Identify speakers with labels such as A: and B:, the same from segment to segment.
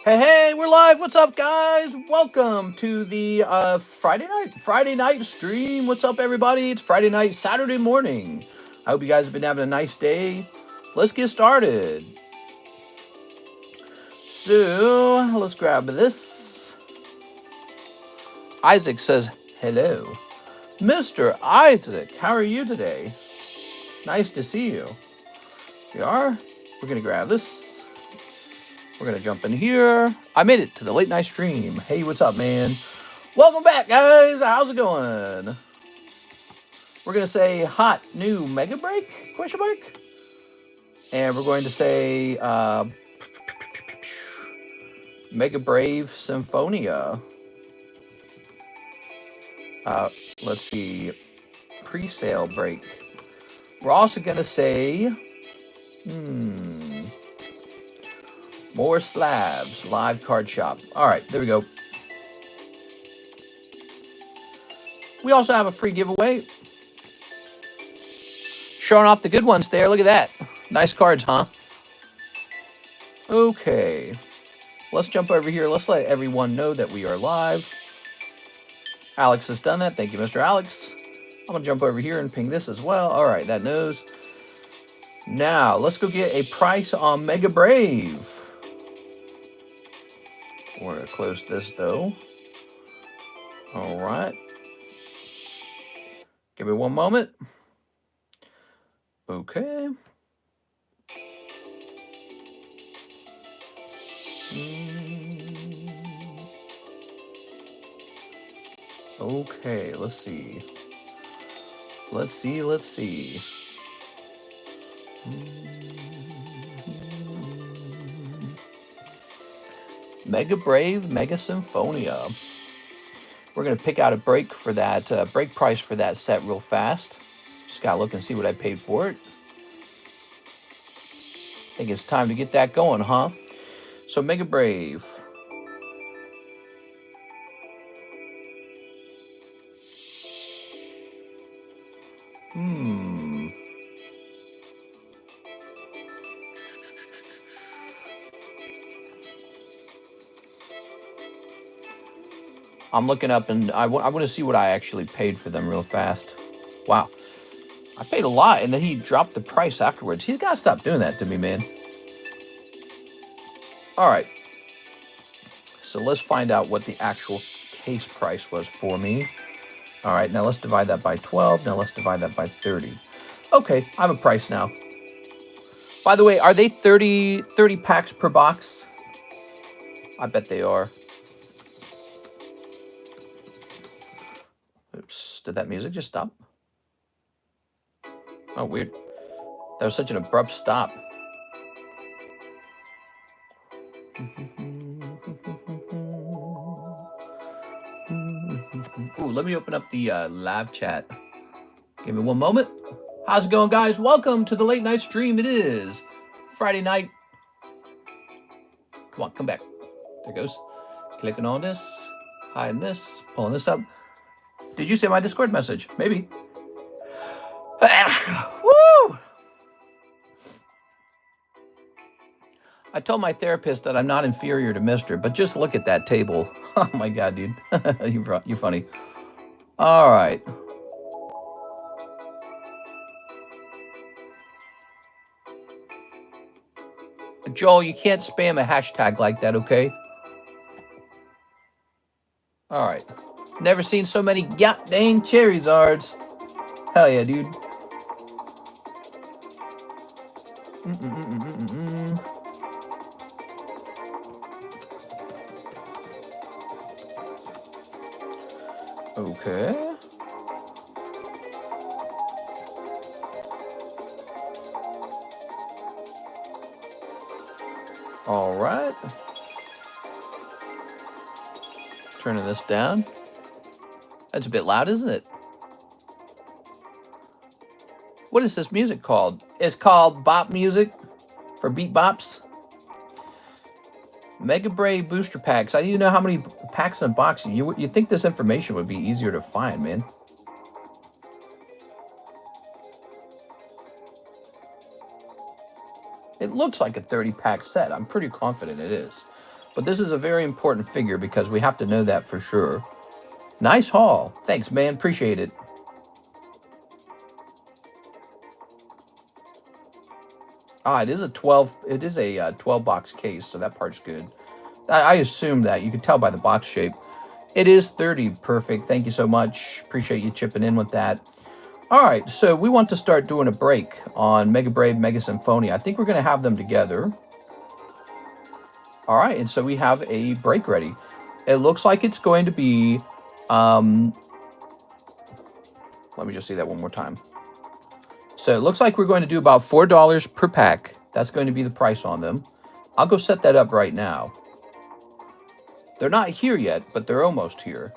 A: Hey, we're live. What's up, guys? Welcome to the Friday night stream. What's up, everybody? It's Friday night, Saturday morning. I hope you guys have been having a nice day. Let's get started. So, let's grab this. Isaac says, hello. Mr. Isaac, how are you today? Nice to see you. We are. We're going to grab this. We're going to jump in here. I made it to the late night stream. Hey, what's up, man? Welcome back, guys. How's it going? We're going to say hot new mega break, question mark. And we're going to say Mega Brave Symphonia. Let's see. Presale break. We're also going to say more slabs, live card shop. All right, there we go. We also have a free giveaway. Showing off the good ones there. Look at that. Nice cards, huh? Okay. Let's jump over here. Let's let everyone know that we are live. Alex has done that. Thank you, Mr. Alex. I'm going to jump over here and ping this as well. All right, that knows. Now, let's go get a price on Mega Brave. We're going to close this, though. All right. Give me one moment. Okay. Okay, let's see. Let's see. Mega Brave, Mega Symphonia. We're going to pick out a break for that, break price for that set real fast. Just got to look and see what I paid for it. I think it's time to get that going, huh? So Mega Brave. I'm looking up and I want to see what I actually paid for them real fast. Wow. I paid a lot and then he dropped the price afterwards. He's got to stop doing that to me, man. All right. So let's find out what the actual case price was for me. All right, now let's divide that by 12. Now let's divide that by 30. Okay, I have a price now. By the way, are they 30 packs per box? I bet they are. Oops, did that music just stop? Oh, weird. That was such an abrupt stop. Ooh, let me open up the live chat. Give me one moment. How's it going, guys? Welcome to the late night stream. It is Friday night. Come on, come back. There it goes. Clicking on this, hiding this, pulling this up. Did you say my Discord message? Maybe. Woo! I told my therapist that I'm not inferior to Mister, but just look at that table. Oh my God, dude. You're funny. All right. Joel, you can't spam a hashtag like that, okay? All right. Never seen so many dang Charizards. Hell yeah, dude. Okay. All right. Turning this down. That's a bit loud, isn't it? What is this music called? It's called bop music for beat bops. Mega Brave booster packs. I need to know how many packs in a box. You think this information would be easier to find, man. It looks like a 30-pack set. I'm pretty confident it is. But this is a very important figure because we have to know that for sure. Nice haul. Thanks, man. Appreciate it. Ah, it is a 12 box case, so that part's good. I assume that. You could tell by the box shape. It is 30. Perfect. Thank you so much. Appreciate you chipping in with that. All right, so we want to start doing a break on Mega Brave, Mega Symphonia. I think we're going to have them together. All right, and so we have a break ready. It looks like it's going to be... let me just see that one more time. So it looks like we're going to do about $4 per pack. That's going to be the price on them. I'll go set that up right now. They're not here yet, but they're almost here.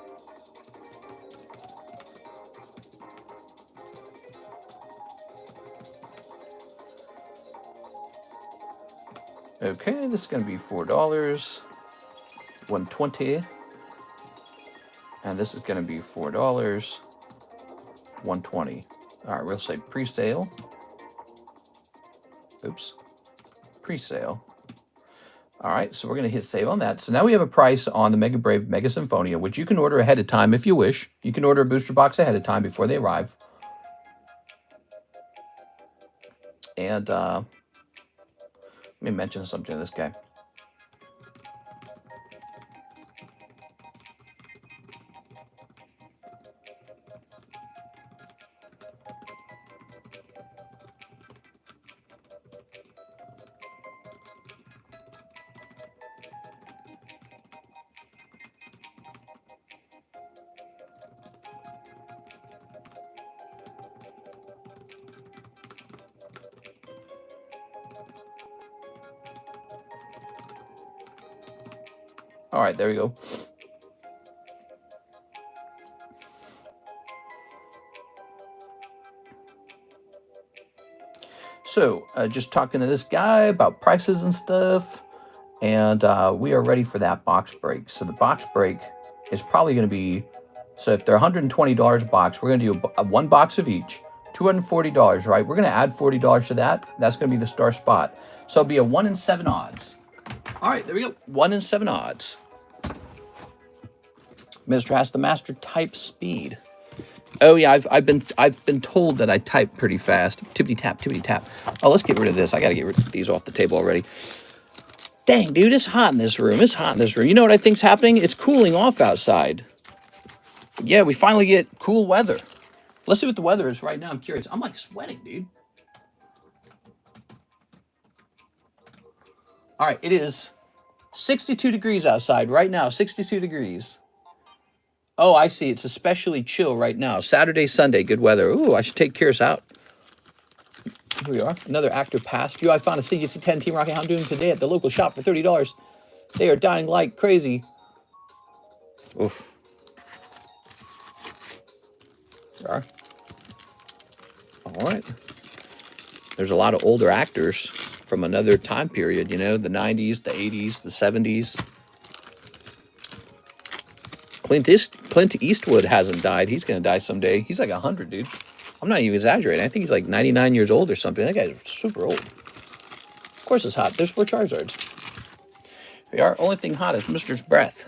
A: Okay, this is going to be $4, $1.20, and this is going to be $4, $1.20. All right, we'll say pre-sale. Oops, pre-sale. All right, so we're going to hit save on that. So now we have a price on the Mega Brave, Mega Symphonia, which you can order ahead of time if you wish. You can order a booster box ahead of time before they arrive. And let me mention something to this guy. All right, there we go. So, just talking to this guy about prices and stuff, and we are ready for that box break. So the box break is probably going to be, so if they're $120 box, we're going to do one box of each, $240, right? We're going to add $40 to that. That's going to be the star spot. So it'll be a 1 in 7 odds. All right, there we go. 1 in 7 odds. Mr. has the master type speed. Oh yeah, I've been told that I type pretty fast. Tippity tap, tippity tap. Oh, let's get rid of this. I gotta get rid of these off the table already. Dang, dude, it's hot in this room. It's hot in this room. You know what I think's happening? It's cooling off outside. Yeah, we finally get cool weather. Let's see what the weather is right now. I'm curious. I'm like sweating, dude. All right, it is 62 degrees outside right now. 62 degrees. Oh, I see. It's especially chill right now. Saturday, Sunday, good weather. Ooh, I should take Kyrus out. Here we are. Another actor passed you. I found a CGC-10 Team Rocket Hound doing today at the local shop for $30. They are dying like crazy. Oof. There are. All right. There's a lot of older actors from another time period, you know, the 90s, the 80s, the 70s. Clint Eastwood hasn't died. He's going to die someday. He's like 100, dude. I'm not even exaggerating. I think he's like 99 years old or something. That guy's super old. Of course it's hot. There's 4 Charizards. We are. Only thing hot is Mr.'s breath.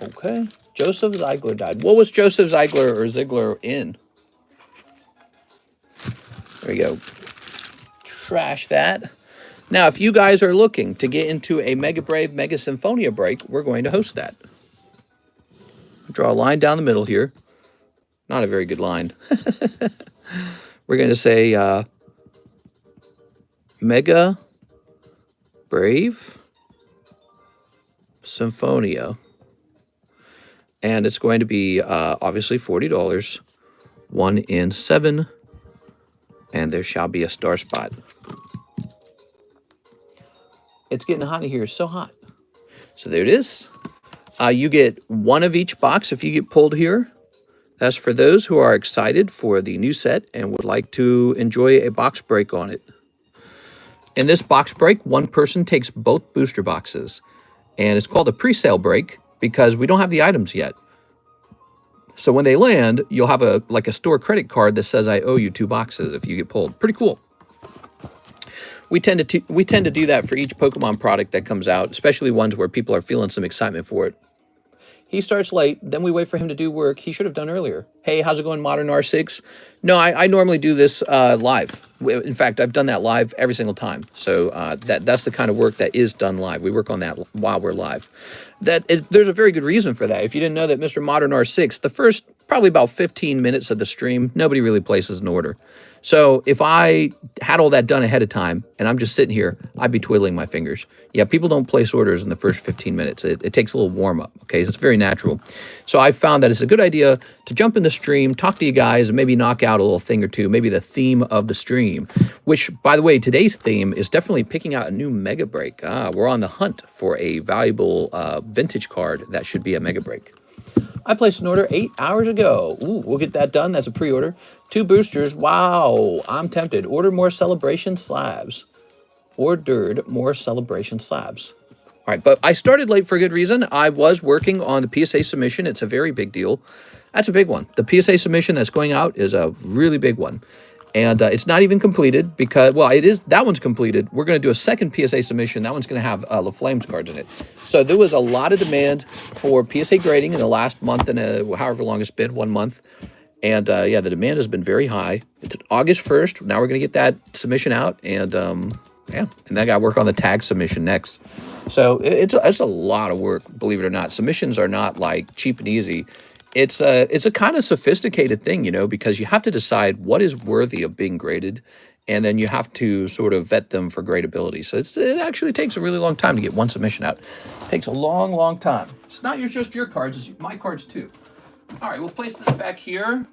A: Okay. Joseph Ziegler died. What was Joseph Ziegler in? There we go. Trash that. Now, if you guys are looking to get into a Mega Brave, Mega Symphonia break, we're going to host that. Draw a line down the middle here. Not a very good line. We're going to say Mega Brave Symphonia. And it's going to be obviously $40. 1 in 7. And there shall be a star spot. It's getting hot in here. It's so hot. So there it is. You get 1 of each box if you get pulled here. That's for those who are excited for the new set and would like to enjoy a box break on it. In this box break, one person takes both booster boxes. And it's called a pre-sale break because we don't have the items yet. So when they land, you'll have a store credit card that says I owe you 2 boxes if you get pulled. Pretty cool. we tend to do that for each Pokemon product that comes out, especially ones where people are feeling some excitement for it. He starts late, then we wait for him to do work he should have done earlier. Hey, how's it going, Modern R6? No, I normally do this live. In fact, I've done that live every single time. So that's the kind of work that is done live. We work on that while we're live. There's a very good reason for that. If you didn't know that Mr. Modern R6, the first probably about 15 minutes of the stream, nobody really places an order. So if I had all that done ahead of time and I'm just sitting here, I'd be twiddling my fingers. Yeah, people don't place orders in the first 15 minutes. It takes a little warm up, okay? It's very natural. So I found that it's a good idea to jump in the stream, talk to you guys, and maybe knock out a little thing or two, maybe the theme of the stream, which, by the way, today's theme is definitely picking out a new Mega Break. We're on the hunt for a valuable vintage card that should be a Mega Break. I placed an order 8 hours ago. Ooh, we'll get that done. That's a pre-order. 2 boosters. Wow, I'm tempted. Order more celebration slabs. Ordered more celebration slabs. All right, but I started late for a good reason. I was working on the PSA submission. It's a very big deal. That's a big one. The PSA submission that's going out is a really big one. And it's not even completed because, well, it is. That one's completed. We're going to do a second PSA submission. That one's going to have La Flames cards in it. So there was a lot of demand for PSA grading in the last month and however long it's been, 1 month. And yeah, the demand has been very high. It's August 1st. Now we're going to get that submission out. And yeah, and then I got to work on the tag submission next. So it's a lot of work, believe it or not. Submissions are not like cheap and easy. It's a kind of sophisticated thing, you know, because you have to decide what is worthy of being graded, and then you have to sort of vet them for gradability. So it actually takes a really long time to get one submission out. It takes a long, long time. It's not just your cards, it's my cards too. All right, we'll place this back here.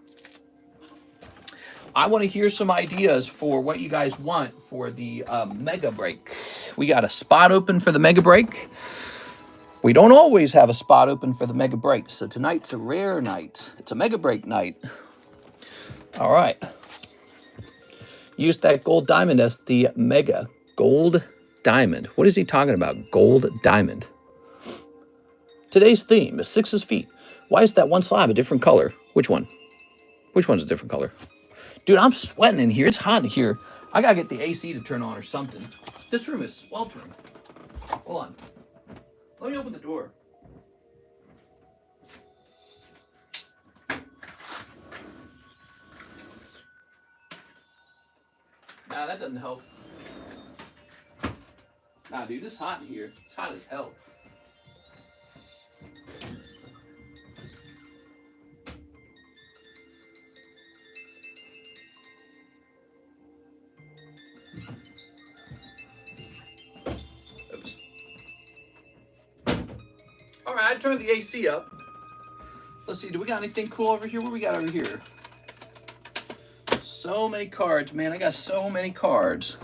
A: I want to hear some ideas for what you guys want for the Mega Break. We got a spot open for the Mega Break. We don't always have a spot open for the Mega Break, so tonight's a rare night. It's a Mega Break night. All right. Use that gold diamond as the Mega Gold Diamond. What is he talking about? Gold Diamond. Today's theme is 6's feet. Why is that one slab a different color? Which one? Which one's a different color? Dude, I'm sweating in here. It's hot in here. I gotta get the AC to turn on or something. This room is sweltering. Hold on. Let me open the door. Nah, that doesn't help. Nah, dude, it's hot in here. It's hot as hell. All right, I turned the AC up. Let's see, do we got anything cool over here? What we got over here? So many cards, man. I got so many cards.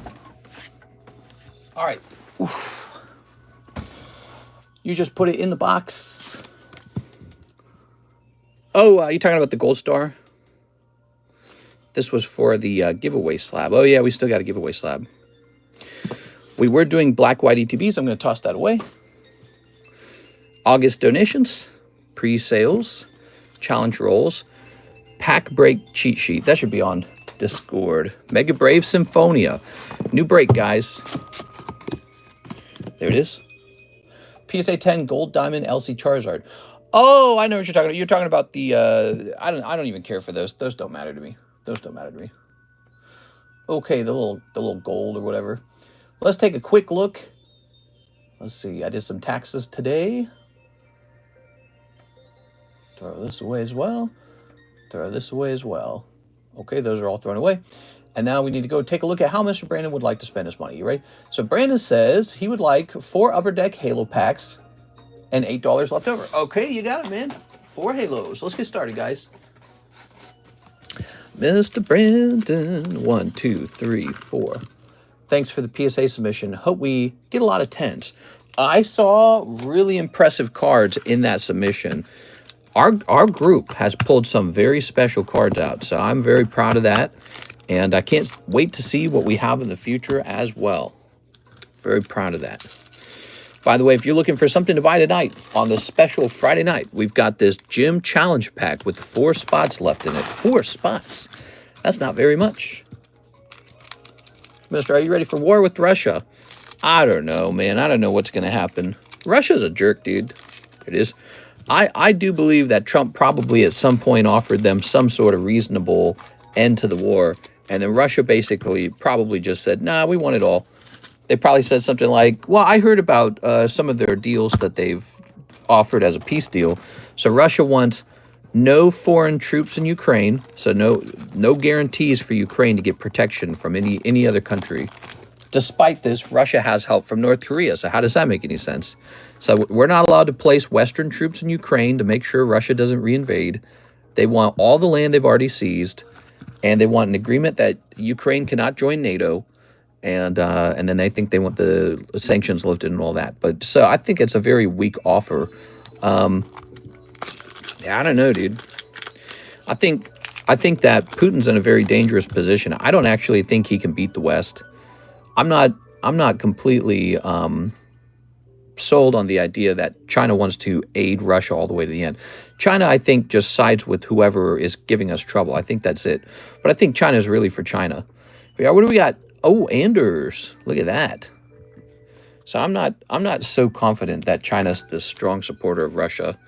A: All right. Oof. You just put it in the box. Oh, you talking about the gold star? This was for the giveaway slab. Oh, yeah, we still got a giveaway slab. We were doing black-white ETBs. I'm going to toss that away. August donations, pre-sales, challenge rolls, pack break cheat sheet. That should be on Discord. Mega Brave Symphonia. New break, guys. There it is. PSA 10 Gold Diamond LC Charizard. Oh, I know what you're talking about. You're talking about the I don't even care for those. Those don't matter to me. Those don't matter to me. Okay, the little gold or whatever. Let's take a quick look. Let's see. I did some taxes today. Throw this away as well. Throw this away as well. Okay, those are all thrown away. And now we need to go take a look at how Mr. Brandon would like to spend his money. You ready? So Brandon says he would like 4 Upper Deck Halo packs and $8 left over. Okay, you got it, man. 4 Halos. Let's get started, guys. Mr. Brandon. 1, 2, 3, 4. Thanks for the PSA submission. Hope we get a lot of 10s. I saw really impressive cards in that submission. Our group has pulled some very special cards out, so I'm very proud of that, and I can't wait to see what we have in the future as well. Very proud of that. By the way, if you're looking for something to buy tonight on this special Friday night, we've got this Gym Challenge Pack with 4 spots left in it. 4 spots. That's not very much. Mister, are you ready for war with Russia? I don't know, man. I don't know what's going to happen. Russia's a jerk, dude. It is. I do believe that Trump probably at some point offered them some sort of reasonable end to the war. And then Russia basically probably just said, nah, we want it all. They probably said something like, well, I heard about some of their deals that they've offered as a peace deal. So Russia wants no foreign troops in Ukraine. So no guarantees for Ukraine to get protection from any other country. Despite this, Russia has help from North Korea. So how does that make any sense? So we're not allowed to place Western troops in Ukraine to make sure Russia doesn't reinvade. They want all the land they've already seized. And they want an agreement that Ukraine cannot join NATO. And then they think they want the sanctions lifted and all that. But so I think it's a very weak offer. Yeah, I don't know, dude. I think that Putin's in a very dangerous position. I don't actually think he can beat the West. I'm not completely sold on the idea that China wants to aid Russia all the way to the end. China, I think, just sides with whoever is giving us trouble. I think that's it. But I think China's really for China. What do we got? Oh, Anders. Look at that. So I'm not so confident that China's the strong supporter of Russia.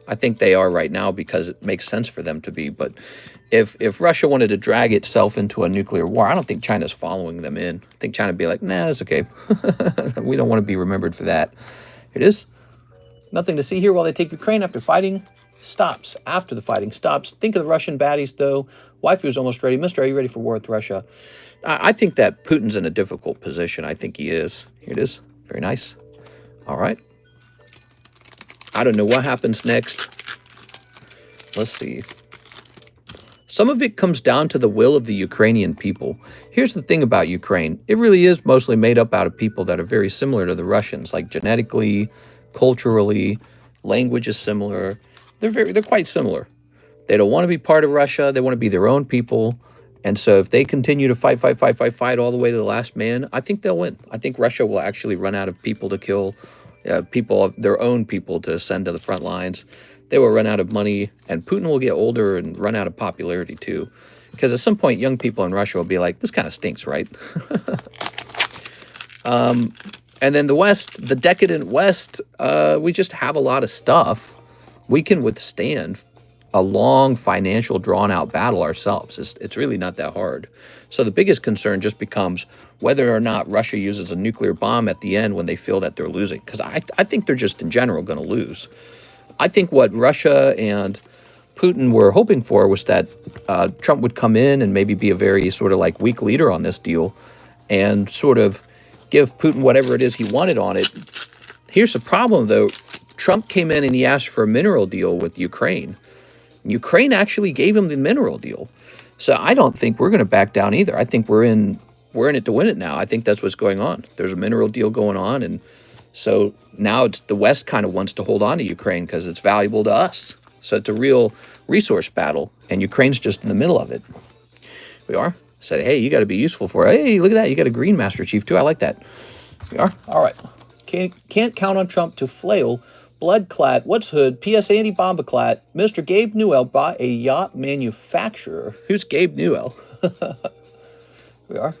A: I think they are right now because it makes sense for them to be. But if Russia wanted to drag itself into a nuclear war, I don't think China's following them in. I think China would be like, nah, that's okay. We don't want to be remembered for that. It is. Nothing to see here while they take Ukraine after fighting stops. After the fighting stops. Think of the Russian baddies, though. Waifu's almost ready. Mister, are you ready for war with Russia? I think that Putin's in a difficult position. I think he is. Here it is. Very nice. All right. I don't know what happens next. Let's see. Some of it comes down to the will of the Ukrainian people. Here's the thing about Ukraine. It really is mostly made up out of people that are very similar to the Russians, like genetically, culturally, language is similar. They're quite similar. They don't want to be part of Russia. They want to be their own people. And so if they continue to fight all the way to the last man, I think they'll win. I think Russia will actually run out of people to kill, their own people to send to the front lines. They will run out of money, and Putin will get older and run out of popularity too. Because at some point, young people in Russia will be like, this kind of stinks, right? And then the West, the decadent West, we just have a lot of stuff. We can withstand a long financial drawn-out battle ourselves. It's really not that hard. So the biggest concern just becomes whether or not Russia uses a nuclear bomb at the end when they feel that they're losing. Because I think they're just in general going to lose. I think what Russia and Putin were hoping for was that Trump would come in and maybe be a very sort of like weak leader on this deal and sort of give Putin whatever it is he wanted on it. Here's the problem, though. Trump came in and he asked for a mineral deal with Ukraine. Ukraine actually gave him the mineral deal. So I don't think we're going to back down either. I think we're in it to win it now. I think that's what's going on. There's a mineral deal going on, and so now it's the West kind of wants to hold on to Ukraine because it's valuable to us. So it's a real resource battle, and Ukraine's just in the middle of it. We are. Said, hey, you got to be useful for it. Hey, look at that. You got a Green Master Chief, too. I like that. We are. All right. Can't count on Trump to flail. Bloodclad, what's hood, PS anti-bombaclat, Mr. Gabe Newell bought a yacht manufacturer. Who's Gabe Newell? We are.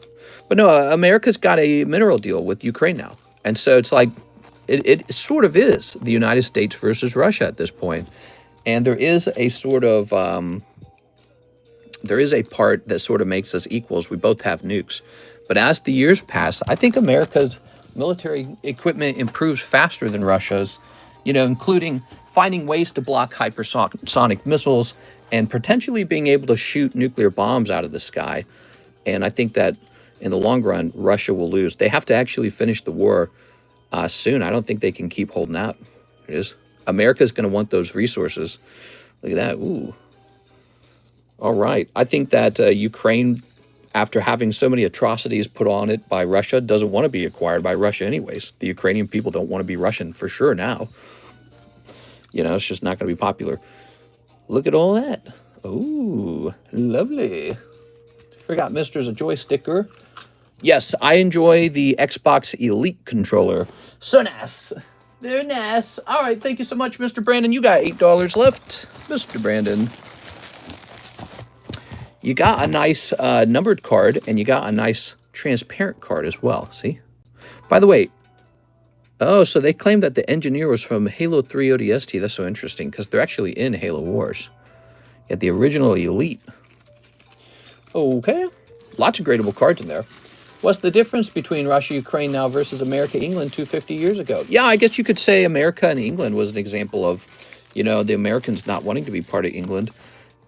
A: But no, America's got a mineral deal with Ukraine now. And so it's like, it sort of is the United States versus Russia at this point. And there is a sort of, there is a part that sort of makes us equals. We both have nukes. But as the years pass, I think America's military equipment improves faster than Russia's. You know, including finding ways to block hypersonic missiles and potentially being able to shoot nuclear bombs out of the sky. And I think that in the long run, Russia will lose. They have to actually finish the war soon. I don't think they can keep holding out. It is. America's going to want those resources. Look at that. Ooh. All right. I think that Ukraine, after having so many atrocities put on it by Russia, doesn't want to be acquired by Russia anyways. The Ukrainian people don't want to be Russian for sure now. You know, it's just not going to be popular. Look at all that. Ooh, lovely. Forgot Mister's a joysticker. Yes, I enjoy the Xbox Elite controller. So nice. Very nice. All right, thank you so much, Mr. Brandon. You got $8 left. Mr. Brandon. You got a nice numbered card, and you got a nice transparent card as well. See? By the way, oh, so they claim that the engineer was from Halo 3 ODST. That's so interesting because they're actually in Halo Wars. You got the original Elite. Okay. Lots of gradable cards in there. What's the difference between Russia, Ukraine now versus America, England 250 years ago? Yeah, I guess you could say America and England was an example of, you know, the Americans not wanting to be part of England.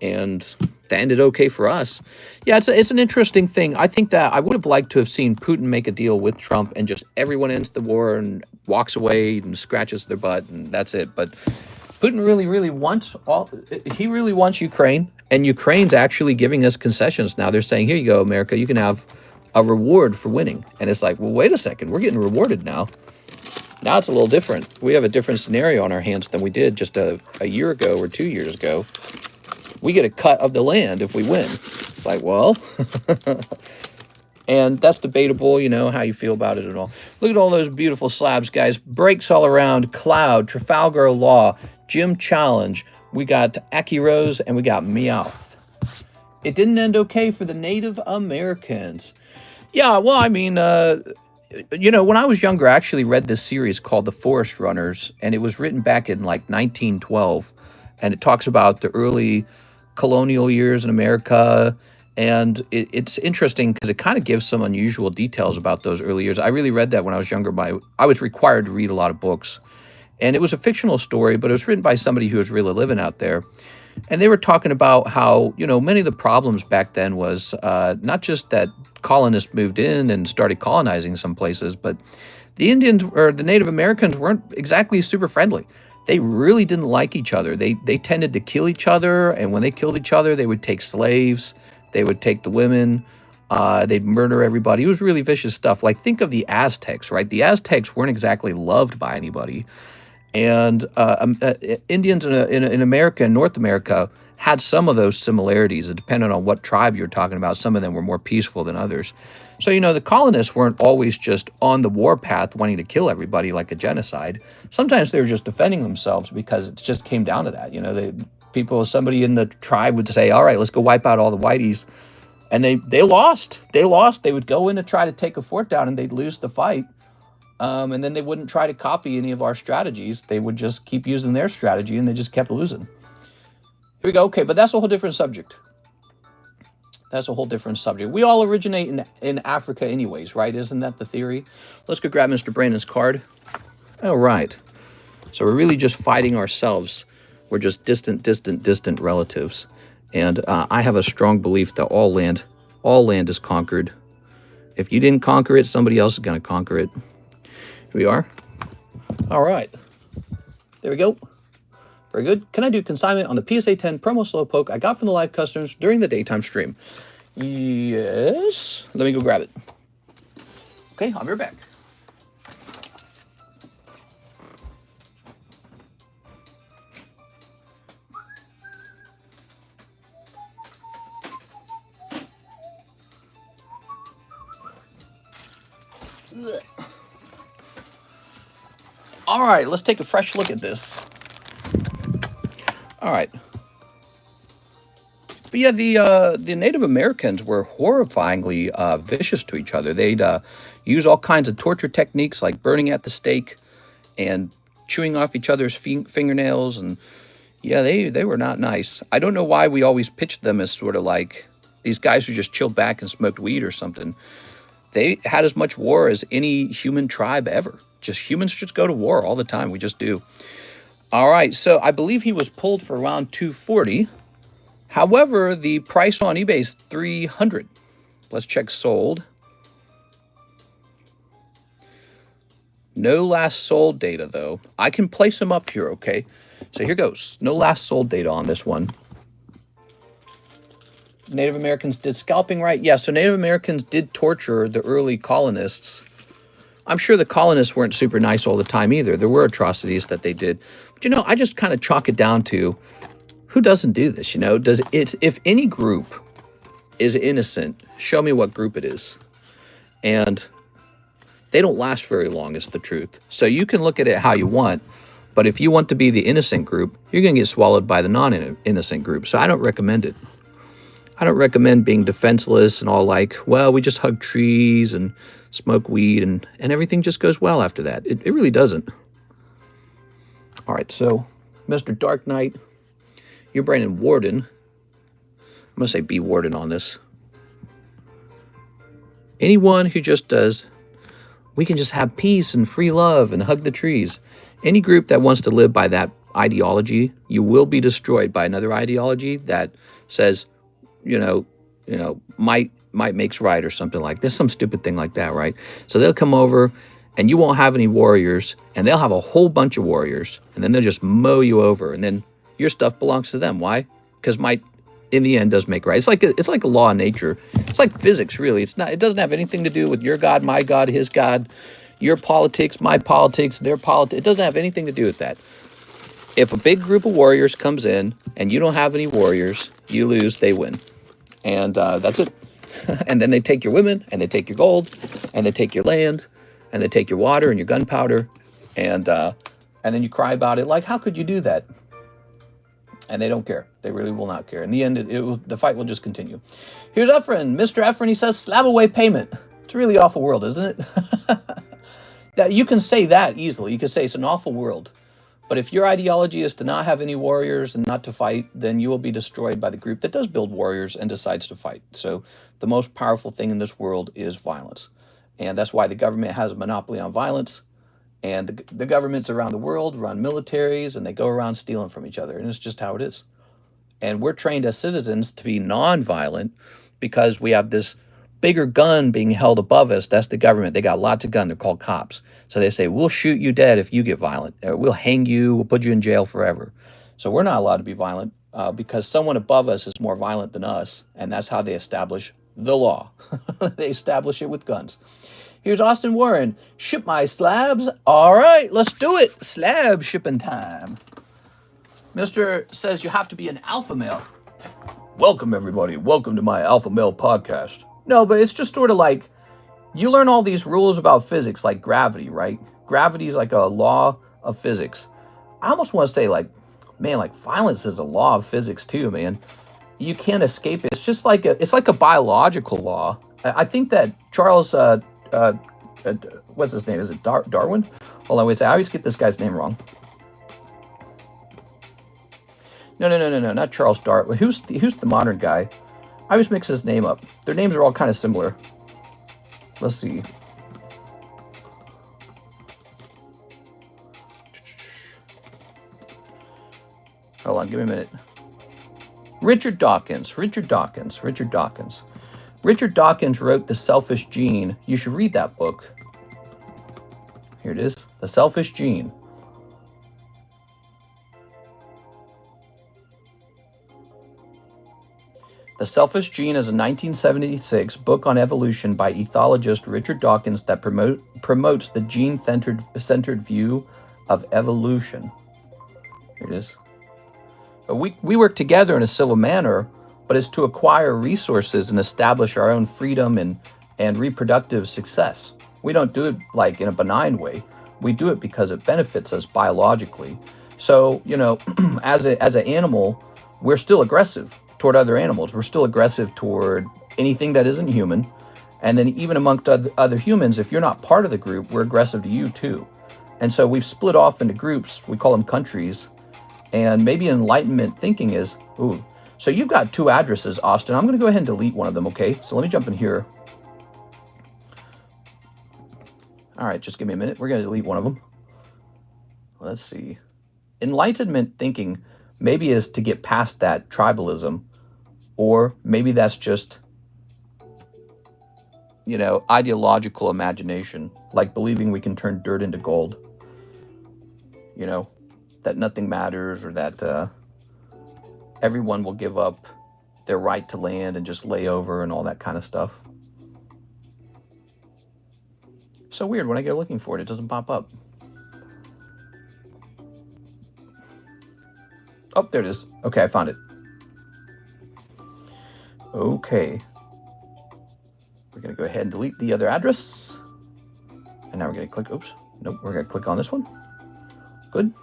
A: And that ended okay for us. Yeah, it's an interesting thing. I think that I would have liked to have seen Putin make a deal with Trump and just everyone ends the war and walks away and scratches their butt and that's it. But Putin really wants Ukraine, and Ukraine's actually giving us concessions now. They're saying, here you go, America, you can have a reward for winning. And it's like, well, wait a second, we're getting rewarded now. Now it's a little different. We have a different scenario on our hands than we did just a year ago or 2 years ago. We get a cut of the land if we win. It's like, well, and that's debatable, you know, how you feel about it and all. Look at all those beautiful slabs, guys. Breaks all around, Cloud, Trafalgar Law, Jim Challenge. We got Aki Rose and we got Meowth. It didn't end okay for the Native Americans. Yeah, well, I mean, you know, when I was younger, I actually read this series called The Forest Runners, and it was written back in like 1912, and it talks about the early colonial years in America, and it's interesting because it kind of gives some unusual details about those early years. I really read that when I was younger. I was required to read a lot of books, and it was a fictional story, but it was written by somebody who was really living out there. And they were talking about how, you know, many of the problems back then was not just that colonists moved in and started colonizing some places, but the Indians or the Native Americans weren't exactly super friendly. They really didn't like each other. They tended to kill each other, and when they killed each other, they would take slaves, they would take the women, they'd murder everybody. It was really vicious stuff. Like, think of the Aztecs, right? The Aztecs weren't exactly loved by anybody. And Indians in America and North America had some of those similarities. It depended on what tribe you're talking about. Some of them were more peaceful than others. So, you know, the colonists weren't always just on the war path wanting to kill everybody like a genocide. Sometimes they were just defending themselves because it just came down to that. You know, somebody in the tribe would say, all right, let's go wipe out all the whiteys. And they lost. They would go in to try to take a fort down and they'd lose the fight. And then they wouldn't try to copy any of our strategies. They would just keep using their strategy, and they just kept losing. Here we go. Okay, but that's a whole different subject. That's a whole different subject. We all originate in Africa anyways, right? Isn't that the theory? Let's go grab Mr. Brandon's card. All right. So we're really just fighting ourselves. We're just distant relatives. And I have a strong belief that all land is conquered. If you didn't conquer it, somebody else is going to conquer it. Here we are. All right. There we go. Very good. Can I do consignment on the PSA 10 promo Slowpoke I got from the live customers during the daytime stream? Yes. Let me go grab it. Okay, I'll be right back. All right, let's take a fresh look at this. All right. But yeah, the Native Americans were horrifyingly vicious to each other. They'd use all kinds of torture techniques like burning at the stake and chewing off each other's fingernails. And yeah, they were not nice. I don't know why we always pitched them as sort of like these guys who just chilled back and smoked weed or something. They had as much war as any human tribe ever. Humans just go to war all the time. We just do. All right, so I believe he was pulled for around $240. However, the price on eBay is $300. Let's check sold. No last sold data, though. I can place him up here, okay? So here goes. No last sold data on this one. Native Americans did scalping, right? Yeah, so Native Americans did torture the early colonists. I'm sure the colonists weren't super nice all the time either. There were atrocities that they did. But, you know, I just kind of chalk it down to who doesn't do this, you know? If any group is innocent, show me what group it is. And they don't last very long, is the truth. So you can look at it how you want, but if you want to be the innocent group, you're going to get swallowed by the non-innocent group. So I don't recommend it. I don't recommend being defenseless and all like, well, we just hug trees and smoke weed and everything just goes well after that. It really doesn't. All right, so Mr. Dark Knight, you're Brandon Warden. I'm going to say B. Warden on this. Anyone who just does, we can just have peace and free love and hug the trees. Any group that wants to live by that ideology, you will be destroyed by another ideology that says, might makes right or something like this, some stupid thing like that, right? So they'll come over and you won't have any warriors and they'll have a whole bunch of warriors and then they'll just mow you over and then your stuff belongs to them. Why? Because might in the end does make right. It's like a law of nature. It's like physics, really. It doesn't have anything to do with your God, my God, his God, your politics, my politics, their politics. It doesn't have anything to do with that. If a big group of warriors comes in and you don't have any warriors, you lose, they win. And that's it. And then they take your women, and they take your gold, and they take your land, and they take your water and your gunpowder, and then you cry about it like, how could you do that? And they don't care. They really will not care. In the end, the fight will just continue. Here's Efren. Mr. Efren, he says, slab away payment. It's a really awful world, isn't it? That you can say that easily. You can say it's an awful world. But if your ideology is to not have any warriors and not to fight, then you will be destroyed by the group that does build warriors and decides to fight. So the most powerful thing in this world is violence. And that's why the government has a monopoly on violence. And the governments around the world run militaries and they go around stealing from each other. And it's just how it is. And we're trained as citizens to be non-violent because we have this bigger gun being held above us. That's the government. They got lots of guns. They're called cops. So they say, we'll shoot you dead if you get violent. Or we'll hang you. We'll put you in jail forever. So we're not allowed to be violent because someone above us is more violent than us. And that's how they establish the law. They establish it with guns. Here's Austin Warren. Ship my slabs. All right, let's do it. Slab shipping time. Mr. says you have to be an alpha male. Welcome, everybody. Welcome to my alpha male podcast. No, but it's just sort of like you learn all these rules about physics, like gravity, right? Gravity is like a law of physics. I almost want to say like violence is a law of physics too, man. You can't escape it. It's just like it's like a biological law. I think that Charles, what's his name? Is it Darwin? Hold on, wait a second. I always get this guy's name wrong. No, not Charles Darwin. Who's the modern guy? I always mix his name up. Their names are all kind of similar. Let's see. Hold on, give me a minute. Richard Dawkins wrote The Selfish Gene. You should read that book. Here it is, The Selfish Gene. The Selfish Gene is a 1976 book on evolution by ethologist Richard Dawkins that promotes the gene-centered view of evolution. Here it is. We work together in a civil manner, but it's to acquire resources and establish our own freedom and reproductive success. We don't do it like in a benign way. We do it because it benefits us biologically. So, as an animal, we're still aggressive toward other animals. We're still aggressive toward anything that isn't human. And then even amongst other humans, if you're not part of the group, we're aggressive to you too. And so we've split off into groups. We call them countries. And maybe Enlightenment thinking is, ooh, so you've got two addresses, Austin. I'm going to go ahead and delete one of them, okay? So let me jump in here. All right, just give me a minute. We're going to delete one of them. Let's see. Enlightenment thinking maybe is to get past that tribalism, or maybe that's just, ideological imagination, like believing we can turn dirt into gold, that nothing matters, or that everyone will give up their right to land and just lay over and all that kind of stuff. So weird, when I go looking for it, it doesn't pop up. Oh, there it is. Okay, I found it. Okay. We're going to go ahead and delete the other address. And now we're going to click, oops. Nope, we're going to click on this one. Good.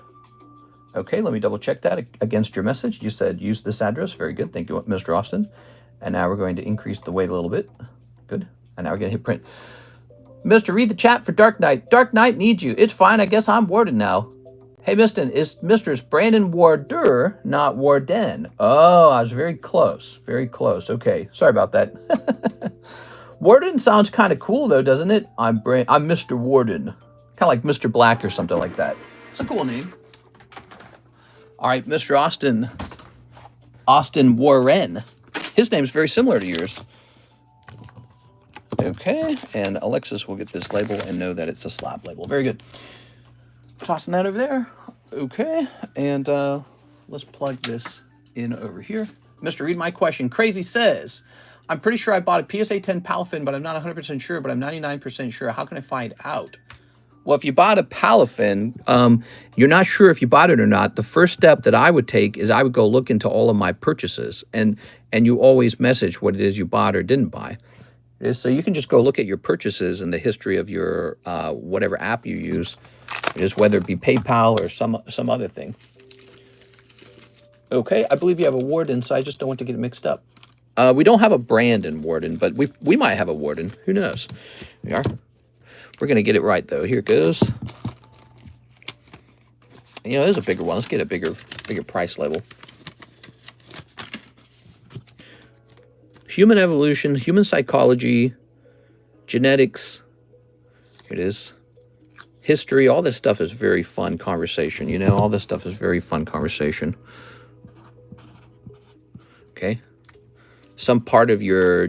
A: Okay, let me double check that against your message. You said use this address. Very good. Thank you, Mr. Austin. And now we're going to increase the weight a little bit. Good. And now we're going to hit print. Mr. Read the chat for Dark Knight. Dark Knight needs you. It's fine. I guess I'm Warden now. Hey, Mister's Brandon Warder, not Warden. Oh, I was very close. Very close. Okay. Sorry about that. Warden sounds kind of cool, though, doesn't it? I'm Mr. Warden. Kind of like Mr. Black or something like that. It's a cool name. All right, Mr. Austin Warren. His name's very similar to yours. Okay, and Alexis will get this label and know that it's a slab label. Very good. Tossing that over there. Okay, and let's plug this in over here. Mr. Read My Question. Crazy says, I'm pretty sure I bought a PSA 10 Palafin, but I'm not 100% sure, but I'm 99% sure. How can I find out? Well, if you bought a Palafin, you're not sure if you bought it or not. The first step that I would take is I would go look into all of my purchases, and you always message what it is you bought or didn't buy. So you can just go look at your purchases and the history of your whatever app you use, whether it be PayPal or some other thing. Okay, I believe you have a Warden, so I just don't want to get it mixed up. We don't have a Brandon Warden, but we might have a Warden. Who knows? We are. We're going to get it right, though. Here it goes. You know, there's a bigger one. Let's get a bigger price level. Human evolution, human psychology, genetics. Here it is. History. All this stuff is very fun conversation. You know, all this stuff is very fun conversation. Okay. Some part of your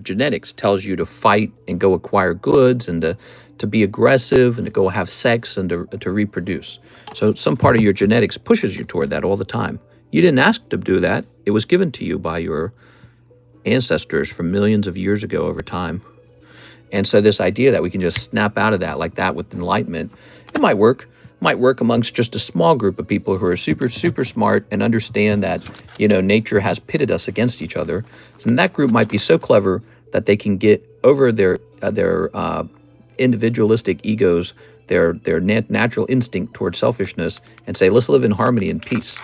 A: genetics tells you to fight and go acquire goods and to be aggressive and to go have sex and to reproduce. So some part of your genetics pushes you toward that all the time. You didn't ask to do that. It was given to you by your ancestors from millions of years ago over time. And so this idea that we can just snap out of that like that with enlightenment, it might work. Might work amongst just a small group of people who are super, super smart and understand that, you know, nature has pitted us against each other. And that group might be so clever that they can get over their individualistic egos, their natural instinct towards selfishness, and say, let's live in harmony and peace.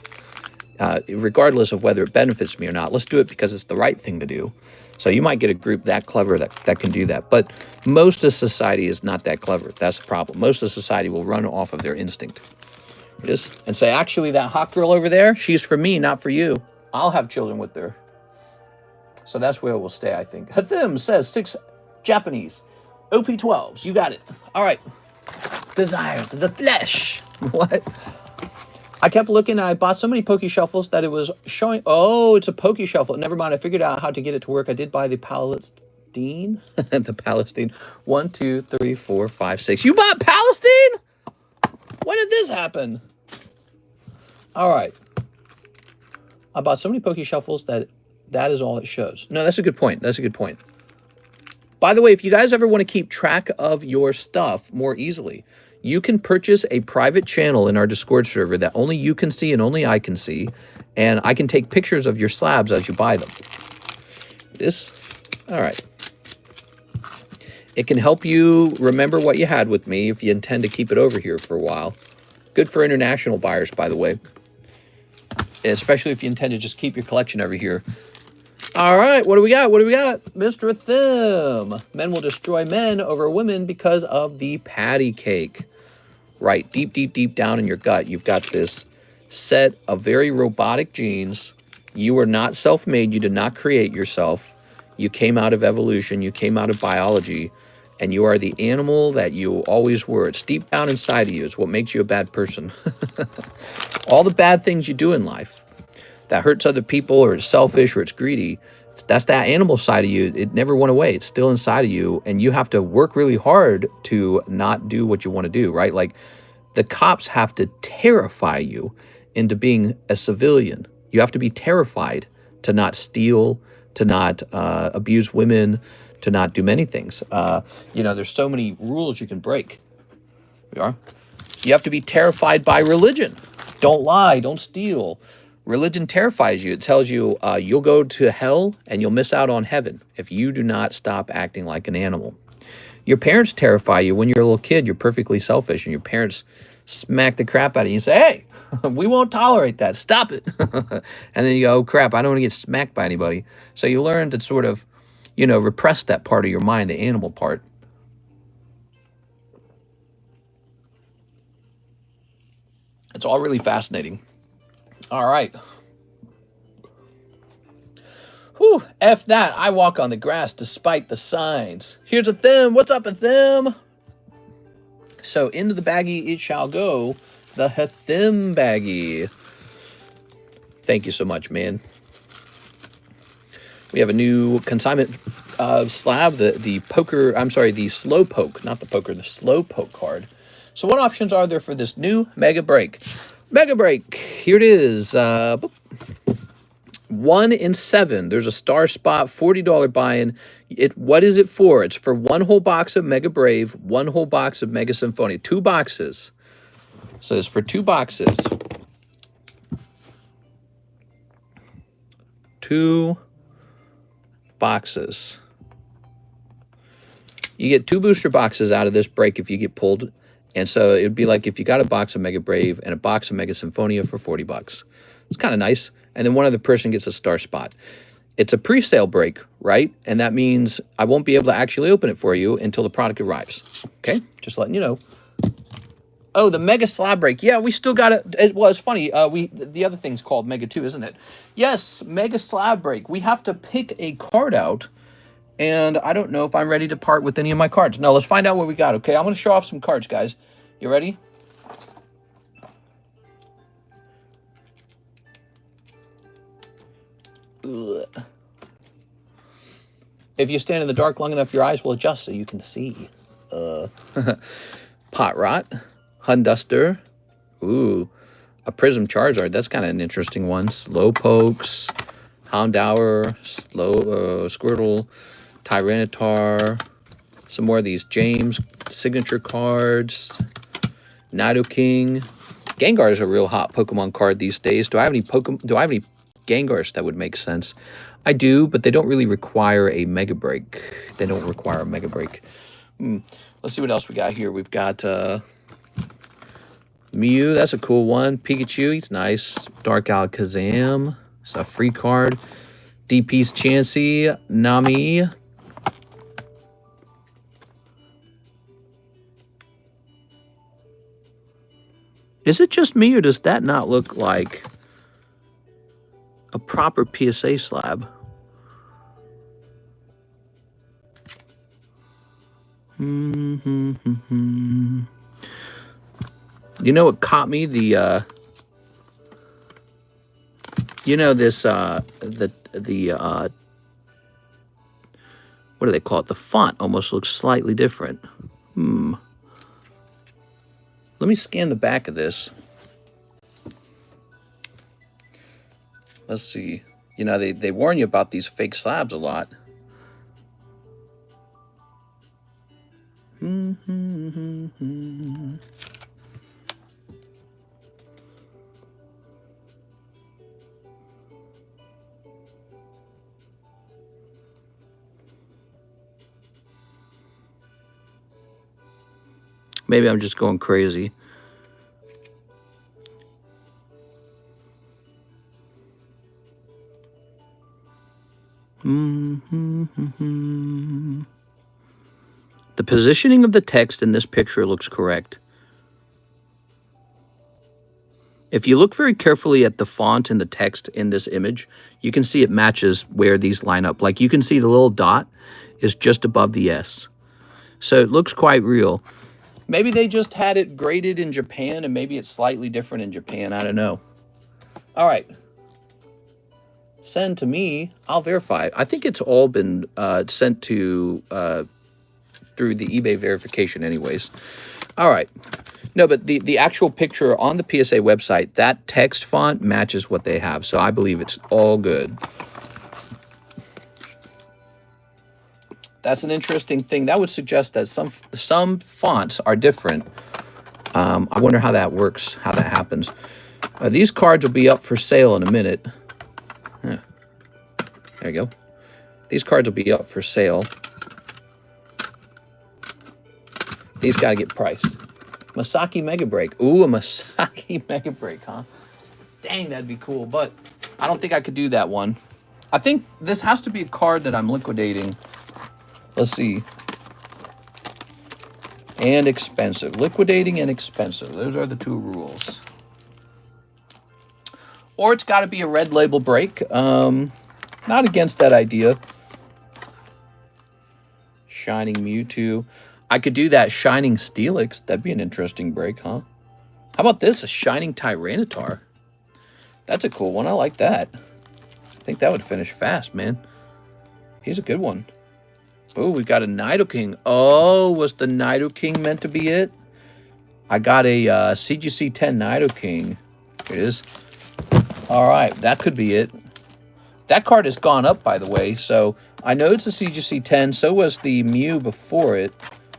A: Regardless of whether it benefits me or not, let's do it because it's the right thing to do. So you might get a group that clever that can do that. But most of society is not that clever. That's the problem. Most of society will run off of their instinct. And say, actually, that hot girl over there, she's for me, not for you. I'll have children with her. So that's where we'll stay, I think. Hathim says 6 Japanese. OP12s. You got it. All right. Desire. The flesh. What? I kept looking, and I bought so many Poke Shuffles that it was showing... Oh, it's a Poke Shuffle. Never mind, I figured out how to get it to work. I did buy the Palestine. The Palestine. 1, 2, 3, 4, 5, 6. You bought Palestine? When did this happen? All right. I bought so many Poke Shuffles that is all it shows. No, that's a good point. That's a good point. By the way, if you guys ever want to keep track of your stuff more easily, you can purchase a private channel in our Discord server that only you can see and only I can see, and I can take pictures of your slabs as you buy them. All right. It can help you remember what you had with me if you intend to keep it over here for a while. Good for international buyers, by the way, especially if you intend to just keep your collection over here. All right, what do we got? What do we got? Mr. Thim. Men will destroy men over women because of the patty cake. Right, deep, deep, deep down in your gut, you've got this set of very robotic genes. You were not self-made. You did not create yourself. You came out of evolution. You came out of biology. And you are the animal that you always were. It's deep down inside of you. It's what makes you a bad person. All the bad things you do in life that hurts other people, or it's selfish, or it's greedy, that's that animal side of you. It never went away. It's still inside of you, and you have to work really hard to not do what you want to do, right? Like the cops have to terrify you into being a civilian. You have to be terrified to not steal, to not abuse women, to not do many things. You know, there's so many rules you can break. You have to be terrified by religion. Don't lie, don't steal. Religion terrifies you. It tells you you'll go to hell and you'll miss out on heaven if you do not stop acting like an animal. Your parents terrify you. When you're a little kid, you're perfectly selfish, and your parents smack the crap out of you and say, hey, we won't tolerate that. Stop it. And then you go, oh, crap, I don't want to get smacked by anybody. So you learn to sort of, you know, repress that part of your mind, the animal part. It's all really fascinating. All right. Whew, F that. I walk on the grass despite the signs. Here's a them. What's up, a them? So into the baggie it shall go. The them baggie. Thank you so much, man. We have a new consignment slab. The poker, I'm sorry, the slow poke, not the poker, the slow poke card. So what options are there for this new mega break? Mega break. Here it is. 1 in 7. There's a star spot, $40 buy-in. What is it for? It's for 1 whole box of Mega Brave, 1 whole box of Mega Symphonia. 2 boxes. So it's for 2 boxes. 2 boxes. You get 2 booster boxes out of this break if you get pulled. And so it'd be like if you got a box of Mega Brave and a box of Mega Symphonia for $40. It's kind of nice. And then one other person gets a star spot. It's a pre-sale break, right? And that means I won't be able to actually open it for you until the product arrives. Okay? Just letting you know. Oh, the Mega Slab break. Yeah, we still got it. Well, it's funny. The other thing's called Mega 2, isn't it? Yes, Mega Slab break. We have to pick a card out. And I don't know if I'm ready to part with any of my cards. No, let's find out what we got, okay? I'm going to show off some cards, guys. You ready? Ugh. If you stand in the dark long enough, your eyes will adjust so you can see. Pot Rot, Hunduster, ooh, a Prism Charizard. That's kind of an interesting one. Slowpokes, Houndour, Squirtle, Tyranitar, some more of these James signature cards, Nidoking. Gengar is a real hot Pokemon card these days. Do I have any Gengars that would make sense? I do, but they don't really require a Mega Break. They don't require a Mega Break. Let's see what else we got here. We've got Mew. That's a cool one. Pikachu. He's nice. Dark Alakazam. It's a free card. DP's Chansey. Nami. Is it just me, or does that not look like a proper PSA slab? You know what caught me? The you know this what do they call it? The font almost looks slightly different. Let me scan the back of this. Let's see. You know, they warn you about these fake slabs a lot. Maybe I'm just going crazy. The positioning of the text in this picture looks correct. If you look very carefully at the font and the text in this image, you can see it matches where these line up. Like you can see the little dot is just above the S. So it looks quite real. Maybe they just had it graded in Japan and maybe it's slightly different in Japan. I don't know. All right. Send to me. I'll verify. I think it's all been sent to through the eBay verification anyways. All right. No, but the actual picture on the PSA website, that text font matches what they have. So I believe it's all good. That's an interesting thing. That would suggest that some fonts are different. I wonder how that works, how that happens. These cards will be up for sale in a minute. There you go. These cards will be up for sale. These got to get priced. Masaki Mega Break. Ooh, a Masaki Mega Break, huh? Dang, that'd be cool, but I don't think I could do that one. I think this has to be a card that I'm liquidating. Let's see. And expensive. Liquidating and expensive. Those are the two rules. Or it's got to be a red label break. Not against that idea. Shining Mewtwo. I could do that Shining Steelix. That'd be an interesting break, huh? How about this? A Shining Tyranitar. That's a cool one. I like that. I think that would finish fast, man. He's a good one. Oh, we got a Nidoking. Oh, was the Nidoking meant to be it? I got a CGC 10 Nidoking. Here it is. All right, that could be it. That card has gone up, by the way. So I know it's a CGC 10. So was the Mew before it.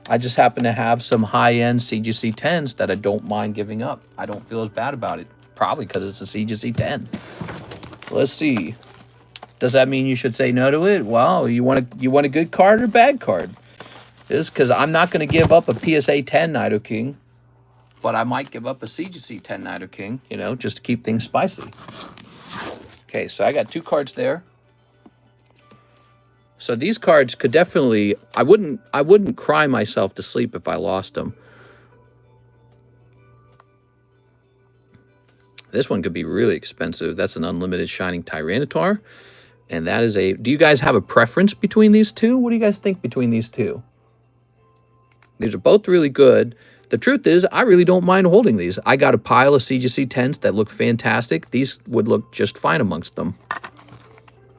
A: I just happen to have some high-end CGC 10s that I don't mind giving up. I don't feel as bad about it. Probably because it's a CGC 10. Let's see. Does that mean you should say no to it? Well, you want a good card or bad card? This because I'm not going to give up a PSA 10 Nidoking, but I might give up a CGC 10 Nidoking, you know, just to keep things spicy. Okay, so I got 2 cards there. So these cards could definitely, I wouldn't cry myself to sleep if I lost them. This one could be really expensive. That's an unlimited Shining Tyranitar. And that is a... Do you guys have a preference between these two? What do you guys think between these two? These are both really good. The truth is, I really don't mind holding these. I got a pile of CGC 10s that look fantastic. These would look just fine amongst them.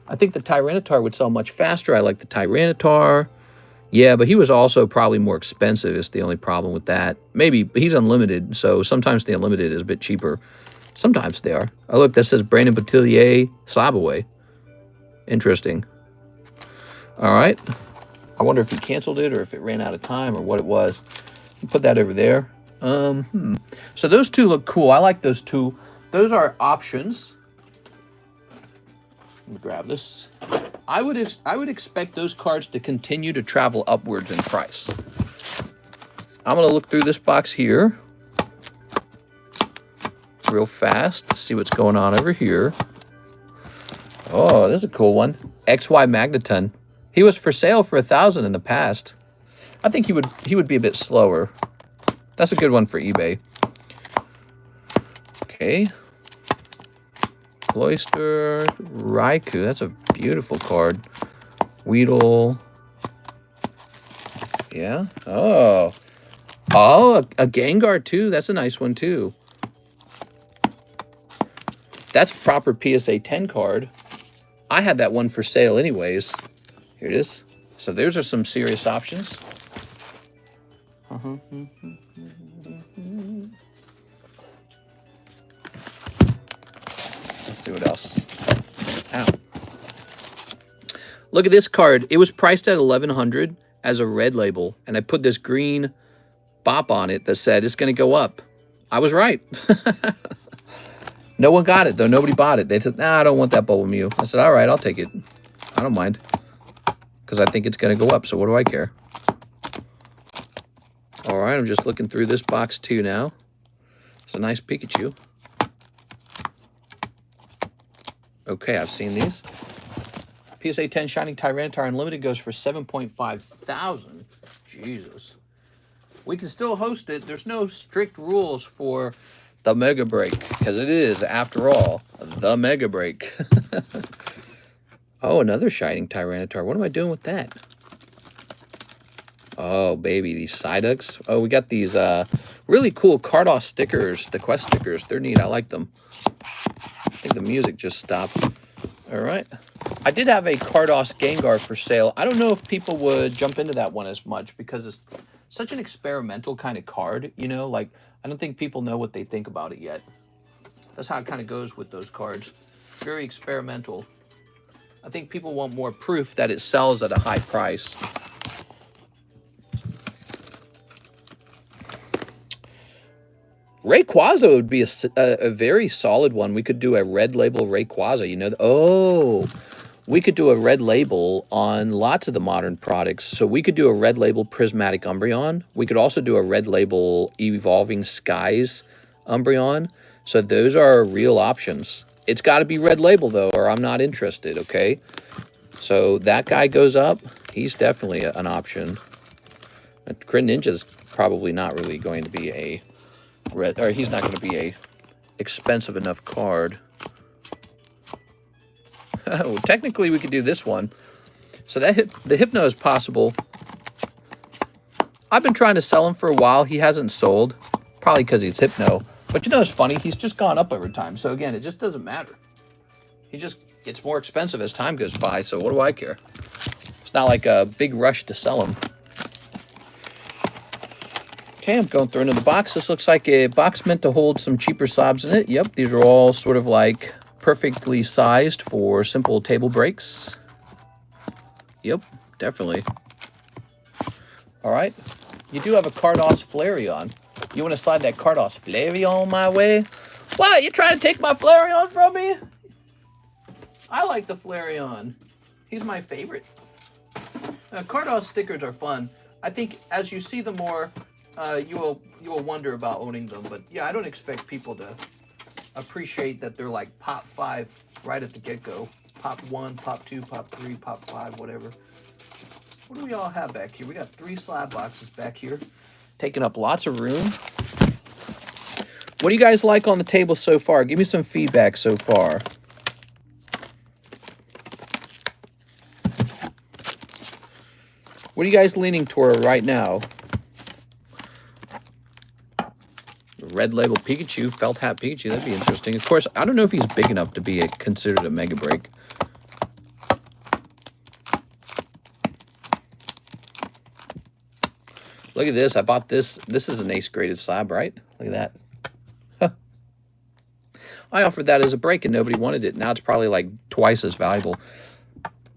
A: I think the Tyranitar would sell much faster. I like the Tyranitar. Yeah, but he was also probably more expensive is the only problem with that. Maybe he's unlimited, so sometimes the unlimited is a bit cheaper. Sometimes they are. Oh, look, that says Brandon Boutillier slab away. Interesting. All right. I wonder if he canceled it or if it ran out of time or what it was. Put that over there. So those two look cool. I like those two. Those are options. Let me grab this. I would expect those cards to continue to travel upwards in price. I'm going to look through this box here real fast to see what's going on over here. Oh, this is a cool one. XY Magneton. He was for sale for 1,000 in the past. I think he would be a bit slower. That's a good one for eBay. Okay. Cloyster Raikou. That's a beautiful card. Weedle. Yeah. Oh. Oh, a Gengar too. That's a nice one too. That's a proper PSA 10 card. I had that one for sale anyways. Here it is. So those are some serious options. Let's see what else. Ow. Look at this card. It was priced at $1,100 as a red label, and I put this green bop on it that said it's going to go up. I was right. No one got it, though. Nobody bought it. They said, nah, I don't want that Bubble Mew. I said, all right, I'll take it. I don't mind. Because I think it's going to go up, so what do I care? All right, I'm just looking through this box, too, now. It's a nice Pikachu. Okay, I've seen these. PSA 10 Shining Tyranitar Unlimited goes for $7,500. Jesus. We can still host it. There's no strict rules for the Mega Break, because it is, after all, the Mega Break. Oh, another Shining Tyranitar. What am I doing with that? Oh, baby, these Psyducks. Oh, we got these really cool Carddass stickers, the quest stickers. They're neat. I like them. I think the music just stopped. All right. I did have a Carddass Gengar for sale. I don't know if people would jump into that one as much because it's such an experimental kind of card, you know? Like, I don't think people know what they think about it yet. That's how it kind of goes with those cards. Very experimental. I think people want more proof that it sells at a high price. Rayquaza would be a very solid one. We could do a red label Rayquaza, you know. Oh, we could do a red label on lots of the modern products. So we could do a red label Prismatic Umbreon. We could also do a red label Evolving Skies Umbreon. So those are real options. It's got to be red label, though, or I'm not interested, okay? So that guy goes up. He's definitely an option. Crit Ninja's probably not really going to be a red, or he's not going to be a expensive enough card. Well, technically, we could do this one. So that the Hypno is possible. I've been trying to sell him for a while. He hasn't sold, probably because he's Hypno. But you know, it's funny. He's just gone up over time. So again, it just doesn't matter. He just gets more expensive as time goes by. So what do I care? It's not like a big rush to sell him. Okay, I'm going through another box. This looks like a box meant to hold some cheaper slabs in it. Yep, these are all sort of like perfectly sized for simple table breaks. Yep, definitely. All right, you do have a Carddass Flareon. You want to slide that Carddass Flareon my way? What, you trying to take my Flareon from me? I like the Flareon. He's my favorite. Carddass stickers are fun. I think as you see them more, you will wonder about owning them. But yeah, I don't expect people to appreciate that they're like pop 5 right at the get-go. Pop 1, pop 2, pop 3, pop 5, whatever. What do we all have back here? We got 3 slab boxes back here, taking up lots of room. What do you guys like on the table so far? Give me some feedback so far. What are you guys leaning toward right now? Red label Pikachu, felt hat Pikachu, that'd be interesting. Of course, I don't know if he's big enough to be considered a mega break. Look at this, I bought this. This is an ace graded slab, right? Look at that. Huh. I offered that as a break and nobody wanted it. Now it's probably like twice as valuable.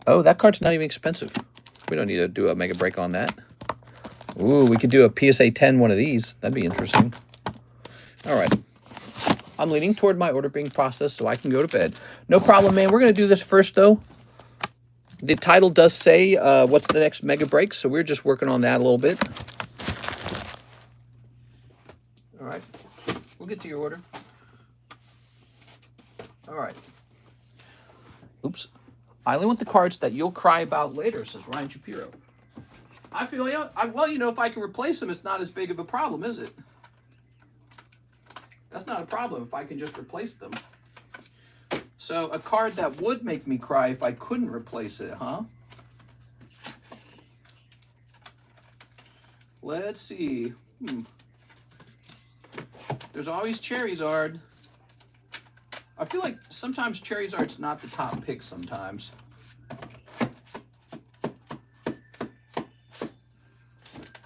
A: Oh, that card's not even expensive. We don't need to do a mega break on that. Ooh, we could do a PSA 10 one of these. That'd be interesting. All right. I'm leaning toward my order being processed so I can go to bed. No problem, man. We're going to do this first, though. The title does say what's the next mega break, so we're just working on that a little bit. All right. We'll get to your order. All right. Oops. I only want the cards that you'll cry about later, says Ryan Shapiro. I feel, yeah, well, you know, if I can replace them, it's not as big of a problem, is it? That's not a problem if I can just replace them. So a card that would make me cry if I couldn't replace it, huh? Let's see. There's always Charizard. I feel like sometimes Charizard's not the top pick sometimes.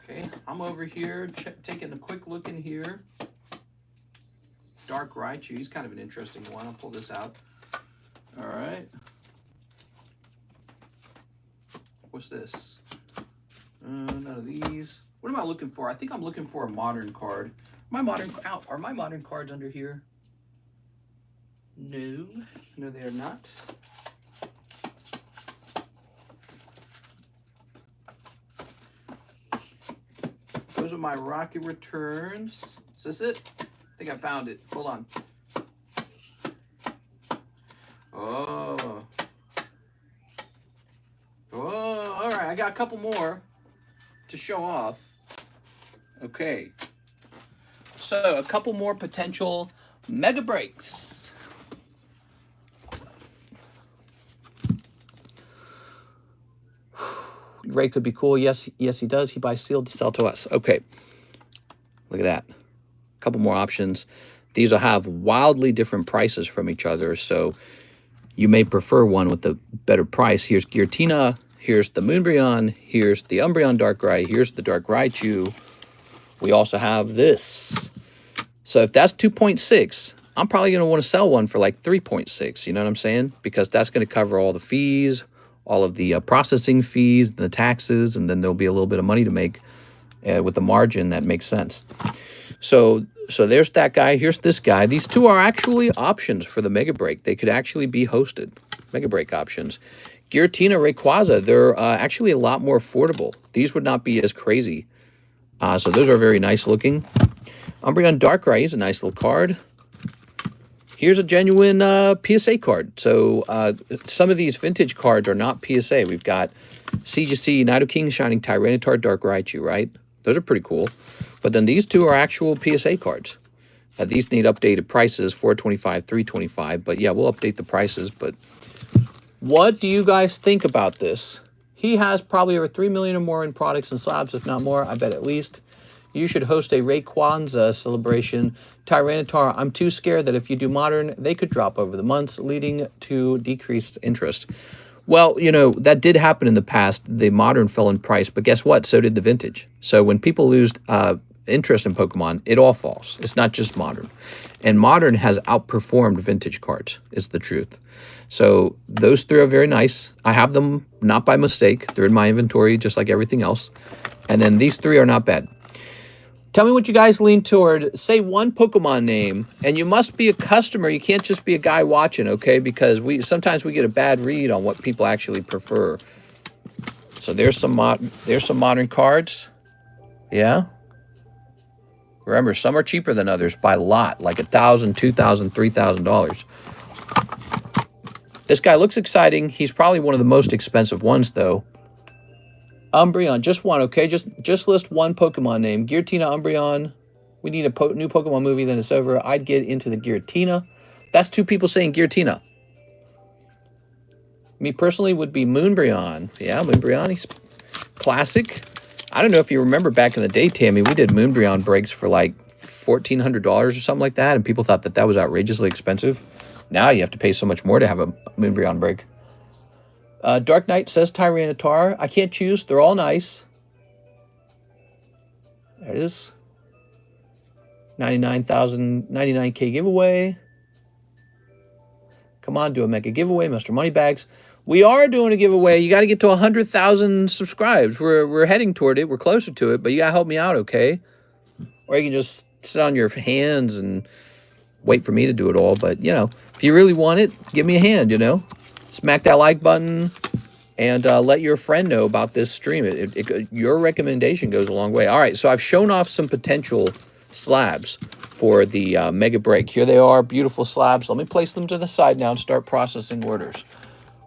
A: Okay, I'm over here taking a quick look in here. Dark Raichu, he's kind of an interesting one. I'll pull this out. All right. What's this? None of these. What am I looking for? I think I'm looking for a modern card. Are my modern cards under here? No. No, they are not. Those are my Rocket Returns. Is this it? I think I found it. Hold on. Oh. Oh, all right. I got a couple more to show off. Okay. So, a couple more potential mega breaks. Ray could be cool. Yes, he does. He buys sealed to sell to us. Okay. Look at that. Couple more options. These will have wildly different prices from each other, so you may prefer one with the better price. Here's Giratina, here's the Moonbreon, here's the Umbreon Darkrai, here's the Dark Raichu. We also have this. So if that's 2.6, I'm probably going to want to sell one for like 3.6, you know what I'm saying? Because that's going to cover all the fees, all of the processing fees, the taxes, and then there'll be a little bit of money to make with the margin that makes sense. So there's that guy. Here's this guy. These two are actually options for the Mega Break. They could actually be hosted. Mega Break options. Giratina Rayquaza, they're actually a lot more affordable. These would not be as crazy. So those are very nice looking. Umbreon Darkrai is a nice little card. Here's a genuine PSA card. So some of these vintage cards are not PSA. We've got CGC, Nidoking, Shining Tyranitar, Dark Raichu, right? Those are pretty cool. But then these two are actual PSA cards. These need updated prices, $425, $325. But yeah, we'll update the prices. But what do you guys think about this? He has probably over 3 million or more in products and slabs, if not more. I bet at least. You should host a Rayquaza celebration. Tyranitar, I'm too scared that if you do modern, they could drop over the months, leading to decreased interest. Well, you know, that did happen in the past. The modern fell in price, but guess what? So did the vintage. So when people lose interest in Pokemon, it all falls. It's not just modern. And modern has outperformed vintage cards, is the truth. So those three are very nice. I have them not by mistake. They're in my inventory just like everything else. And then these three are not bad. Tell me what you guys lean toward. Say one Pokemon name, and you must be a customer. You can't just be a guy watching, okay? Because sometimes we get a bad read on what people actually prefer. So there's some modern cards. Yeah. Remember, some are cheaper than others by a lot, like $1,000, $2,000, $3,000. This guy looks exciting. He's probably one of the most expensive ones, though. Umbreon, just one, okay? Just list one Pokemon name. Giratina, Umbreon. We need a new Pokemon movie, then it's over. I'd get into the Giratina. That's two people saying Giratina. Me personally would be Moonbreon. Yeah, Moonbreon, he's classic. I don't know if you remember back in the day, Tammy, we did Moonbreon breaks for like $1,400 or something like that, and people thought that that was outrageously expensive. Now you have to pay so much more to have a Moonbreon break. Dark Knight says Tyranitar. I can't choose. They're all nice. There it is. 99K giveaway. Come on, do a mega giveaway, Mr. Moneybags. We are doing a giveaway. You got to get to 100,000 subscribes. We're heading toward it. We're closer to it, but you got to help me out, okay? Or you can just sit on your hands and wait for me to do it all. But, you know, if you really want it, give me a hand, you know? Smack that like button and let your friend know about this stream. Your recommendation goes a long way. All right, so I've shown off some potential slabs for the mega break. Here they are, beautiful slabs. Let me place them to the side now and start processing orders.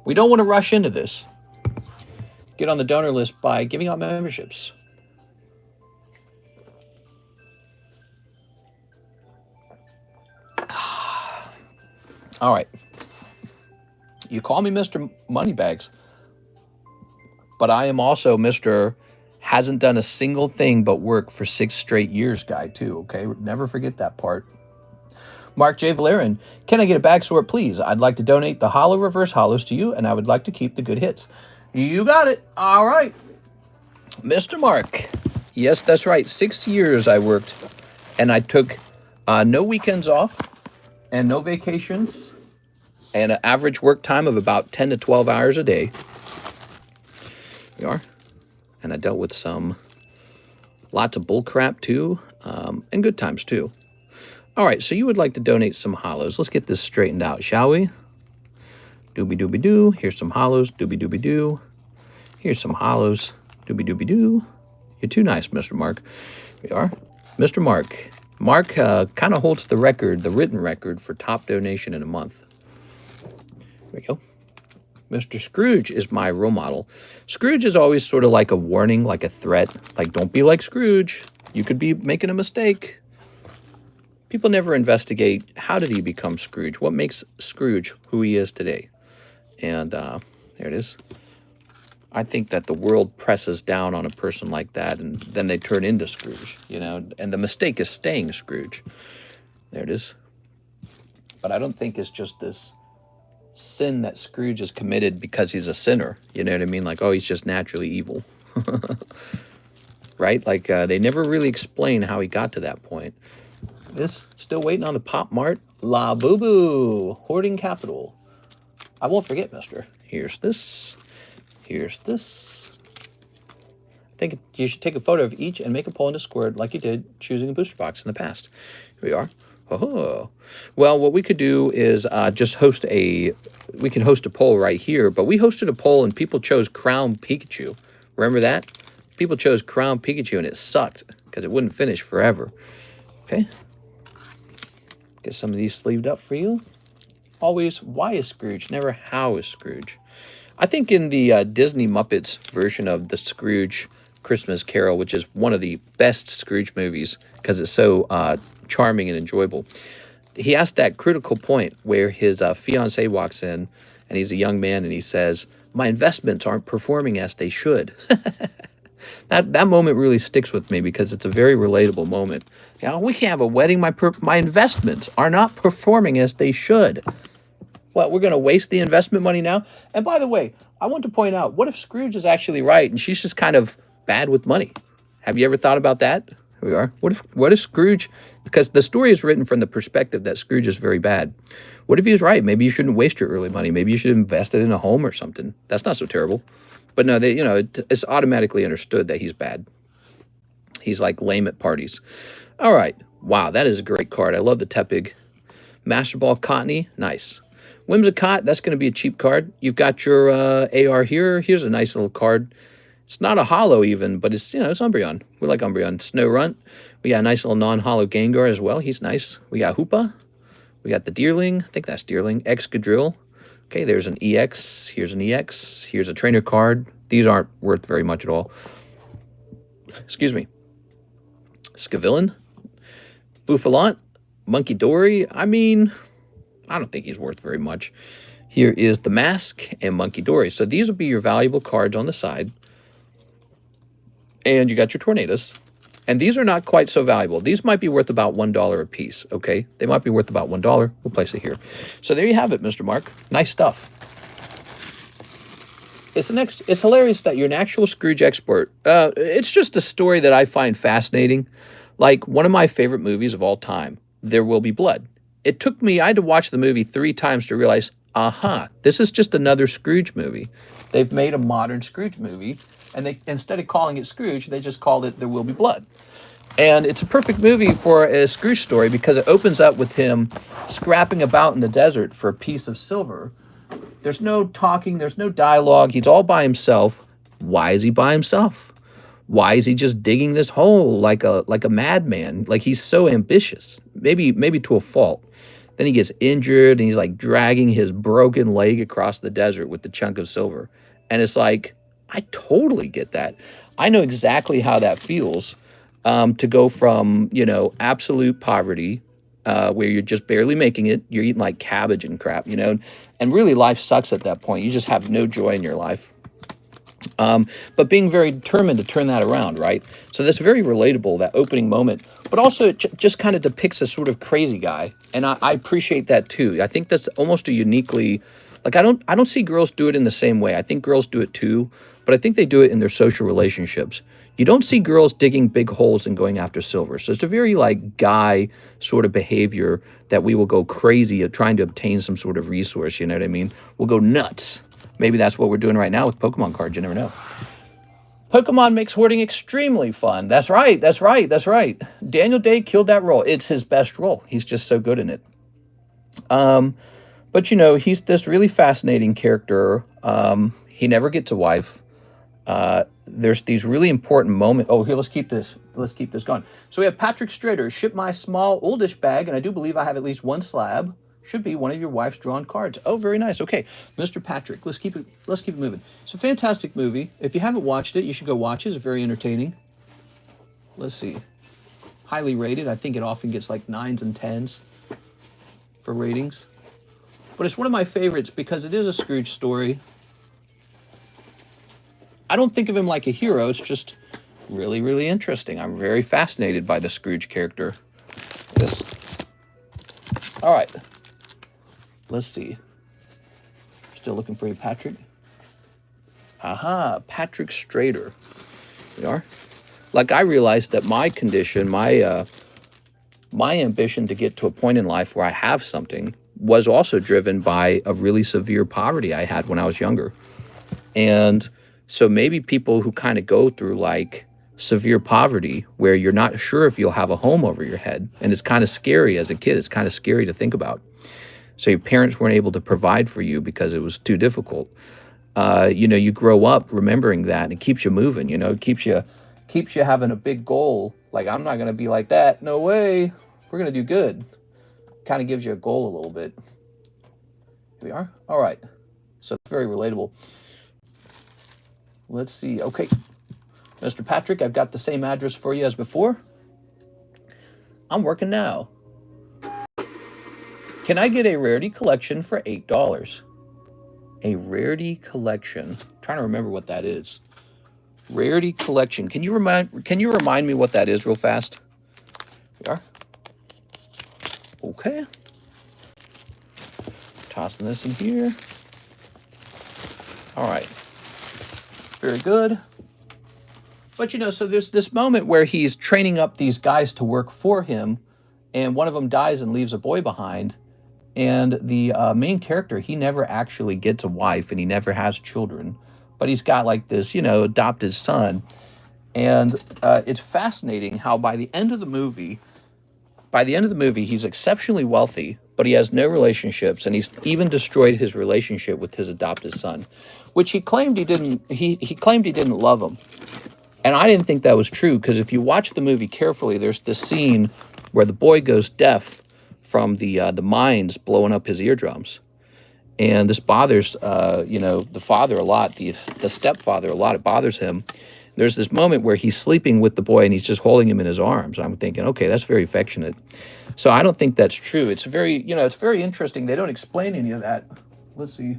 A: We don't want to rush into this. Get on the donor list by giving out memberships. All right. You call me Mr. Moneybags, but I am also Mr. Hasn't done a single thing but work for 6 straight years guy too, okay? Never forget that part. Mark J. Valerian, can I get a bag sort, please? I'd like to donate the hollow reverse hollows to you, and I would like to keep the good hits. You got it. All right. Mr. Mark. Yes, that's right. 6 years I worked, and I took no weekends off and no vacations, and an average work time of about 10 to 12 hours a day. We are. And I dealt with lots of bull crap too, and good times too. All right, so you would like to donate some hollows. Let's get this straightened out, shall we? Doobie-doobie-doo. Here's some hollows. Doobie-doobie-doo. Here's some hollows. Doobie-doobie-doo. You're too nice, Mr. Mark. We are. Mr. Mark. Mark kind of holds the record, the written record, for top donation in a month. There we go. Mr. Scrooge is my role model. Scrooge is always sort of like a warning, like a threat. Like, don't be like Scrooge. You could be making a mistake. People never investigate, how did he become Scrooge? What makes Scrooge who he is today? And there it is. I think that the world presses down on a person like that, and then they turn into Scrooge, you know, and the mistake is staying Scrooge. There it is. But I don't think it's just this sin that Scrooge has committed because he's a sinner. You know what I mean? Like, oh, he's just naturally evil. Right? Like, they never really explain how he got to that point. This, still waiting on the Pop Mart. La Boo Boo. Hoarding Capital. I won't forget, mister. Here's this. Here's this. I think you should take a photo of each and make a poll in Discord like you did choosing a booster box in the past. Here we are. Oh, well, what we could do is just we can host a poll right here, but we hosted a poll and people chose Crown Pikachu. Remember that? People chose Crown Pikachu and it sucked because it wouldn't finish forever. Okay. Get some of these sleeved up for you. Always, why is Scrooge? Never how is Scrooge. I think in the Disney Muppets version of the Scrooge Christmas Carol, which is one of the best Scrooge movies because it's so charming and enjoyable, he has that critical point where his fiance walks in and he's a young man and he says, "My investments aren't performing as they should." That moment really sticks with me because it's a very relatable moment. You know, we can't have a wedding. My investments are not performing as they should. What, we're going to waste the investment money now? And by the way, I want to point out, what if Scrooge is actually right and she's just kind of bad with money? Have you ever thought about that? Here we are. What if Scrooge, because the story is written from the perspective that Scrooge is very bad. What if he's right? Maybe you shouldn't waste your early money. Maybe you should invest it in a home or something. That's not so terrible. But no, it's automatically understood that he's bad. He's like lame at parties. All right. Wow, that is a great card. I love the Tepig. Master Ball Cottony. Nice. Whimsicott, that's going to be a cheap card. You've got your AR here. Here's a nice little card. It's not a holo even, but it's, it's Umbreon. We like Umbreon. Snow Runt. We got a nice little non-holo Gengar as well. He's nice. We got Hoopa. We got the Deerling. I think that's Deerling. Excadrill. Okay, there's an EX. Here's an EX. Here's a trainer card. These aren't worth very much at all. Excuse me. Scavillain. Bouffalant. Monkey Dory. I mean, I don't think he's worth very much. Here is the Mask and Monkey Dory. So these will be your valuable cards on the side. And you got your Tornadus. And these are not quite so valuable. These might be worth about $1 a piece, okay? They might be worth about $1. We'll place it here. So there you have it, Mr. Mark. Nice stuff. It's hilarious that you're an actual Scrooge expert. It's just a story that I find fascinating. Like one of my favorite movies of all time, There Will Be Blood. It took me, I had to watch the movie 3 times to realize, this is just another Scrooge movie. They've made a modern Scrooge movie, and they, instead of calling it Scrooge, they just called it There Will Be Blood. And it's a perfect movie for a Scrooge story because it opens up with him scrapping about in the desert for a piece of silver. There's no talking, there's no dialogue. He's all by himself. Why is he by himself? Why is he just digging this hole like a madman? Like he's so ambitious, maybe to a fault. Then he gets injured and he's like dragging his broken leg across the desert with the chunk of silver. And it's like, I totally get that. I know exactly how that feels to go from, absolute poverty where you're just barely making it. You're eating like cabbage and crap, and really life sucks at that point. You just have no joy in your life. But being very determined to turn that around, right? So that's very relatable, that opening moment. But also it just kind of depicts a sort of crazy guy. And I appreciate that too. I think that's almost a uniquely, like I don't see girls do it in the same way. I think girls do it too, but I think they do it in their social relationships. You don't see girls digging big holes and going after silver. So it's a very like guy sort of behavior that we will go crazy at trying to obtain some sort of resource, you know what I mean? We'll go nuts. Maybe that's what we're doing right now with Pokemon cards. You never know. Pokemon makes hoarding extremely fun. That's right. That's right. That's right. Daniel Day killed that role. It's his best role. He's just so good in it. But, he's this really fascinating character. He never gets a wife. There's these really important moments. Oh, here, let's keep this going. So we have Patrick Strader. Ship my small oldish bag, and I do believe I have at least one slab. Should be one of your wife's drawn cards. Oh, very nice. Okay, Mr. Patrick, let's keep it moving. It's a fantastic movie. If you haven't watched it, you should go watch it. It's very entertaining. Let's see. Highly rated. I think it often gets like 9s and 10s for ratings. But it's one of my favorites because it is a Scrooge story. I don't think of him like a hero. It's just really, really interesting. I'm very fascinated by the Scrooge character. All right. Let's see. Still looking for you, Patrick. Patrick Strader. We are. Like I realized that my condition, my ambition to get to a point in life where I have something was also driven by a really severe poverty I had when I was younger. And so maybe people who kind of go through like severe poverty where you're not sure if you'll have a home over your head. And it's kind of scary as a kid. It's kind of scary to think about. So your parents weren't able to provide for you because it was too difficult. You know, you grow up remembering that, and it keeps you moving, you know, it keeps you having a big goal. Like, I'm not going to be like that. No way. We're going to do good. Kind of gives you a goal a little bit. Here we are. All right. So very relatable. Let's see. Okay. Mr. Patrick, I've got the same address for you as before. I'm working now. Can I get a rarity collection for $8? A rarity collection. I'm trying to remember what that is. Rarity collection. Can you remind me what that is real fast? We are. Okay. Tossing this in here. All right. Very good. But, you know, so there's this moment where he's training up these guys to work for him, and one of them dies and leaves a boy behind. And the main character, he never actually gets a wife, and he never has children. But he's got, like, this, you know, adopted son. And it's fascinating how by the end of the movie, he's exceptionally wealthy, but he has no relationships, and he's even destroyed his relationship with his adopted son, which he claimed he didn't. He claimed he didn't love him. And I didn't think that was true, because if you watch the movie carefully, there's this scene where the boy goes deaf from the mines blowing up his eardrums. And this bothers, you know, the father a lot, the stepfather a lot. It bothers him. There's this moment where he's sleeping with the boy and he's just holding him in his arms. I'm thinking, okay, that's very affectionate. So I don't think that's true. It's very, you know, it's very interesting. They don't explain any of that. Let's see.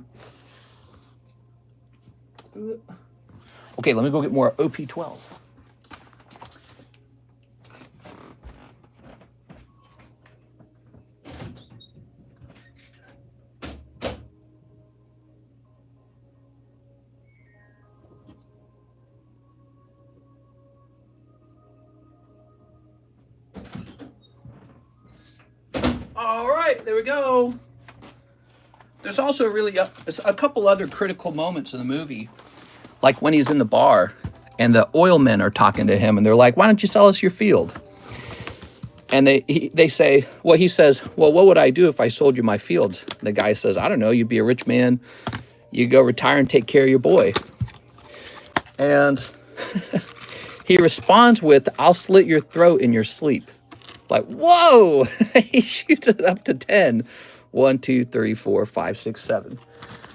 A: Okay, let me go get more OP12. All right, there we go. There's also really a couple other critical moments in the movie, like when he's in the bar and the oil men are talking to him and they're like, why don't you sell us your field? And they say, well, he says, well, what would I do if I sold you my fields? The guy says, I don't know, you'd be a rich man. You go retire and take care of your boy. And he responds with, I'll slit your throat in your sleep. Like, whoa, he shoots it up to 10. 1, 2, 3, 4, 5, 6, 7.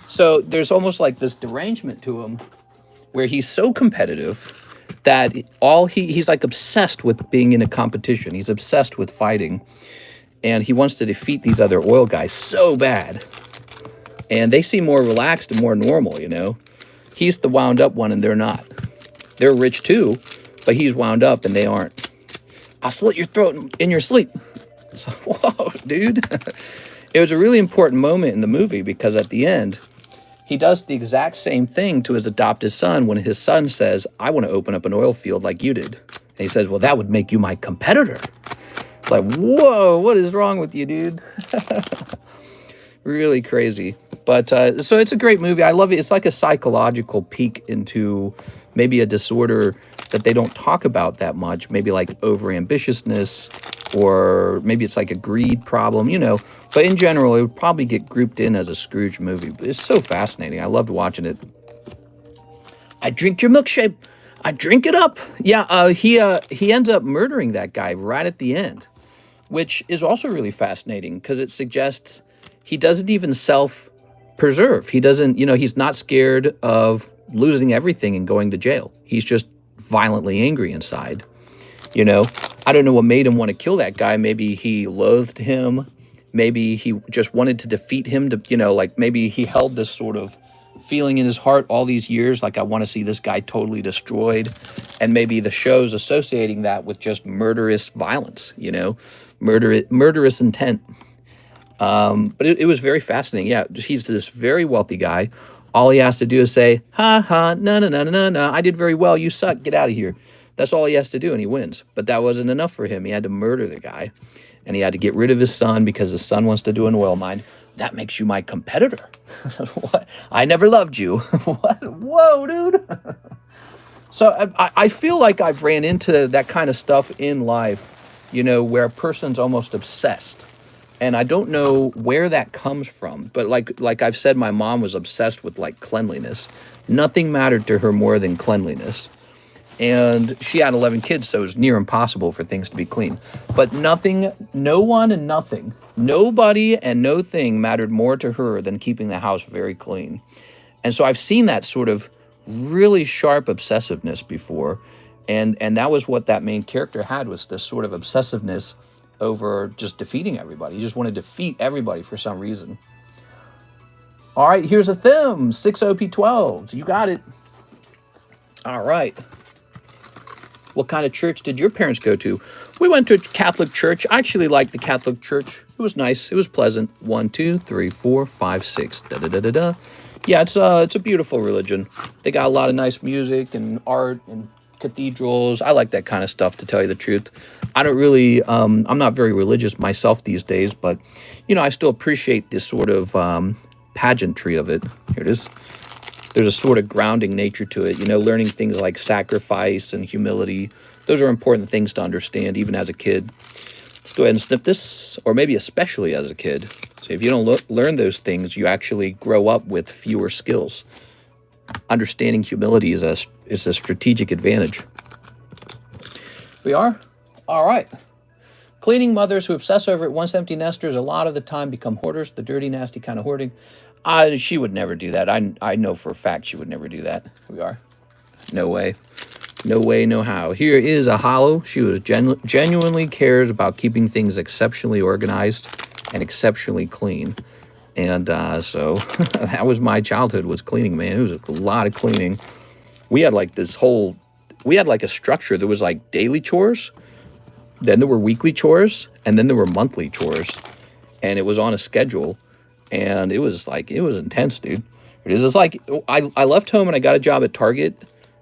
A: So there's almost like this derangement to him where he's so competitive that he's like obsessed with being in a competition. He's obsessed with fighting. And he wants to defeat these other oil guys so bad. And they seem more relaxed and more normal, you know. He's the wound up one and they're not. They're rich too, but he's wound up and they aren't. I'll slit your throat in your sleep. So, whoa, dude. It was a really important moment in the movie because at the end, he does the exact same thing to his adopted son when his son says, I want to open up an oil field like you did. And he says, well, that would make you my competitor. It's like, whoa, what is wrong with you, dude? Really crazy. But so it's a great movie. I love it. It's like a psychological peek into maybe a disorder that they don't talk about that much. Maybe like overambitiousness, or maybe it's like a greed problem, you know. But in general, it would probably get grouped in as a Scrooge movie. But it's so fascinating. I loved watching it. I drink your milkshake. I drink it up. Yeah, he ends up murdering that guy right at the end, which is also really fascinating because it suggests he doesn't even self-preserve. He doesn't, you know, he's not scared of losing everything and going to jail. He's just violently angry inside, you know. I don't know what made him want to kill that guy. Maybe he loathed him. Maybe he just wanted to defeat him to, you know, like maybe he held this sort of feeling in his heart all these years, like I want to see this guy totally destroyed. And maybe the show's associating that with just murderous violence, you know, murderous intent. But it was very fascinating. Yeah, he's this very wealthy guy. All he has to do is say, ha ha, no, no, no, no, no, I did very well, you suck, get out of here. That's all he has to do, and he wins. But that wasn't enough for him. He had to murder the guy, and he had to get rid of his son because his son wants to do an oil mine. That makes you my competitor. What? I never loved you. What? Whoa, dude. So I feel like I've ran into that kind of stuff in life, you know, where a person's almost obsessed. And I don't know where that comes from. But like I've said, my mom was obsessed with like cleanliness. Nothing mattered to her more than cleanliness. And she had 11 kids, so it was near impossible for things to be clean. But nothing, no one and nothing, nobody and no thing mattered more to her than keeping the house very clean. And so I've seen that sort of really sharp obsessiveness before. And that was what that main character had, was this sort of obsessiveness over just defeating everybody. He just wanted to defeat everybody for some reason. All right, here's a theme, 6 OP12s. You got it. All right. What kind of church did your parents go to? We went to a Catholic church. I actually liked the Catholic church. It was nice. It was pleasant. 1, 2, 3, 4, 5, 6. Da da da da da. Yeah, it's a beautiful religion. They got a lot of nice music and art and cathedrals. I like that kind of stuff, to tell you the truth. I don't really, I'm not very religious myself these days, but, you know, I still appreciate this sort of pageantry of it. Here it is. There's a sort of grounding nature to it, you know, learning things like sacrifice and humility. Those are important things to understand, even as a kid. Let's go ahead and snip this, or maybe especially as a kid. So if you don't learn those things, you actually grow up with fewer skills. Understanding humility is a strategic advantage. We are? All right. Cleaning mothers who obsess over it, once empty nesters, a lot of the time become hoarders, the dirty, nasty kind of hoarding. She would never do that. I know for a fact she would never do that. We are. No way. No way, no how. Here is a hollow. She was genuinely cares about keeping things exceptionally organized and exceptionally clean. And so that was my childhood, was cleaning, man. It was a lot of cleaning. We had like a structure. There was like daily chores, then there were weekly chores, and then there were monthly chores. And it was on a schedule. And it was intense, dude. It is. It's like I left home and I got a job at Target,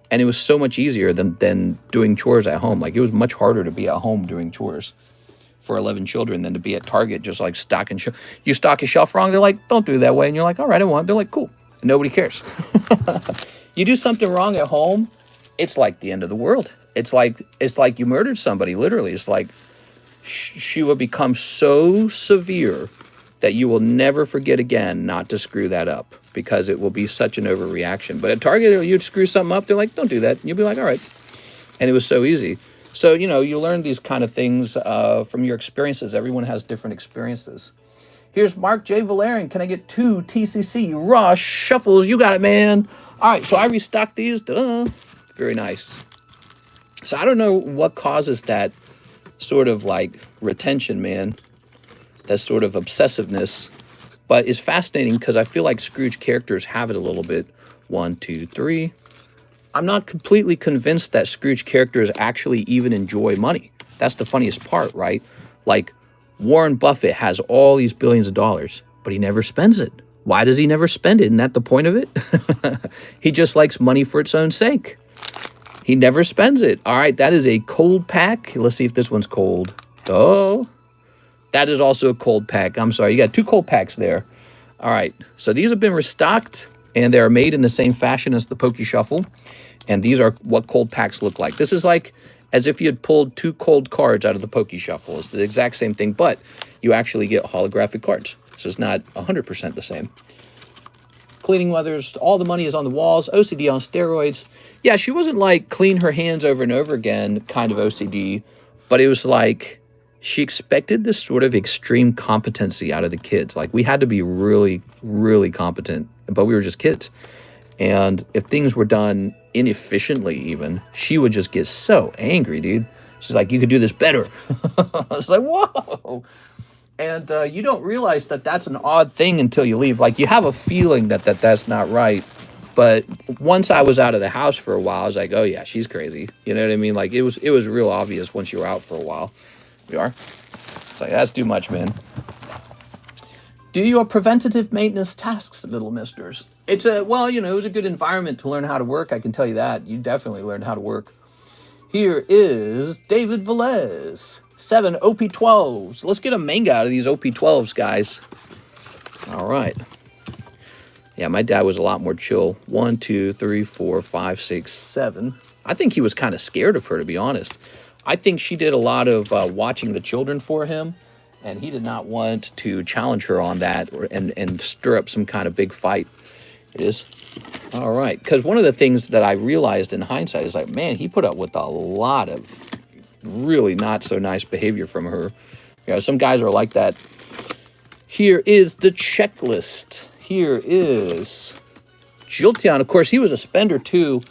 A: and it was so much easier than doing chores at home. Like, it was much harder to be at home doing chores for 11 children than to be at Target just like stocking. You stock a shelf wrong, they're like, don't do it that way, and you're like, all right, I won't. They're like, cool. And nobody cares. You do something wrong at home, it's like the end of the world. It's like you murdered somebody. Literally, it's like she will become so severe that you will never forget again not to screw that up, because it will be such an overreaction. But at Target, you'd screw something up, they're like, don't do that. And you'll be like, all right. And it was so easy. So, you know, you learn these kind of things from your experiences. Everyone has different experiences. Here's Mark J. Valerian. Can I get 2 TCC Raw Shuffles? You got it, man. All right, so I restocked these. Ta-da. Very nice. So I don't know what causes that sort of like retention, man. That sort of obsessiveness, but it's fascinating because I feel like Scrooge characters have it a little bit. 1, 2, 3. I'm not completely convinced that Scrooge characters actually even enjoy money. That's the funniest part, right? Like, Warren Buffett has all these billions of dollars, but he never spends it. Why does he never spend it? Isn't that the point of it? He just likes money for its own sake. He never spends it. All right, that is a cold pack. Let's see if this one's cold. Oh, that is also a cold pack. I'm sorry, you got 2 cold packs there. All right, so these have been restocked, and they're made in the same fashion as the Pokey Shuffle. And these are what cold packs look like. This is like as if you had pulled 2 cold cards out of the Pokey Shuffle. It's the exact same thing, but you actually get holographic cards. So it's not 100% the same. Cleaning mothers, all the money is on the walls. OCD on steroids. Yeah, she wasn't like clean her hands over and over again kind of OCD, but it was like she expected this sort of extreme competency out of the kids. Like, we had to be really, really competent, but we were just kids. And if things were done inefficiently even, she would just get so angry, dude. She's like, you could do this better. I was like, whoa. And you don't realize that that's an odd thing until you leave. Like, you have a feeling that that's not right. But once I was out of the house for a while, I was like, oh yeah, she's crazy. You know what I mean? Like, it was real obvious once you were out for a while. You are? It's like, that's too much, man. Do your preventative maintenance tasks, little misters. It's well, you know, it was a good environment to learn how to work. I can tell you that. You definitely learned how to work. Here is David Velez. 7 OP12s. Let's get a manga out of these OP12s, guys. All right. Yeah, my dad was a lot more chill. 1, 2, 3, 4, 5, 6, 7. I think he was kind of scared of her, to be honest. I think she did a lot of watching the children for him, and he did not want to challenge her on that and stir up some kind of big fight. It is. All right. Because one of the things that I realized in hindsight is like, man, he put up with a lot of really not so nice behavior from her. You know, some guys are like that. Here is the checklist. Here is Jiltion. Of course, he was a spender too.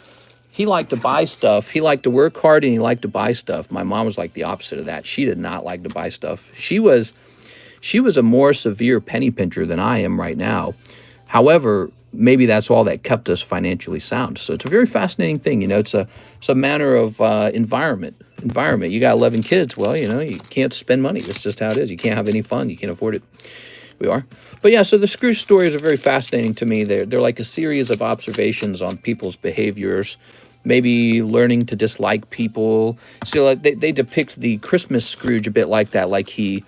A: He liked to buy stuff. He liked to work hard and he liked to buy stuff. My mom was like the opposite of that. She did not like to buy stuff. She was a more severe penny pincher than I am right now. However, maybe that's all that kept us financially sound. So it's a very fascinating thing. You know, it's a matter of environment. You got 11 kids. Well, you know, you can't spend money. That's just how it is. You can't have any fun. You can't afford it. We are. But yeah, so the Scrooge stories are very fascinating to me. They're like a series of observations on people's behaviors, maybe learning to dislike people. So like they depict the Christmas Scrooge a bit like that, like he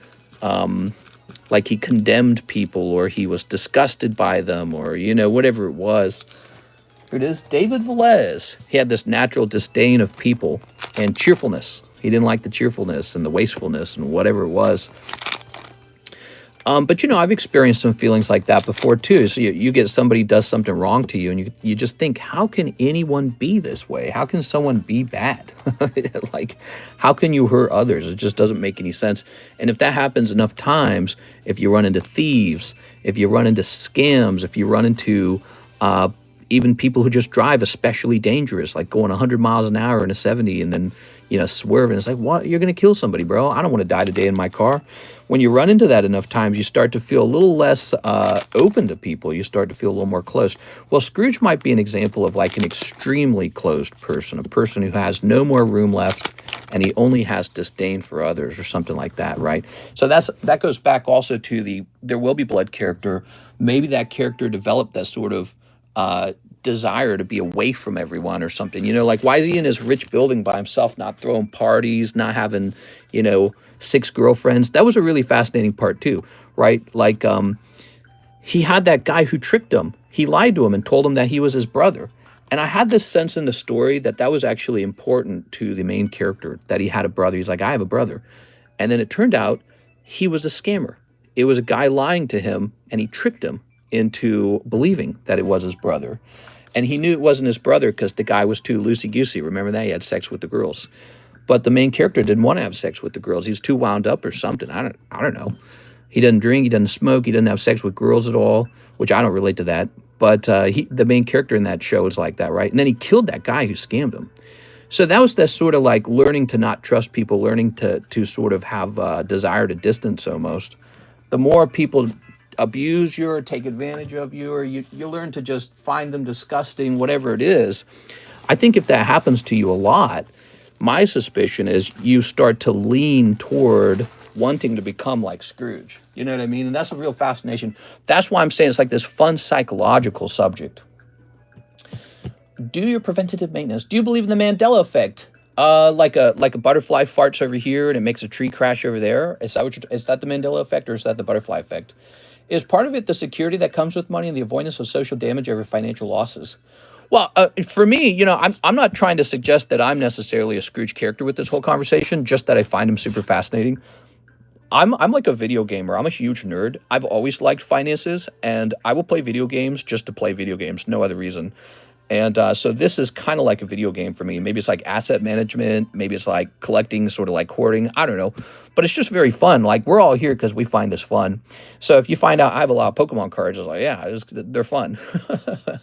A: condemned people or he was disgusted by them or, you know, whatever it was. Here it is, David Velez. He had this natural disdain of people and cheerfulness. He didn't like the cheerfulness and the wastefulness and whatever it was. But, you know, I've experienced some feelings like that before, too. So you get somebody does something wrong to you, and you just think, how can anyone be this way? How can someone be bad? Like, how can you hurt others? It just doesn't make any sense. And if that happens enough times, if you run into thieves, if you run into scams, if you run into even people who just drive especially dangerous, like going 100 miles an hour in a 70 and then, you know, swerving. It's like, what? You're going to kill somebody, bro. I don't want to die today in my car. When you run into that enough times, you start to feel a little less open to people. You start to feel a little more closed. Well, Scrooge might be an example of like an extremely closed person, a person who has no more room left and he only has disdain for others or something like that, right? So that goes back also to the There Will Be Blood character. Maybe that character developed that sort of desire to be away from everyone or something, you know, like why is he in his rich building by himself, not throwing parties, not having, you know, 6 girlfriends? That was a really fascinating part too, right? Like he had that guy who tricked him. He lied to him and told him that he was his brother. And I had this sense in the story that was actually important to the main character, that he had a brother. He's like, I have a brother. And then it turned out he was a scammer. It was a guy lying to him and he tricked him into believing that it was his brother. And he knew it wasn't his brother because the guy was too loosey-goosey. Remember that? He had sex with the girls. But the main character didn't want to have sex with the girls. He's too wound up or something. I don't know. He doesn't drink. He doesn't smoke. He doesn't have sex with girls at all, which I don't relate to that. But the main character in that show is like that, right? And then he killed that guy who scammed him. So that was that sort of like learning to not trust people, learning to sort of have a desire to distance almost. The more people abuse you or take advantage of you, or you learn to just find them disgusting, whatever it is. I think if that happens to you a lot, my suspicion is you start to lean toward wanting to become like Scrooge. You know what I mean? And that's a real fascination. That's why I'm saying it's like this fun psychological subject. Do your preventative maintenance. Do you believe in the Mandela effect? Like a butterfly farts over here and it makes a tree crash over there. Is that the Mandela effect, or is that the butterfly effect? Is part of it the security that comes with money and the avoidance of social damage over financial losses? Well, for me, you know, I'm not trying to suggest that I'm necessarily a Scrooge character with this whole conversation, just that I find him super fascinating. I'm like a video gamer. I'm a huge nerd. I've always liked finances, and I will play video games just to play video games, no other reason. And so this is kind of like a video game for me. Maybe it's like asset management. Maybe it's like collecting, sort of like hoarding. I don't know. But it's just very fun. Like, we're all here because we find this fun. So if you find out I have a lot of Pokemon cards, it's like, yeah, they're fun.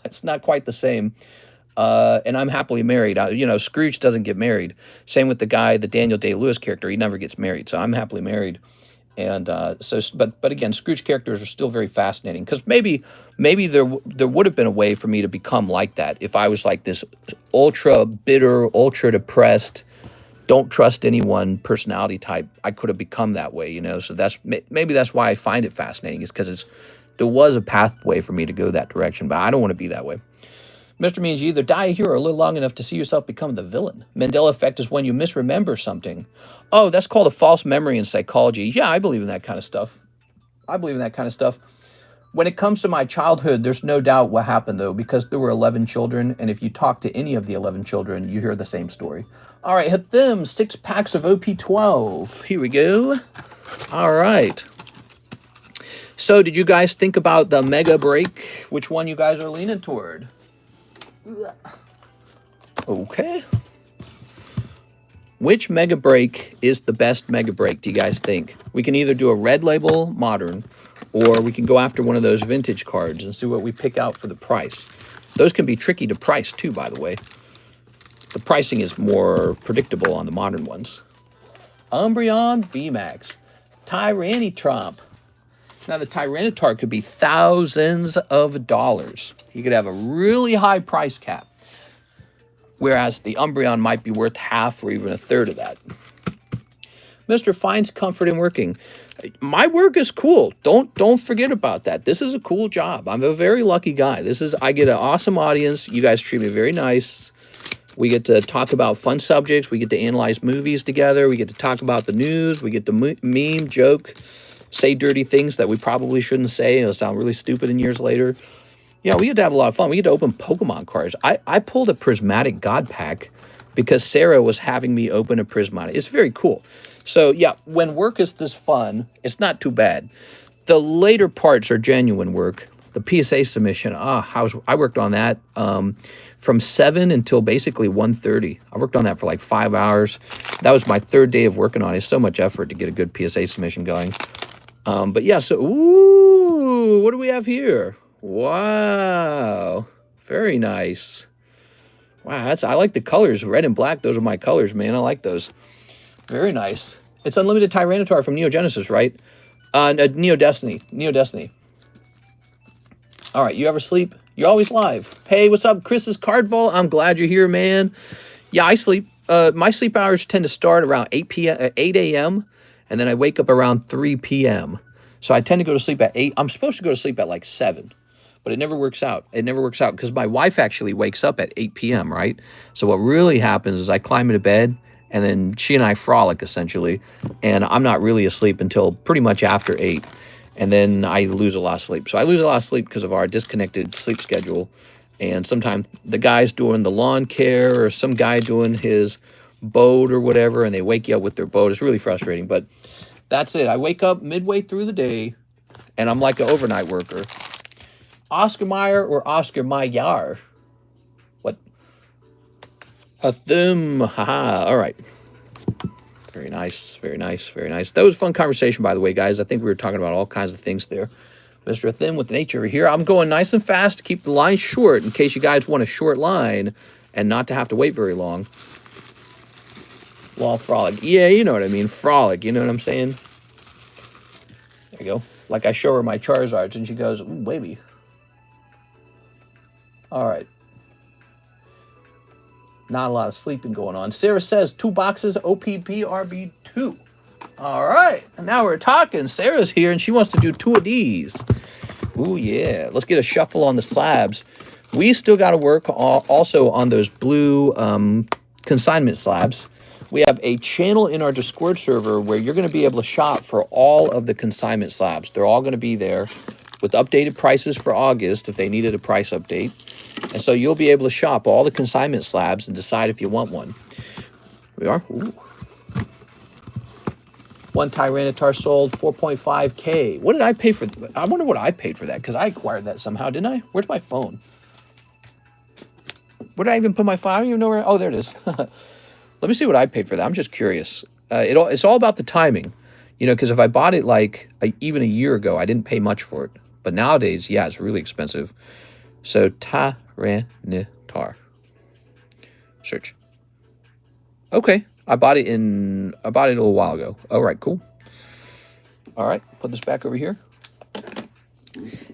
A: It's not quite the same. And I'm happily married. You know, Scrooge doesn't get married. Same with the Daniel Day-Lewis character. He never gets married. So I'm happily married. And but again, Scrooge characters are still very fascinating, because maybe there would have been a way for me to become like that if I was like this ultra bitter, ultra depressed, don't trust anyone personality type. I could have become that way, you know. So maybe that's why I find it fascinating, is because there was a pathway for me to go that direction, but I don't want to be that way. Mr. means you either die a hero or live long enough to see yourself become the villain. Mandela effect is when you misremember something. Oh, that's called a false memory in psychology. Yeah, I believe in that kind of stuff. When it comes to my childhood, there's no doubt what happened, though, because there were 11 children, and if you talk to any of the 11 children, you hear the same story. All right, hit them 6 packs of OP12. Here we go. All right. So did you guys think about the mega break? Which one you guys are leaning toward? Okay. Which mega break is the best mega break, do you guys think? We can either do a red label modern, or we can go after one of those vintage cards and see what we pick out for the price. Those can be tricky to price too, by the way. The pricing is more predictable on the modern ones. Umbreon VMAX. Tyranitromp. Now the Tyranitar could be thousands of dollars. You could have a really high price cap. Whereas the Umbreon might be worth half or even a third of that. Mr. finds comfort in working. My work is cool. Don't forget about that. This is a cool job. I'm a very lucky guy. I get an awesome audience. You guys treat me very nice. We get to talk about fun subjects. We get to analyze movies together. We get to talk about the news. We get to meme, joke, say dirty things that we probably shouldn't say. It'll sound really stupid in years later. Yeah, we get to have a lot of fun. We get to open Pokemon cards. I pulled a Prismatic God Pack because Sarah was having me open a Prismatic. It's very cool. So, yeah, when work is this fun, it's not too bad. The later parts are genuine work. The PSA submission, I worked on that from 7 until basically 1:30. I worked on that for like 5 hours. That was my 3rd day of working on it. It's so much effort to get a good PSA submission going. But, yeah, so, ooh, what do we have here? Wow, very nice. Wow, I like the colors, red and black. Those are my colors, man. I like those. Very nice. It's Unlimited Tyranitar from Neo Genesis, right? Neo Destiny. Neo Destiny. All right, you ever sleep? You're always live. Hey, what's up, Chris's Card Vault? I'm glad you're here, man. Yeah, I sleep. My sleep hours tend to start around 8 a.m., and then I wake up around 3 p.m. So I tend to go to sleep at 8. I'm supposed to go to sleep at like 7. But it never works out. It never works out because my wife actually wakes up at 8 p.m., right? So what really happens is I climb into bed, and then she and I frolic, essentially. And I'm not really asleep until pretty much after 8. And then I lose a lot of sleep. So I lose a lot of sleep because of our disconnected sleep schedule. And sometimes the guy's doing the lawn care or some guy doing his boat or whatever, and they wake you up with their boat. It's really frustrating. But that's it. I wake up midway through the day, and I'm like an overnight worker. Oscar Mayer or Oscar Mayer? What? Hathum. Haha. All right. Very nice. Very nice. Very nice. That was a fun conversation, by the way, guys. I think we were talking about all kinds of things there. Mr. Thin with the nature over here. I'm going nice and fast to keep the line short in case you guys want a short line and not to have to wait very long. Law Frolic. Yeah, you know what I mean. Frolic. You know what I'm saying? There you go. Like I show her my Charizards and she goes, ooh, baby. All right. Not a lot of sleeping going on. Sarah says 2 boxes OPBRB2. All right. And now we're talking. Sarah's here and she wants to do 2 of these. Ooh, yeah. Let's get a shuffle on the slabs. We still got to work also on those blue consignment slabs. We have a channel in our Discord server where you're going to be able to shop for all of the consignment slabs. They're all going to be there with updated prices for August if they needed a price update. And so you'll be able to shop all the consignment slabs and decide if you want one. We are. Ooh. 1 Tyranitar sold, 4.5K. What did I pay for? I wonder what I paid for that because I acquired that somehow, didn't I? Where's my phone? Where did I even put my phone? I don't even know where. Oh, there it is. Let me see what I paid for that. I'm just curious. It's all about the timing, you know, because if I bought it like even a year ago, I didn't pay much for it. But nowadays, yeah, it's really expensive. So Tyranitar. Search. Okay, I bought it a little while ago. All right, cool. All right, put this back over here.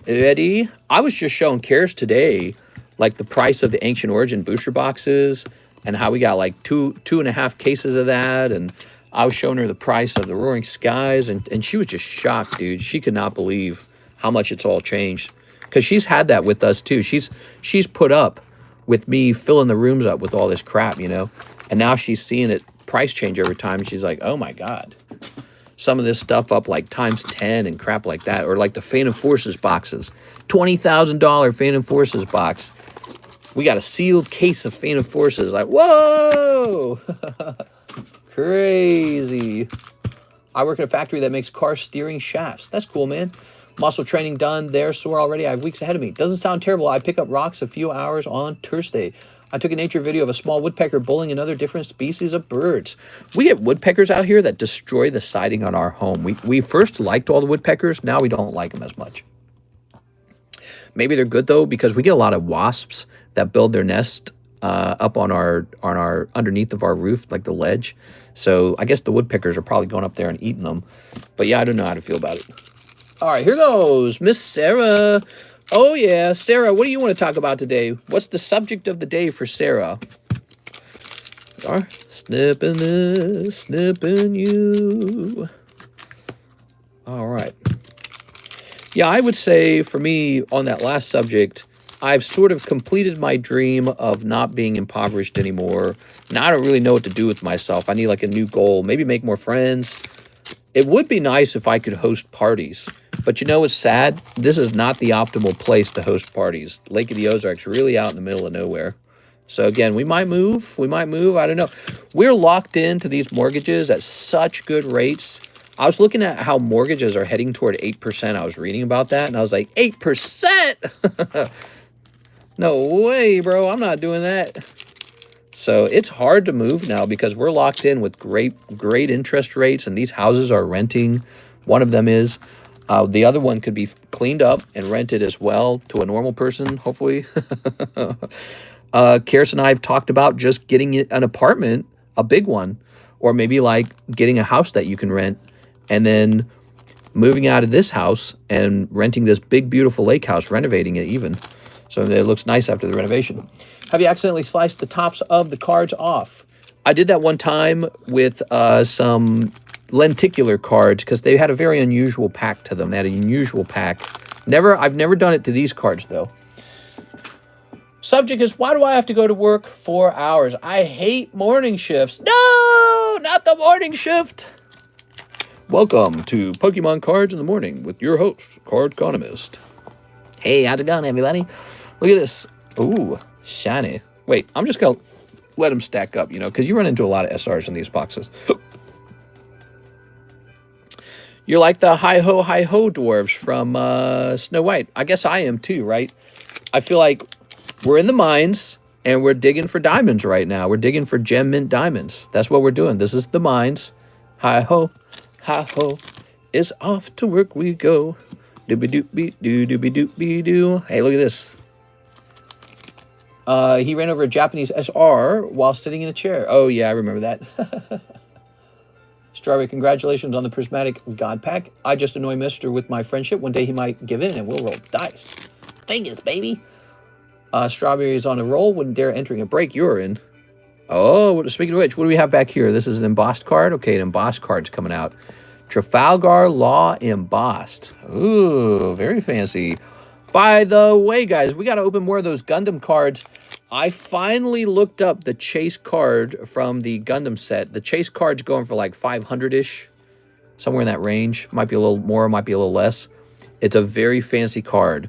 A: Ready? I was just showing Karis today, like the price of the Ancient Origin booster boxes and how we got like two and a half cases of that. And I was showing her the price of the Roaring Skies, and she was just shocked, dude. She could not believe how much it's all changed. Because she's had that with us too. She's put up with me filling the rooms up with all this crap, you know. And now she's seeing it price change over time. And she's like, oh my God. some of this stuff up like ×10 and crap like that, or like the Phantom Forces boxes. $20,000 Phantom Forces box. We got a sealed case of Phantom Forces. Like, whoa! Crazy. I work in a factory that makes car steering shafts. That's cool, man. Muscle training done there, sore already. I have weeks ahead of me. Doesn't sound terrible. I pick up rocks a few hours on Thursday. I took a nature video of a small woodpecker bullying another different species of birds. We get woodpeckers out here that destroy the siding on our home. We first liked all the woodpeckers. Now we don't like them as much. Maybe they're good, though, because we get a lot of wasps that build their nest up on our underneath of our roof, like the ledge. So I guess the woodpeckers are probably going up there and eating them. But yeah, I don't know how to feel about it. All right, here goes Miss Sarah. Oh yeah, Sarah, what do you want to talk about today? What's the subject of the day for Sarah? Snipping this, snipping you. All right. Yeah, I would say for me on that last subject, I've sort of completed my dream of not being impoverished anymore. Now I don't really know what to do with myself. I need like a new goal, maybe make more friends. It would be nice if I could host parties. But you know what's sad? This is not the optimal place to host parties. Lake of the Ozarks really out in the middle of nowhere. So again, we might move. I don't know. We're locked into these mortgages at such good rates. I was looking at how mortgages are heading toward 8%. I was reading about that, and I was like, 8%? No way, bro. I'm not doing that. So it's hard to move now because we're locked in with great interest rates, and these houses are renting. One of them is. The other one could be cleaned up and rented as well to a normal person, hopefully. Karis and I have talked about just getting an apartment, a big one, or maybe like getting a house that you can rent and then moving out of this house and renting this big, beautiful lake house, renovating it even. So it looks nice after the renovation. Have you accidentally sliced the tops of the cards off? I did that one time with some lenticular cards because they had a very unusual pack to them. They had an unusual pack. I've never done it to these cards, though. Subject is, why do I have to go to work 4 hours? I hate morning shifts. No, not the morning shift. Welcome to Pokemon Cards in the Morning with your host, Cardconomist. Hey, how's it going, everybody? Look at this. Ooh, shiny. Wait, I'm just going to let them stack up, because you run into a lot of SRs in these boxes. You're like the hi-ho dwarves from Snow White. I guess I am too, right? I feel like we're in the mines, and we're digging for diamonds right now. We're digging for gem mint diamonds. That's what we're doing. This is the mines. Hi-ho, it's off to work we go. Doobie-doobie-doo, doobie-doobie-doo. Hey, look at this. He ran over a Japanese SR while sitting in a chair. Oh, yeah, I remember that. Strawberry, congratulations on the Prismatic God Pack. I just annoy Mister with my friendship. One day he might give in and we'll roll dice. Vegas, baby. Strawberry is on a roll. Wouldn't dare entering a break you're in. Oh, speaking of which, what do we have back here? This is an embossed card. Okay, an embossed card's coming out. Trafalgar Law embossed. Ooh, very fancy. By the way, guys, we got to open more of those Gundam cards. I finally looked up the chase card from the Gundam set. The chase card's going for like 500-ish, somewhere in that range. Might be a little more, might be a little less. It's a very fancy card.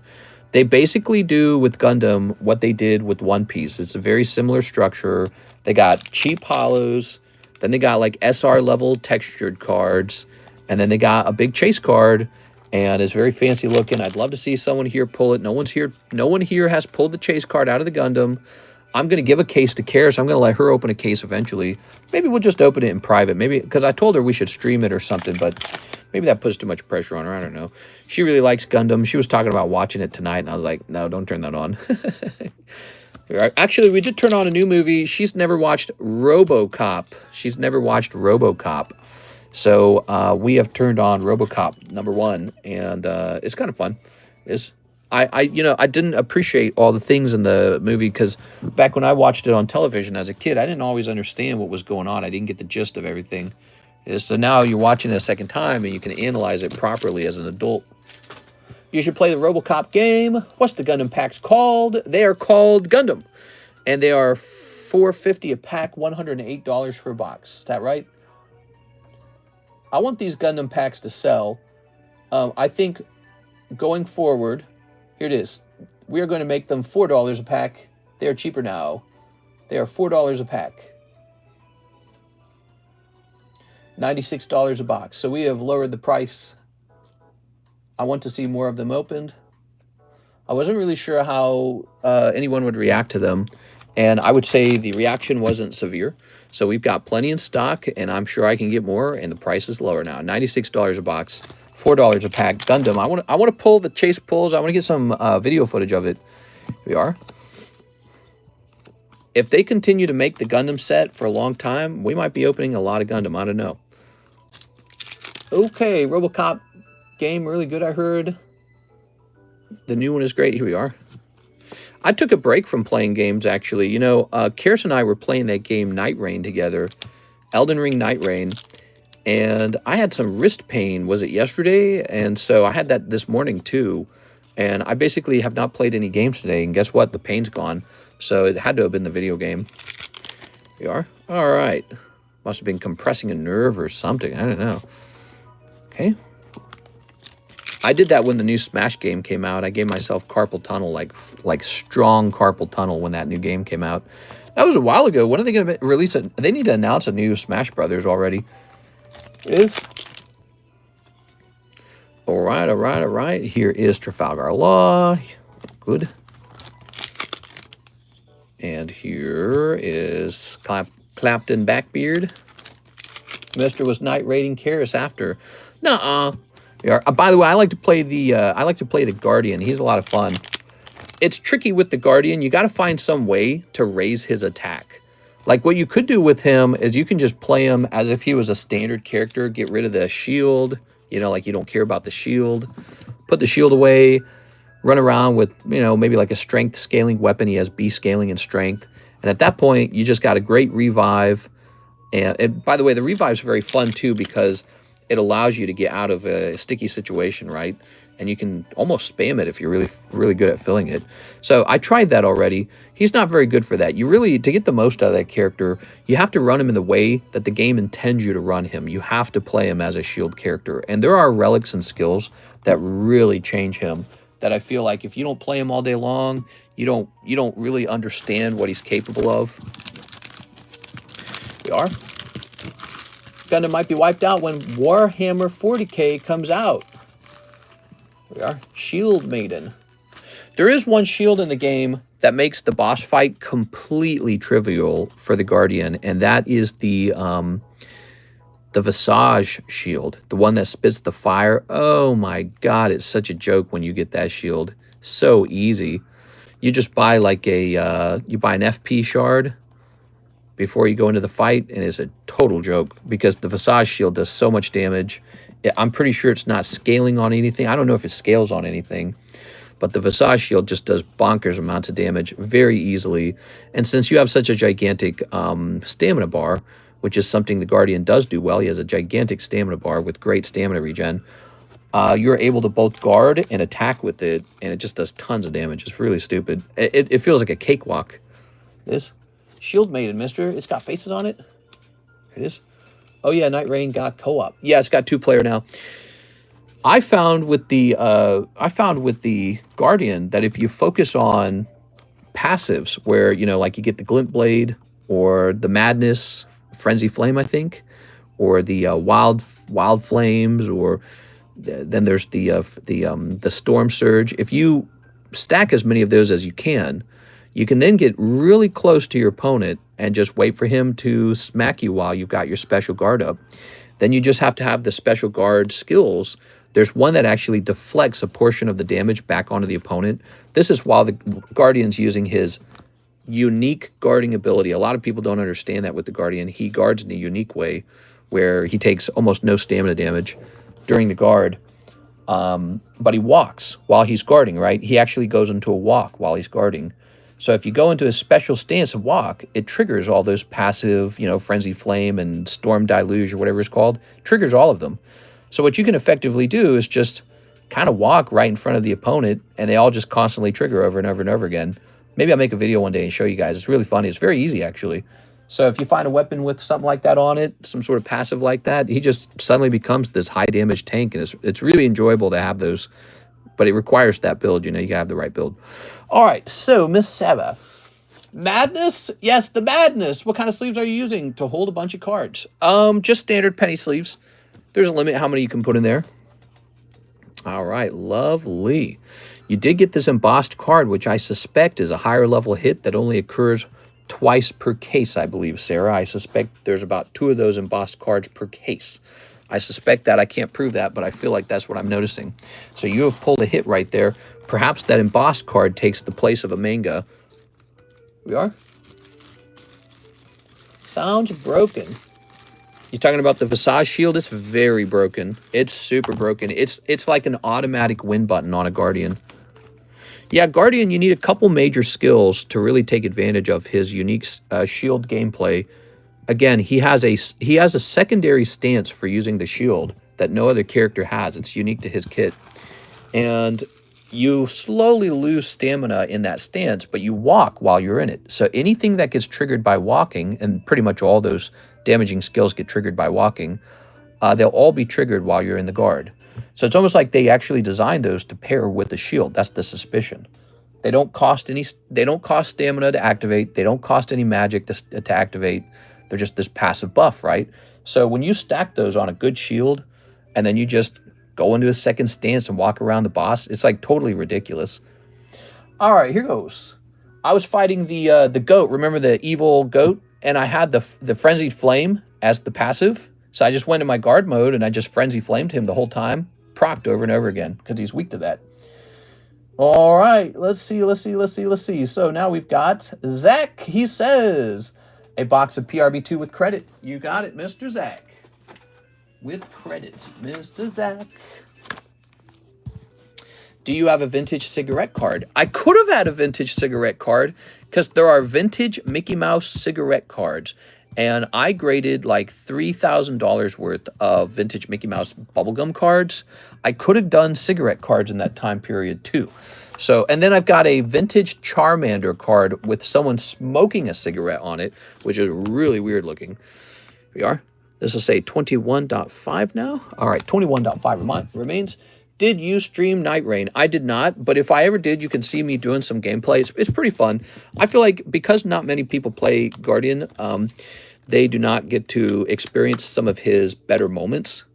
A: They basically do with Gundam what they did with One Piece. It's a very similar structure. They got cheap hollows, then they got like SR level textured cards, and then they got a big chase card, and it's very fancy looking. I'd love to see someone here pull it. No one here has pulled the chase card out of the Gundam. I'm going to give a case to Karis. I'm going to let her open a case eventually. Maybe we'll just open it in private. Maybe because I told her we should stream it or something, but maybe that puts too much pressure on her. I don't know. She really likes Gundam. She was talking about watching it tonight, and I was like, no, don't turn that on. Actually, we did turn on a new movie. She's never watched RoboCop. So we have turned on RoboCop #1, and it's kind of fun. I didn't appreciate all the things in the movie because back when I watched it on television as a kid, I didn't always understand what was going on. I didn't get the gist of everything. So now you're watching it a second time, and you can analyze it properly as an adult. You should play the RoboCop game. What's the Gundam packs called? They are called Gundam, and they are $4.50 a pack, $108 for a box. Is that right? I want these Gundam packs to sell. I think going forward, here it is. We are going to make them $4 a pack. They are cheaper now. They are $4 a pack. $96 a box. So we have lowered the price. I want to see more of them opened. I wasn't really sure how anyone would react to them. And I would say the reaction wasn't severe. So we've got plenty in stock, and I'm sure I can get more, and the price is lower now. $96 a box, $4 a pack. Gundam. I want to pull the chase pulls. I want to get some video footage of it. Here we are. If they continue to make the Gundam set for a long time, we might be opening a lot of Gundam. I don't know. Okay, RoboCop game, really good, I heard. The new one is great. Here we are. I took a break from playing games, actually. You know, Karis and I were playing that game Night Rain together. Elden Ring Night Rain. And I had some wrist pain, was it yesterday? And so I had that this morning, too. And I basically have not played any games today. And guess what? The pain's gone. So it had to have been the video game. Here we are. All right. Must have been compressing a nerve or something. I don't know. Okay. I did that when the new Smash game came out. I gave myself carpal tunnel, like strong carpal tunnel when that new game came out. That was a while ago. When are they going to release it? They need to announce a new Smash Brothers already. It is. All right, all right, all right. Here is Trafalgar Law. Good. And here is Clapton Backbeard. Mr. was night raiding Karis after. Nuh-uh. By the way, I like to play the Guardian. He's a lot of fun. It's tricky with the Guardian. You got to find some way to raise his attack. Like what you could do with him is you can just play him as if he was a standard character. Get rid of the shield. You know, like you don't care about the shield. Put the shield away. Run around with, you know, maybe like a strength scaling weapon. He has B scaling and strength. And at that point, you just got a great revive. And by the way, the revive's very fun too because it allows you to get out of a sticky situation, right? And you can almost spam it if you're really good at filling it. So I tried that already. He's not very good for that. You really, to get the most out of that character, you have to run him in the way that the game intends you to run him. You have to play him as a shield character. And there are relics and skills that really change him that I feel like if you don't play him all day long, you don't really understand what he's capable of. We are. Gundam might be wiped out when Warhammer 40K comes out. We are. Shield Maiden. There is one shield in the game that makes the boss fight completely trivial for the Guardian, and that is the Visage shield, the one that spits the fire. Oh my god, it's such a joke when you get that shield. So easy. You just buy like you buy an FP shard before you go into the fight, and it's a total joke because the Visage shield does so much damage. I'm pretty sure it's not scaling on anything. I don't know if it scales on anything, but the Visage shield just does bonkers amounts of damage very easily. And since you have such a gigantic stamina bar, which is something the Guardian does do well, he has a gigantic stamina bar with great stamina regen, you're able to both guard and attack with it, and it just does tons of damage. It's really stupid. It feels like a cakewalk. This Shield Maiden, mister. It's got faces on it. It is. Oh yeah, Night Rain got co-op. Yeah, it's got 2-player now. I found with the Guardian that if you focus on passives, where you know, like you get the Glint Blade or the Madness, Frenzy Flame, I think, or the Wild Flames, or then there's the Storm Surge. If you stack as many of those as you can then get really close to your opponent and just wait for him to smack you while you've got your special guard up. Then you just have to have the special guard skills. There's one that actually deflects a portion of the damage back onto the opponent. This is while the Guardian's using his unique guarding ability. A lot of people don't understand that with the Guardian. He guards in a unique way where he takes almost no stamina damage during the guard. But he walks while he's guarding, right? He actually goes into a walk while he's guarding. So if you go into a special stance of walk, it triggers all those passive, you know, Frenzy Flame and Storm Deluge or whatever it's called. Triggers all of them. So what you can effectively do is just kind of walk right in front of the opponent, and they all just constantly trigger over and over and over again. Maybe I'll make a video one day and show you guys. It's really funny. It's very easy, actually. So if you find a weapon with something like that on it, some sort of passive like that, he just suddenly becomes this high damage tank, and it's really enjoyable to have those. But it requires that build, you know, you gotta have the right build. All right, so Miss Saba. Madness? Yes, the madness. What kind of sleeves are you using to hold a bunch of cards? Just standard penny sleeves. There's a limit how many you can put in there. All right, lovely. You did get this embossed card, which I suspect is a higher level hit that only occurs twice per case, I believe, Sarah. I suspect there's about 2 of those embossed cards per case. I suspect that. I can't prove that, but I feel like that's what I'm noticing. So you have pulled a hit right there. Perhaps that embossed card takes the place of a manga. We are? Sounds broken. You talking about the Visage shield? It's very broken. It's super broken. It's like an automatic win button on a Guardian. Yeah, Guardian, you need a couple major skills to really take advantage of his unique shield gameplay. Again, he has a secondary stance for using the shield that no other character has. It's unique to his kit. And you slowly lose stamina in that stance, but you walk while you're in it. So anything that gets triggered by walking, and pretty much all those damaging skills get triggered by walking, they'll all be triggered while you're in the guard. So it's almost like they actually designed those to pair with the shield. That's the suspicion. They don't cost stamina to activate. They don't cost any magic to activate. They're just this passive buff, right? So when you stack those on a good shield, and then you just go into a second stance and walk around the boss, it's like totally ridiculous. All right, here goes. I was fighting the goat. Remember the evil goat? And I had the frenzied flame as the passive. So I just went in my guard mode and I just frenzy flamed him the whole time, procced over and over again because he's weak to that. All right, let's see. So now we've got Zach. He says, a box of PRB2 with credit. You got it, Mr. Zach. With credit, Mr. Zach. Do you have a vintage cigarette card? I could have had a vintage cigarette card because there are vintage Mickey Mouse cigarette cards. And I graded like $3,000 worth of vintage Mickey Mouse bubblegum cards. I could have done cigarette cards in that time period too. So, and then I've got a vintage Charmander card with someone smoking a cigarette on it, which is really weird looking. Here we are. This will say 21.5 now. All right, 21.5 remains. Did you stream Night Rain? I did not, but if I ever did, you can see me doing some gameplay. It's pretty fun. I feel like because not many people play Guardian, they do not get to experience some of his better moments.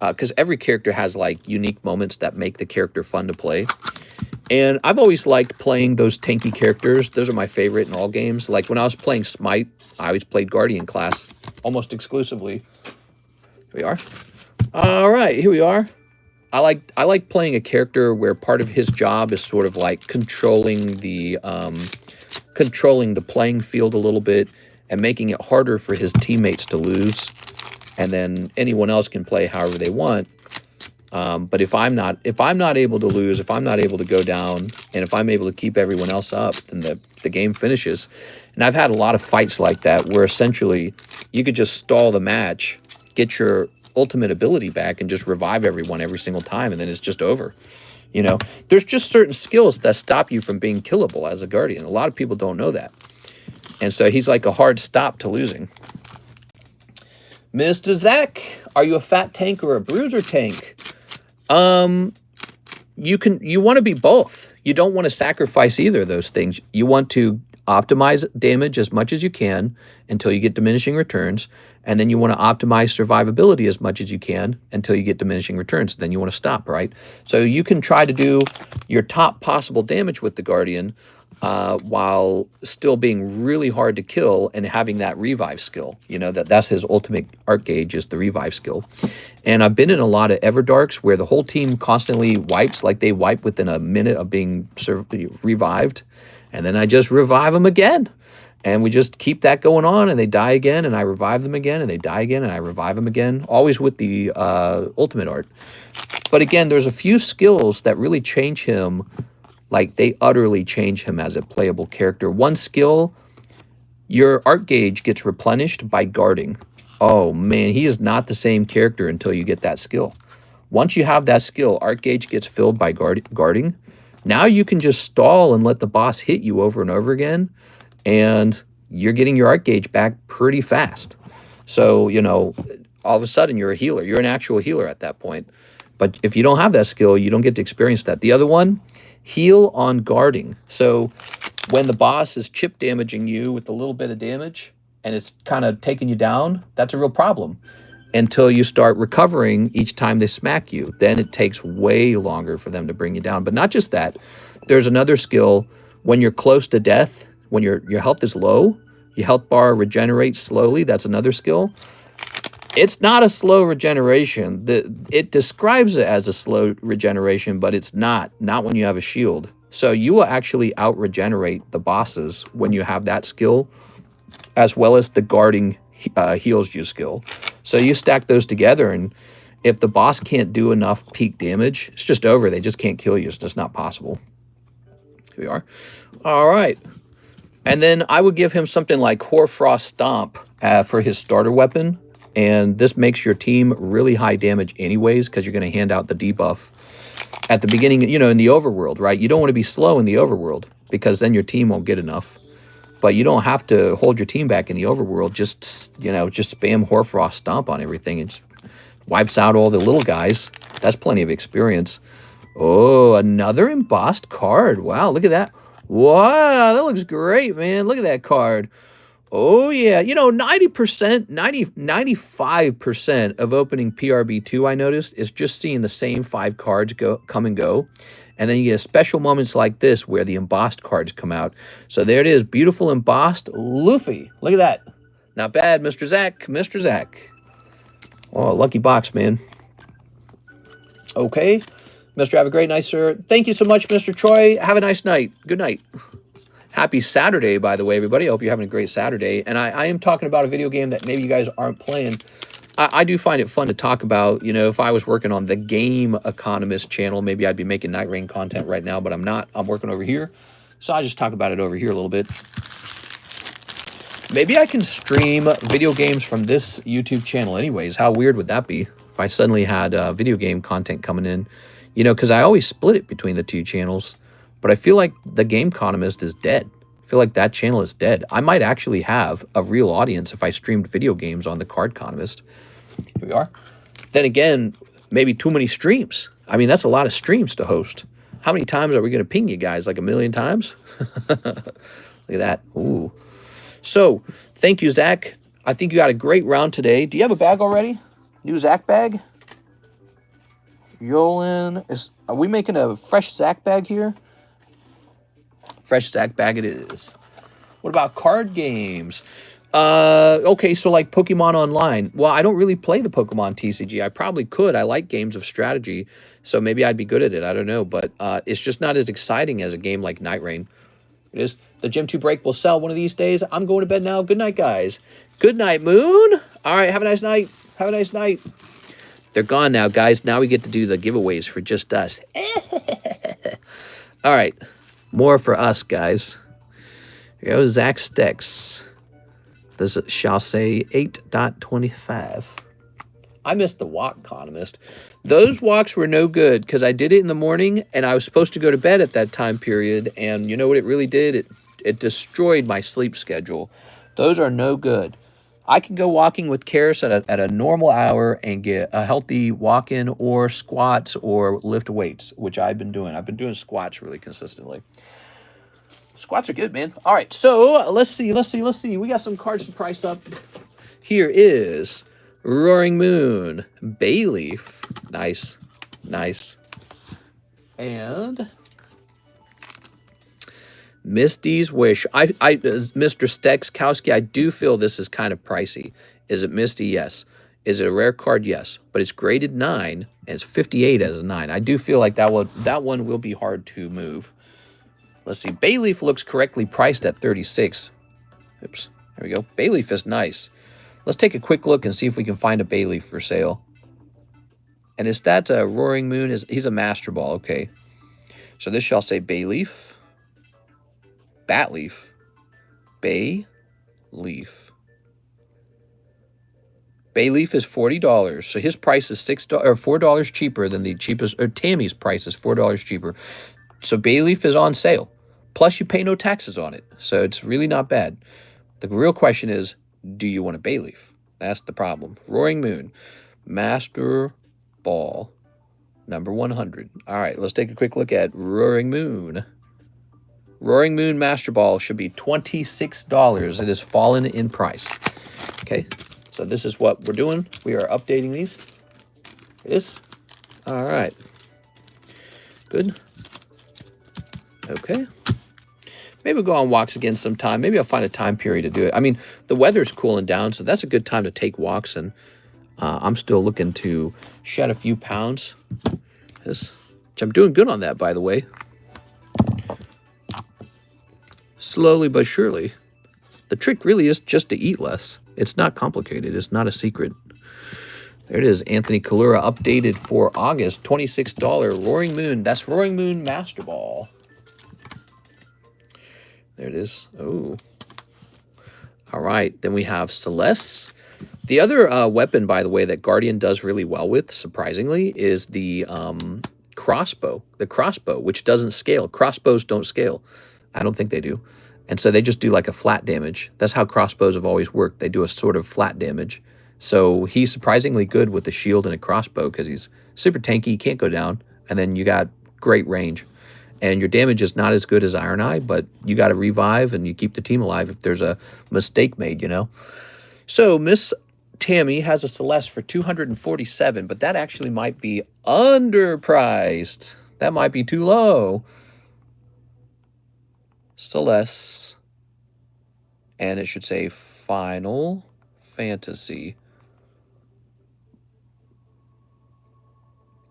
A: Because every character has like unique moments that make the character fun to play. And I've always liked playing those tanky characters. Those are my favorite in all games. Like when I was playing Smite, I always played Guardian class almost exclusively. Here we are. All right, here we are. I like playing a character where part of his job is sort of like controlling the playing field a little bit and making it harder for his teammates to lose, and then anyone else can play however they want. But if I'm not able to lose, if I'm not able to go down, and if I'm able to keep everyone else up, then the game finishes. And I've had a lot of fights like that where essentially you could just stall the match, get your ultimate ability back, and just revive everyone every single time, and then it's just over. You know, there's just certain skills that stop you from being killable as a Guardian. A lot of people don't know that. And so he's like a hard stop to losing. Mr. Zach, are you a fat tank or a bruiser tank? You want to be both. You don't want to sacrifice either of those things. You want to optimize damage as much as you can until you get diminishing returns, and then you want to optimize survivability as much as you can until you get diminishing returns. Then you want to stop, right? So you can try to do your top possible damage with the Guardian while still being really hard to kill and having that revive skill. You know, that's his ultimate art gauge, is the revive skill. And I've been in a lot of Everdarks where the whole team constantly wipes, like they wipe within a minute of being revived. And then I just revive them again. And we just keep that going on, and they die again, and I revive them again, and they die again, and I revive them again, always with the ultimate art. But again, there's a few skills that really change him. Like, they utterly change him as a playable character. One skill, your art gauge gets replenished by guarding. Oh, man, he is not the same character until you get that skill. Once you have that skill, art gauge gets filled by guarding. Now you can just stall and let the boss hit you over and over again, and you're getting your art gauge back pretty fast. So, you know, all of a sudden you're a healer. You're an actual healer at that point. But if you don't have that skill, you don't get to experience that. The other one, heal on guarding. So when the boss is chip damaging you with a little bit of damage and it's kind of taking you down, that's a real problem until you start recovering each time they smack you. Then it takes way longer for them to bring you down. But not just that. There's another skill when you're close to death, when your health is low, your health bar regenerates slowly. That's another skill. It's not a slow regeneration. It describes it as a slow regeneration, but it's not when you have a shield. So you will actually out-regenerate the bosses when you have that skill, as well as the guarding heals you skill. So you stack those together, and if the boss can't do enough peak damage, it's just over. They just can't kill you. It's just not possible. Here we are. All right. And then I would give him something like Hoarfrost Stomp for his starter weapon. And this makes your team really high damage anyways, because you're going to hand out the debuff at the beginning, you know, in the overworld, right? You don't want to be slow in the overworld because then your team won't get enough. But you don't have to hold your team back in the overworld. Just, you know, just spam Hoarfrost Stomp on everything. It just wipes out all the little guys. That's plenty of experience. Oh, another embossed card. Wow, look at that. Wow, that looks great, man. Look at that card. Oh, yeah. You know, 95% of opening PRB2, I noticed, is just seeing the same 5 cards come and go. And then you get special moments like this where the embossed cards come out. So there it is. Beautiful embossed Luffy. Look at that. Not bad, Mr. Zach. Mr. Zach. Oh, lucky box, man. Okay. Mr. Have a great night, sir. Thank you so much, Mr. Troy. Have a nice night. Good night. Happy Saturday, by the way, everybody. I hope you're having a great Saturday. And I am talking about a video game that maybe you guys aren't playing. I do find it fun to talk about. You know, if I was working on the Game Economist channel, maybe I'd be making Night Rain content right now, but I'm not. I'm working over here. So I just talk about it over here a little bit. Maybe I can stream video games from this YouTube channel anyways. How weird would that be if I suddenly had video game content coming in? You know, because I always split it between the 2 channels. But I feel like the Game Economist is dead. I feel like that channel is dead. I might actually have a real audience if I streamed video games on the Cardconomist. Here we are. Then again, maybe too many streams. I mean, that's a lot of streams to host. How many times are we going to ping you guys? Like 1,000,000 times? Look at that. Ooh. So, thank you, Zach. I think you got a great round today. Do you have a bag already? New Zach bag? Yolan, are we making a fresh Zach bag here? Fresh Zach bag it is. What about card games? Okay, so like Pokemon Online. Well, I don't really play the Pokemon TCG. I probably could. I like games of strategy, so maybe I'd be good at it. I don't know, but it's just not as exciting as a game like Night Rain. It is. The Gym 2 break will sell one of these days. I'm going to bed now. Good night, guys. Good night, Moon. All right, have a nice night. Have a nice night. They're gone now, guys. Now we get to do the giveaways for just us. All right. More for us, guys. Here goes Zach Stex. This shall say 8.25. I missed the walk economist. Those walks were no good because I did it in the morning and I was supposed to go to bed at that time period. And you know what it really did? It destroyed my sleep schedule. Those are no good. I can go walking with Karis at a normal hour and get a healthy walk-in or squats or lift weights, which I've been doing. I've been doing squats really consistently. Squats are good, man. All right, so let's see. We got some cards to price up. Here is Roaring Moon, Bayleaf. Nice. And Misty's Wish. Mr. Stekskowski, I do feel this is kind of pricey. Is it Misty? Yes. Is it a rare card? Yes. But it's graded 9, and it's 58 as a 9. I do feel like that one will be hard to move. Let's see. Bayleaf looks correctly priced at 36. Oops. There we go. Bayleaf is nice. Let's take a quick look and see if we can find a Bayleaf for sale. And is that Roaring Moon? He's a Master Ball. Okay. So this shall say Bayleaf. Batleaf. Bayleaf. Bayleaf is $40. So his price is $4 cheaper than the cheapest, or Tammy's price is $4 cheaper. So Bayleaf is on sale. Plus you pay no taxes on it. So it's really not bad. The real question is, do you want a bay leaf? That's the problem. Roaring Moon, Master Ball, number 100. All right, let's take a quick look at Roaring Moon. Roaring Moon Master Ball should be $26. It has fallen in price. Okay, so this is what we're doing. We are updating these. It is. All right. Good. Okay. Maybe we'll go on walks again sometime. Maybe I'll find a time period to do it. I mean, the weather's cooling down, so that's a good time to take walks. And I'm still looking to shed a few pounds. Which I'm doing good on that, by the way. Slowly but surely. The trick really is just to eat less. It's not complicated. It's not a secret. There it is. Anthony Kalura updated for August. $26. Roaring Moon. That's Roaring Moon Master Ball. There it is. Oh. All right. Then we have Celeste. The other weapon, by the way, that Guardian does really well with, surprisingly, is the crossbow. The crossbow, which doesn't scale. Crossbows don't scale. I don't think they do. And so they just do like a flat damage. That's how crossbows have always worked. They do a sort of flat damage. So he's surprisingly good with the shield and a crossbow because he's super tanky, can't go down, and then you got great range. And your damage is not as good as Iron Eye, but you got to revive and you keep the team alive if there's a mistake made, you know. So Miss Tammy has a Celeste for $247, but that actually might be underpriced. That might be too low. Celeste, and it should say Final Fantasy.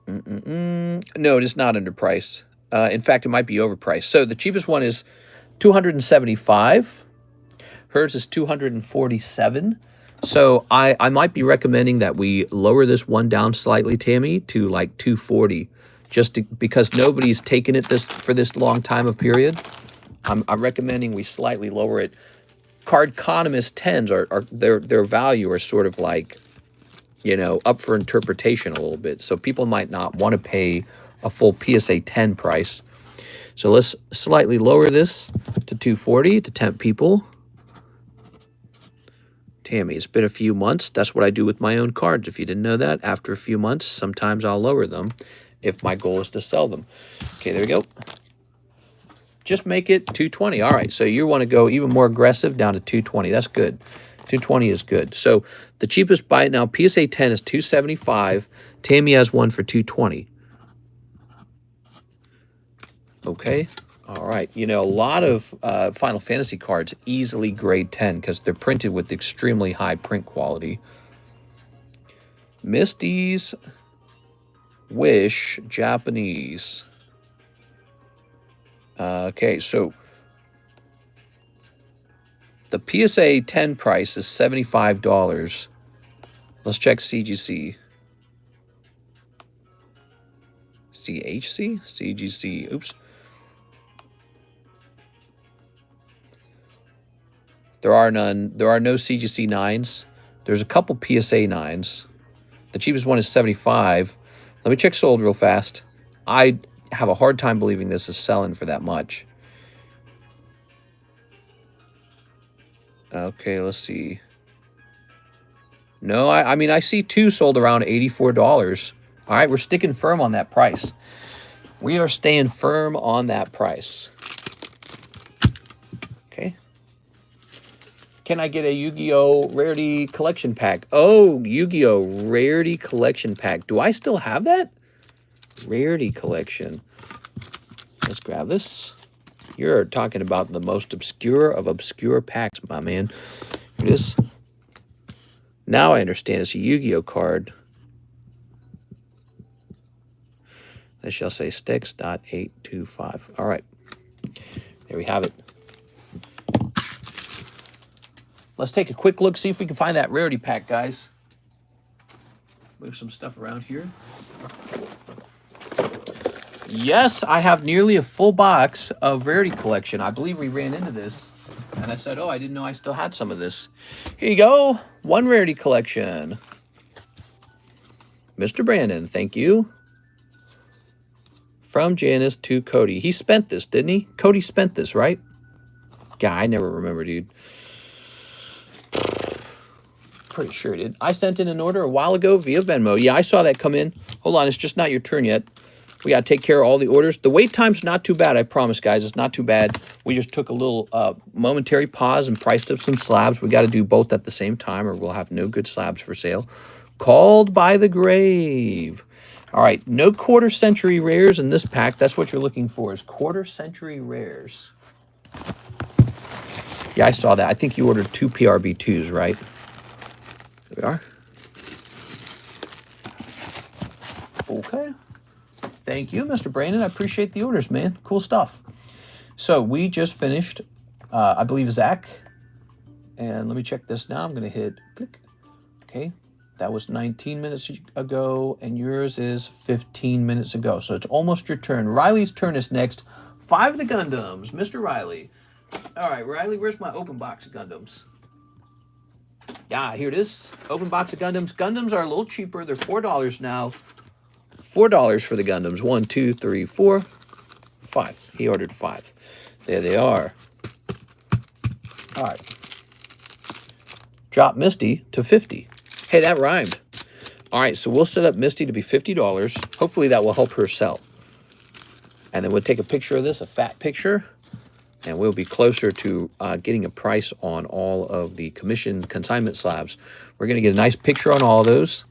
A: No, it is not underpriced. In fact, it might be overpriced. So the cheapest one is $275. Hers is $247. So I might be recommending that we lower this one down slightly, Tammy, to like $240, because nobody's taken it for this long time of period. I'm recommending we slightly lower it. Cardconomist 10s are their value are sort of like, you know, up for interpretation a little bit. So people might not want to pay a full PSA 10 price. So let's slightly lower this to $240 to tempt people. Tammy, it's been a few months. That's what I do with my own cards. If you didn't know that, after a few months, sometimes I'll lower them if my goal is to sell them. Okay, there we go. Just make it $220. All right, so you want to go even more aggressive down to $220. That's good. $220 is good. So the cheapest buy it now, PSA 10 is $275. Tammy has one for $220. Okay. All right. You know, a lot of Final Fantasy cards easily grade 10 because they're printed with extremely high print quality. Misty's Wish Japanese. Okay, so the PSA 10 price is $75. Let's check CGC. CHC? CGC. Oops. There are none. There are no CGC 9s. There's a couple PSA 9s. The cheapest one is $75. Let me check sold real fast. I have a hard time believing this is selling for that much. Okay, let's see. No, I mean, I see two sold around $84. All right, we're sticking firm on that price. We are staying firm on that price. Okay. Can I get a Yu-Gi-Oh! Rarity Collection Pack? Oh, Yu-Gi-Oh! Rarity Collection Pack. Do I still have that? Rarity Collection. Let's grab this. You're talking about the most obscure of obscure packs, my man. This. Now I understand it's a Yu-Gi-Oh! Card. This shall say Stix.825. All right. There we have it. Let's take a quick look, see if we can find that rarity pack, guys. Move some stuff around here. Yes, I have nearly a full box of Rarity Collection. I believe we ran into this, and I said, oh, I didn't know I still had some of this. Here you go. One Rarity Collection. Mr. Brandon, thank you. From Janice to Cody. He spent this, didn't he? Cody spent this, right? God, I never remember, dude. Pretty sure it did. I sent in an order a while ago via Venmo. Yeah, I saw that come in. Hold on, it's just not your turn yet. We got to take care of all the orders. The wait time's not too bad, I promise, guys. It's not too bad. We just took a little momentary pause and priced up some slabs. We got to do both at the same time or we'll have no good slabs for sale. Called by the grave. All right, no quarter century rares in this pack. That's what you're looking for, is quarter century rares. Yeah, I saw that. I think you ordered 2 PRB2s, right? There we are. Okay. Thank you, Mr. Brandon. I appreciate the orders, man. Cool stuff. So we just finished, I believe, Zach. And let me check this now. I'm going to hit click. Okay. That was 19 minutes ago, and yours is 15 minutes ago. So it's almost your turn. Riley's turn is next. 5 of the Gundams. Mr. Riley. All right, Riley, where's my open box of Gundams? Yeah, here it is. Open box of Gundams. Gundams are a little cheaper. They're $4 now. $4 for the Gundams. 1, 2, 3, 4, 5. He ordered 5. There they are. All right. Drop Misty to 50. Hey, that rhymed. All right, so we'll set up Misty to be $50. Hopefully that will help her sell. And then we'll take a picture of this, a fat picture, and we'll be closer to getting a price on all of the commissioned consignment slabs. We're going to get a nice picture on all of those.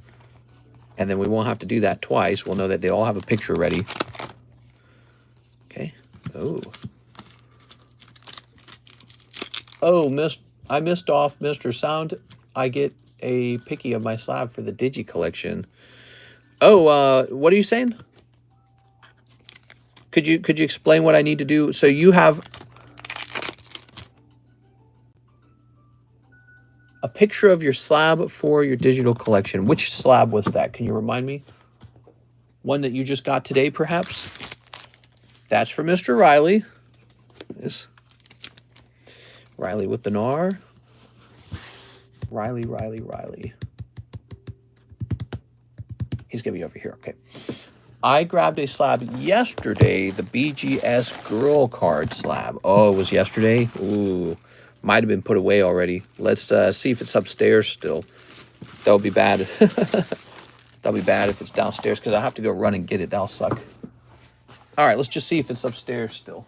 A: And then we won't have to do that twice. We'll know that they all have a picture ready. Okay. Oh. Oh, I missed off Mr. Sound. I get a picky of my slab for the Digi collection. Oh, what are you saying? Could you explain what I need to do? So you have a picture of your slab for your digital collection. Which slab was that? Can you remind me? One that you just got today, perhaps? That's for Mr. Riley. This Riley with the NAR. Riley. He's going to be over here. Okay. I grabbed a slab yesterday, the BGS Girl Card slab. Oh, it was yesterday? Ooh. Might have been put away already. Let's see if it's upstairs still. That would be bad. That'll be bad if it's downstairs because I have to go run and get it. That'll suck. All right, let's just see if it's upstairs still.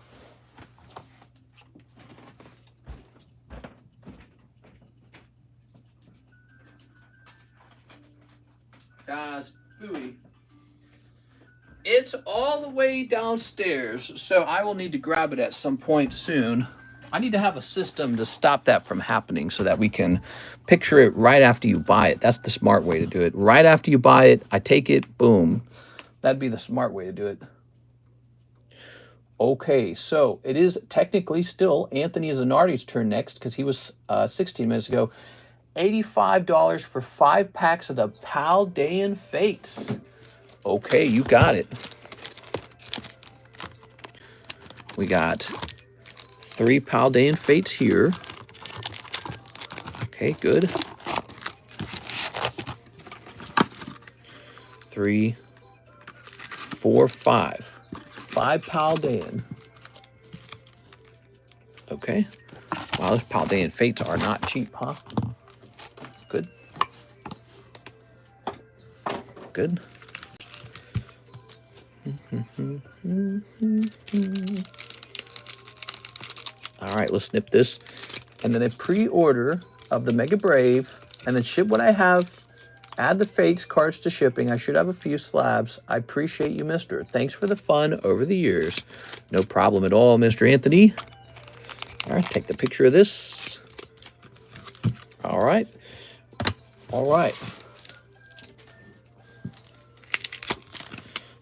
A: Guys, booey. It's all the way downstairs, so I will need to grab it at some point soon. I need to have a system to stop that from happening so that we can picture it right after you buy it. That's the smart way to do it. Right after you buy it, I take it, boom. That'd be the smart way to do it. Okay, so it is technically still Anthony Zanardi's turn next because he was 16 minutes ago. $85 for 5 packs of the Paldean Fates. Okay, you got it. We got 3 Paldean Fates here. Okay, good. 3, 4, 5. 5 Paldean. Okay. Wow, those Paldean Fates are not cheap, huh? Good. Good. All right, let's snip this. And then a pre-order of the Mega Brave, and then ship what I have. Add the Fates cards to shipping. I should have a few slabs. I appreciate you, mister. Thanks for the fun over the years. No problem at all, Mr. Anthony. All right, take the picture of this. All right. All right.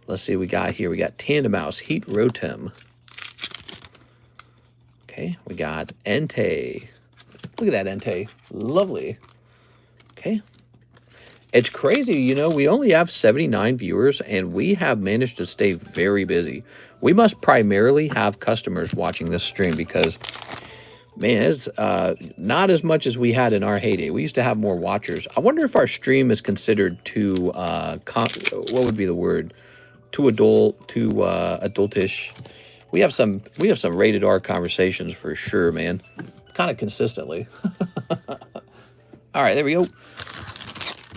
A: Let's see what we got here. We got Tandem Mouse, Heat Rotem. Okay, we got Entei. Look at that Entei. Lovely. Okay. It's crazy, you know, we only have 79 viewers, and we have managed to stay very busy. We must primarily have customers watching this stream because, man, it's not as much as we had in our heyday. We used to have more watchers. I wonder if our stream is considered too, what would be the word? Too adult, too adultish. We have some rated R conversations for sure, man. Kind of consistently. All right, there we go.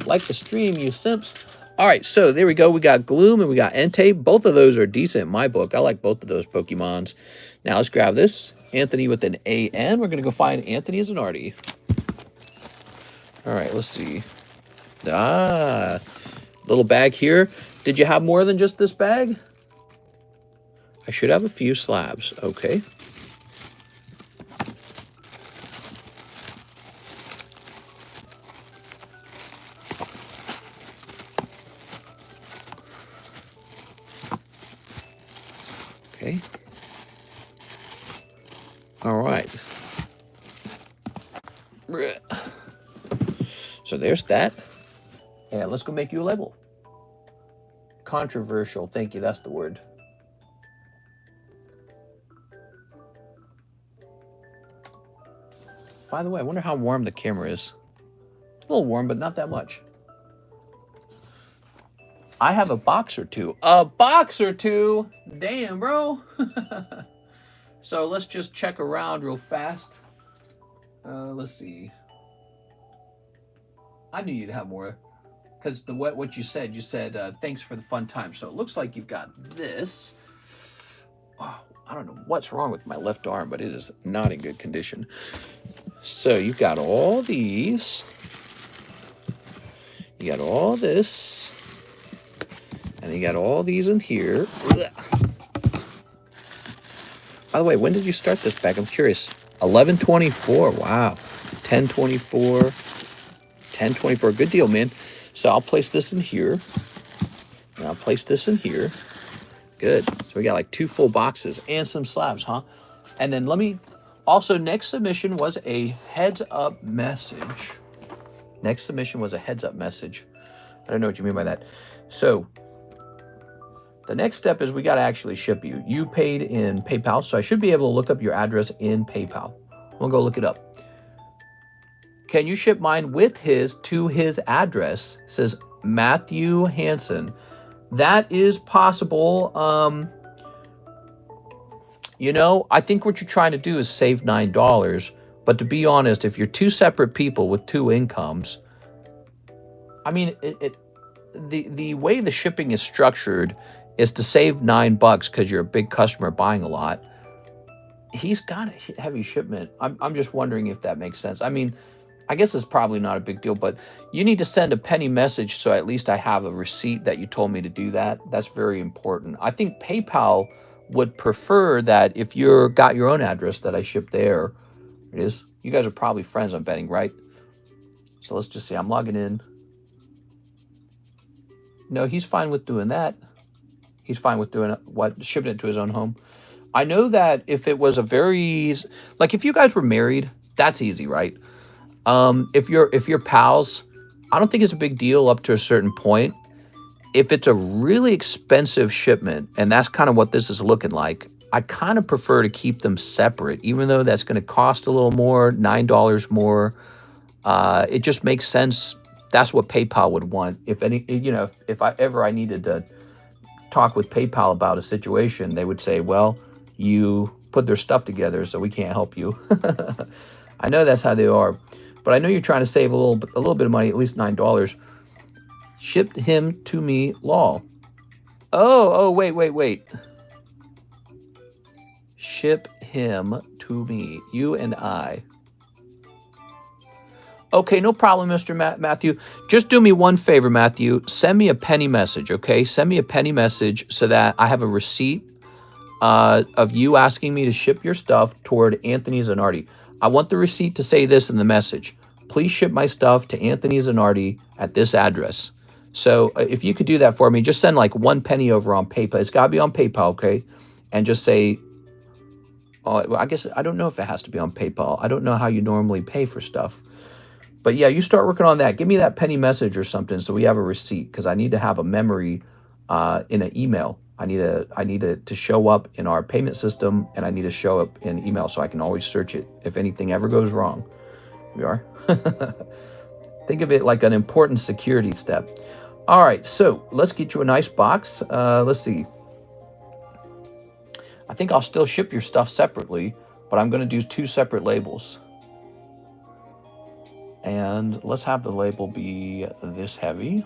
A: Like the stream, you simps. All right, so there we go. We got Gloom and we got Entei. Both of those are decent in my book. I like both of those Pokemons. Now let's grab this. Anthony with an A-N. We're going to go find Anthony Zanardi. All right, let's see. Ah, little bag here. Did you have more than just this bag? I should have a few slabs. Okay. Okay. All right. So there's that. And let's go make you a label. Controversial. Thank you. That's the word. By the way, I wonder how warm the camera is. A little warm, but not that much. I have a box or two. A box or two? Damn, bro. So let's just check around real fast. Let's see. I knew you'd have more. Because what you said, thanks for the fun time. So it looks like you've got this. Oh, I don't know what's wrong with my left arm, but it is not in good condition. So you've got all these. You got all this. And you got all these in here. By the way, when did you start this bag? I'm curious. 11/24. Wow. 10/24. 10/24. Good deal, man. So I'll place this in here. And I'll place this in here. Good. So we got like 2 full boxes and some slabs, huh? And then let me... Also, next submission was a heads-up message. Next submission was a heads-up message. I don't know what you mean by that. So... the next step is we got to actually ship you. You paid in PayPal, so I should be able to look up your address in PayPal. We'll go look it up. Can you ship mine with his to his address? It says Matthew Hansen. That is possible. You know, I think what you're trying to do is save $9. But to be honest, if you're 2 separate people with 2 incomes, I mean, the way the shipping is structured is to save $9 because you're a big customer buying a lot. He's got a heavy shipment. I'm just wondering if that makes sense. I mean, I guess it's probably not a big deal, but you need to send a penny message so at least I have a receipt that you told me to do that. That's very important. I think PayPal would prefer that if you're got your own address that I ship there. It is. You guys are probably friends, I'm betting, right? So let's just see. I'm logging in. No, he's fine with doing that. He's fine with doing shipping it to his own home. I know that if it was a very, like if you guys were married, that's easy, right? If you're pals, I don't think it's a big deal up to a certain point. If it's a really expensive shipment, and that's kind of what this is looking like, I kind of prefer to keep them separate, even though that's going to cost a little more, $9 more. It just makes sense. That's what PayPal would want. If any, you know, if I needed to talk with PayPal about a situation, they would say, well, you put their stuff together, so we can't help you. I know that's how they are, but I know you're trying to save a little bit of money, at least $9. Shipped him to me, lol. Oh, wait. Ship him to me, you and I. Okay, no problem, Mr. Matthew. Just do me one favor, Matthew. Send me a penny message, okay? Send me a penny message so that I have a receipt of you asking me to ship your stuff toward Anthony Zanardi. I want the receipt to say this in the message. Please ship my stuff to Anthony Zanardi at this address. So if you could do that for me, just send like 1 penny over on PayPal. It's got to be on PayPal, okay? And just say, oh, I guess I don't know if it has to be on PayPal. I don't know how you normally pay for stuff. But yeah, you start working on that. Give me that penny message or something so we have a receipt, because I need to have a memory in an email. I need it to show up in our payment system, and I need to show up in email so I can always search it if anything ever goes wrong. We are. Think of it like an important security step. All right, so let's get you a nice box. Let's see. I think I'll still ship your stuff separately, but I'm going to do 2 separate labels. And let's have the label be this heavy.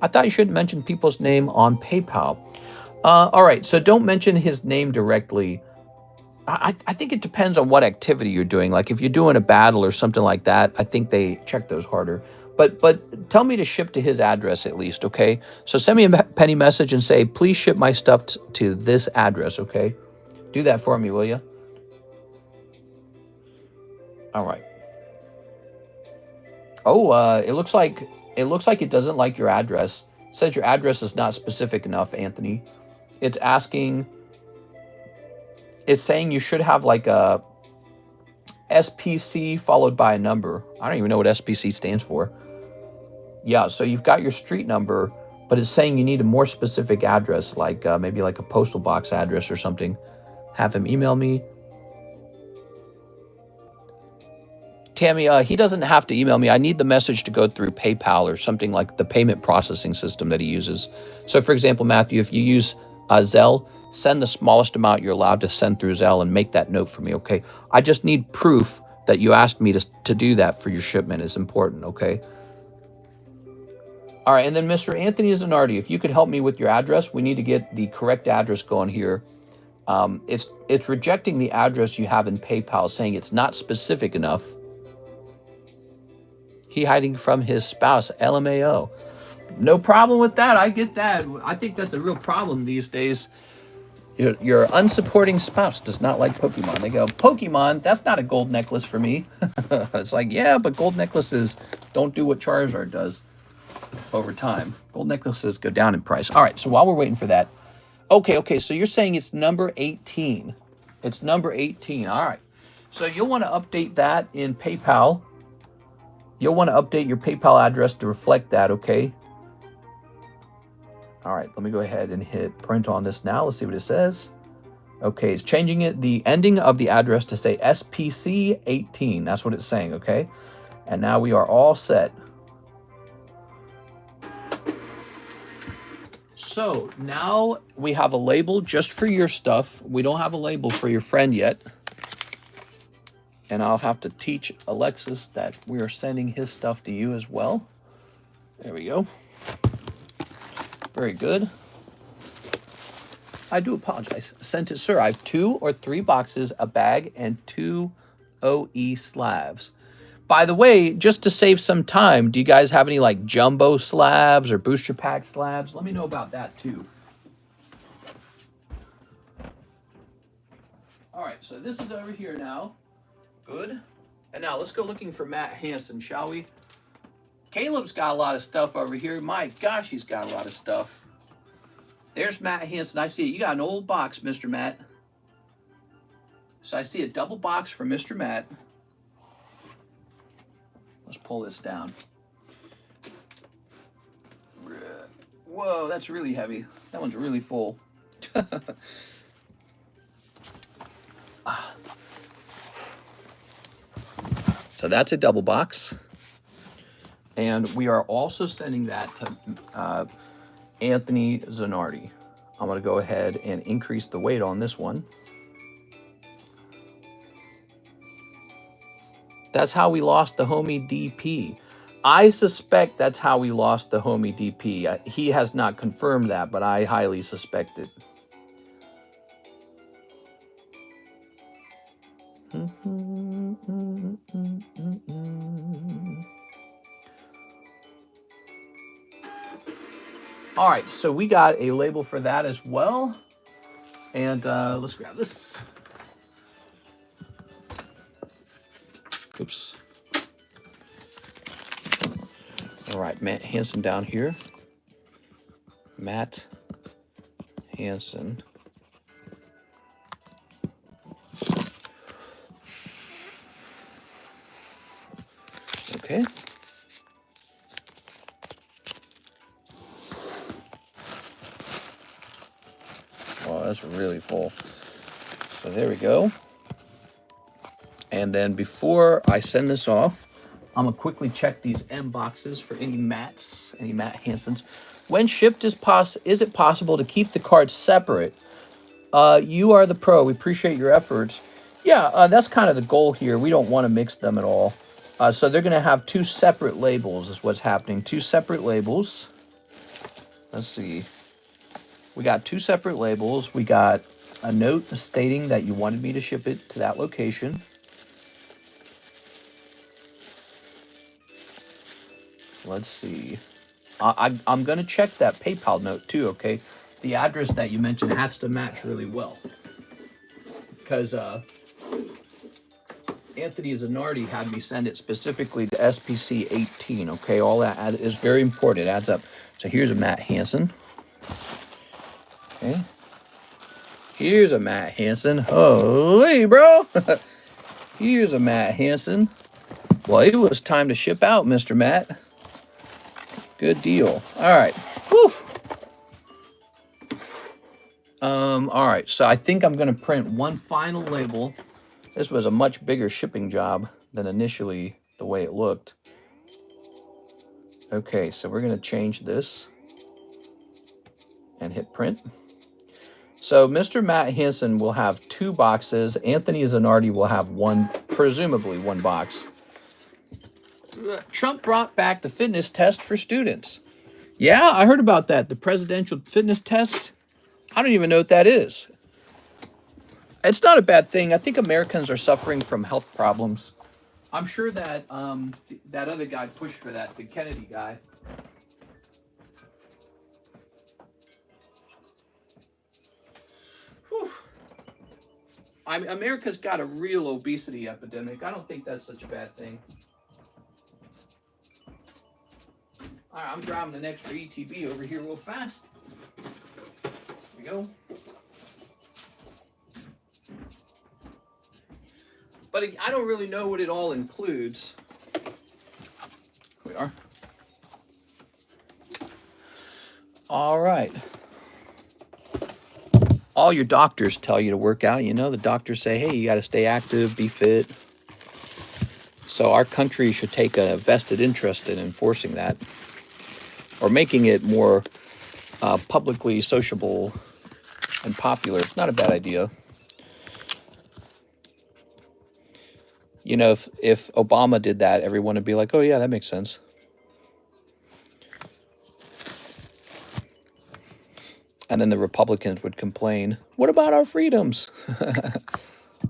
A: I thought you shouldn't mention people's name on PayPal. All right, so don't mention his name directly. I think it depends on what activity you're doing. Like if you're doing a battle or something like that, I think they check those harder. But tell me to ship to his address at least, okay? So send me a penny message and say, please ship my stuff to this address, okay? Do that for me, will you? All right. Oh, it looks like it doesn't like your address. It says your address is not specific enough, Anthony. It's asking. It's saying you should have like a SPC followed by a number. I don't even know what SPC stands for. Yeah, so you've got your street number, but it's saying you need a more specific address, like maybe like a postal box address or something. Have him email me. Tammy, he doesn't have to email me. I need the message to go through PayPal or something like the payment processing system that he uses. So for example, Matthew, if you use ZELLE, send the smallest amount you're allowed to send through ZELLE and make that note for me, okay? I just need proof that you asked me to do that for your shipment is important, okay? All right, and then Mr. Anthony Zanardi, if you could help me with your address, we need to get the correct address going here. It's rejecting the address you have in PayPal, saying it's not specific enough. He hiding from his spouse, LMAO. No problem with that. I get that. I think that's a real problem these days. Your unsupporting spouse does not like Pokemon. They go, Pokemon, that's not a gold necklace for me. It's like, yeah, but gold necklaces don't do what Charizard does over time. Gold necklaces go down in price. All right, so while we're waiting for that, okay, so you're saying it's number 18. It's number 18. All right. So you'll want to update that in PayPal. You'll want to update your PayPal address to reflect that, okay? All right, let me go ahead and hit print on this now. Let's see what it says. Okay, it's changing it, the ending of the address to say SPC 18. That's what it's saying, okay? And now we are all set. So now we have a label just for your stuff. We don't have a label for your friend yet. And I'll have to teach Alexis that we are sending his stuff to you as well. There we go. Very good. I do apologize. Sent it, sir. I have 2 or 3 boxes, a bag, and 2 OE slabs. By the way, just to save some time, do you guys have any like jumbo slabs or booster pack slabs? Let me know about that too. All right, so this is over here now. Good. And now let's go looking for Matt Hansen, shall we? Caleb's got a lot of stuff over here. My gosh, he's got a lot of stuff. There's Matt Hansen. I see it. You got an old box, Mr. Matt. So I see a double box for Mr. Matt. Let's pull this down. Whoa, that's really heavy. That one's really full. So that's a double box. And we are also sending that to Anthony Zanardi. I'm going to go ahead and increase the weight on this one. That's how we lost the homie DP. I suspect that's how we lost the homie DP. He has not confirmed that, but I highly suspect it. All right, so we got a label for that as well. And let's grab this. Oops. All right, Matt Hansen down here. Matt Hansen. Okay. Oh, that's really full. So there we go. And then before I send this off, I'm gonna quickly check these M boxes for any Matts, any Matt Hansens. When shipped, is it possible to keep the cards separate? You are the pro. We appreciate your efforts. Yeah, that's kind of the goal here. We don't want to mix them at all. So they're going to have two separate labels is what's happening. Two separate labels. Let's see. We got two separate labels. We got a note stating that you wanted me to ship it to that location. Let's see. I'm going to check that PayPal note too, okay? The address that you mentioned has to match really well. Because Anthony Zanardi had me send it specifically to SPC 18, okay? All that is very important. It adds up. So here's a Matt Hansen. Okay. Here's a Matt Hansen. Holy, bro. Here's a Matt Hansen. Well, it was time to ship out, Mr. Matt. Good deal. All right. Whew. All right. So I think I'm going to print one final label. This was a much bigger shipping job than initially the way it looked. Okay, so we're going to change this and hit print. So Mr. Matt Hansen will have 2 boxes. Anthony Zanardi will have one, presumably one box. Trump brought back the fitness test for students. Yeah, I heard about that. The presidential fitness test. I don't even know what that is. It's not a bad thing. I think Americans are suffering from health problems. I'm sure that that other guy pushed for that, the Kennedy guy. Whew. I mean, America's got a real obesity epidemic. I don't think that's such a bad thing. All right, I'm grabbing an extra ETB over here real fast. Here we go. But I don't really know what it all includes. Here we are. All right. All your doctors tell you to work out. You know, the doctors say, hey, you got to stay active, be fit. So our country should take a vested interest in enforcing that or making it more publicly sociable and popular. It's not a bad idea. You know, if Obama did that, everyone would be like, oh, yeah, that makes sense. And then the Republicans would complain, what about our freedoms?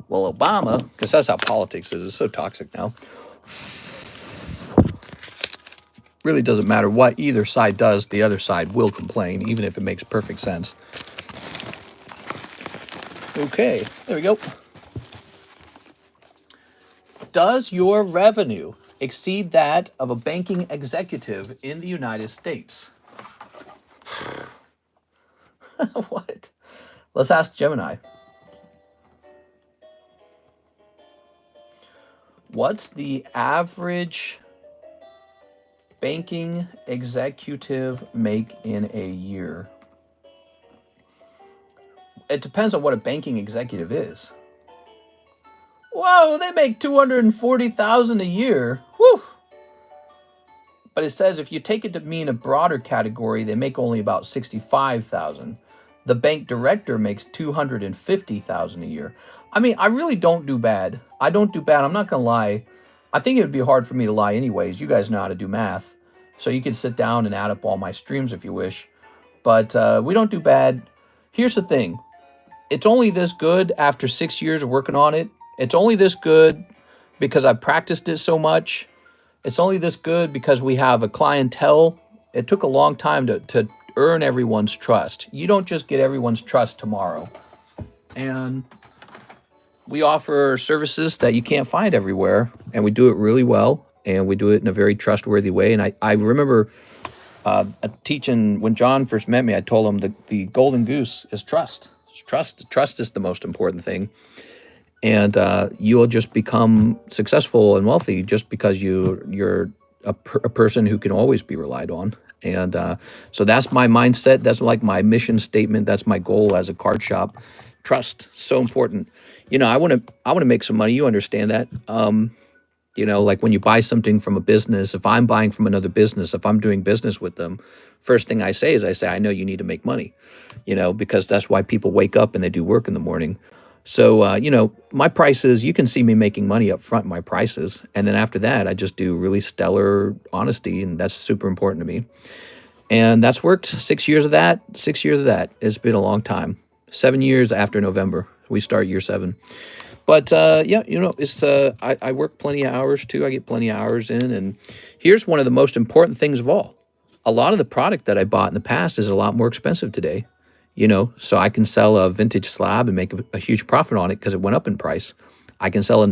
A: Well, Obama, because that's how politics is. It's so toxic now. Really doesn't matter what either side does, the other side will complain, even if it makes perfect sense. Okay, there we go. Does your revenue exceed that of a banking executive in the United States? What? Let's ask Gemini. What's the average banking executive make in a year? It depends on what a banking executive is. Whoa, they make $240,000 a year. Whew. But it says if you take it to mean a broader category, they make only about $65,000. The bank director makes $250,000 a year. I mean, I really don't do bad. I don't do bad. I'm not going to lie. I think it would be hard for me to lie anyways. You guys know how to do math. So you can sit down and add up all my streams if you wish. But we don't do bad. Here's the thing. It's only this good after 6 years of working on it. It's only this good because I practiced it so much. It's only this good because we have a clientele. It took a long time to earn everyone's trust. You don't just get everyone's trust tomorrow. And we offer services that you can't find everywhere, and we do it really well, and we do it in a very trustworthy way. And I remember teaching, when John first met me, I told him the golden goose is trust. Trust is the most important thing. And you'll just become successful and wealthy just because you're a person who can always be relied on. And so that's my mindset. That's like my mission statement. That's my goal as a card shop. Trust, so important. You know, I want to make some money. You understand that. You know, like when you buy something from a business, if I'm buying from another business, if I'm doing business with them, first thing I say, I know you need to make money, you know, because that's why people wake up and they do work in the morning. So, you know, my prices, you can see me making money up front in my prices. And then after that, I just do really stellar honesty, and that's super important to me. And that's worked 6 years of that, 6 years of that. It's been a long time. 7 years after November. We start year 7. But yeah, you know, it's I work plenty of hours too. I get plenty of hours in. And here's one of the most important things of all. A lot of the product that I bought in the past is a lot more expensive today. You know, so I can sell a vintage slab and make a huge profit on it because it went up in price. I can sell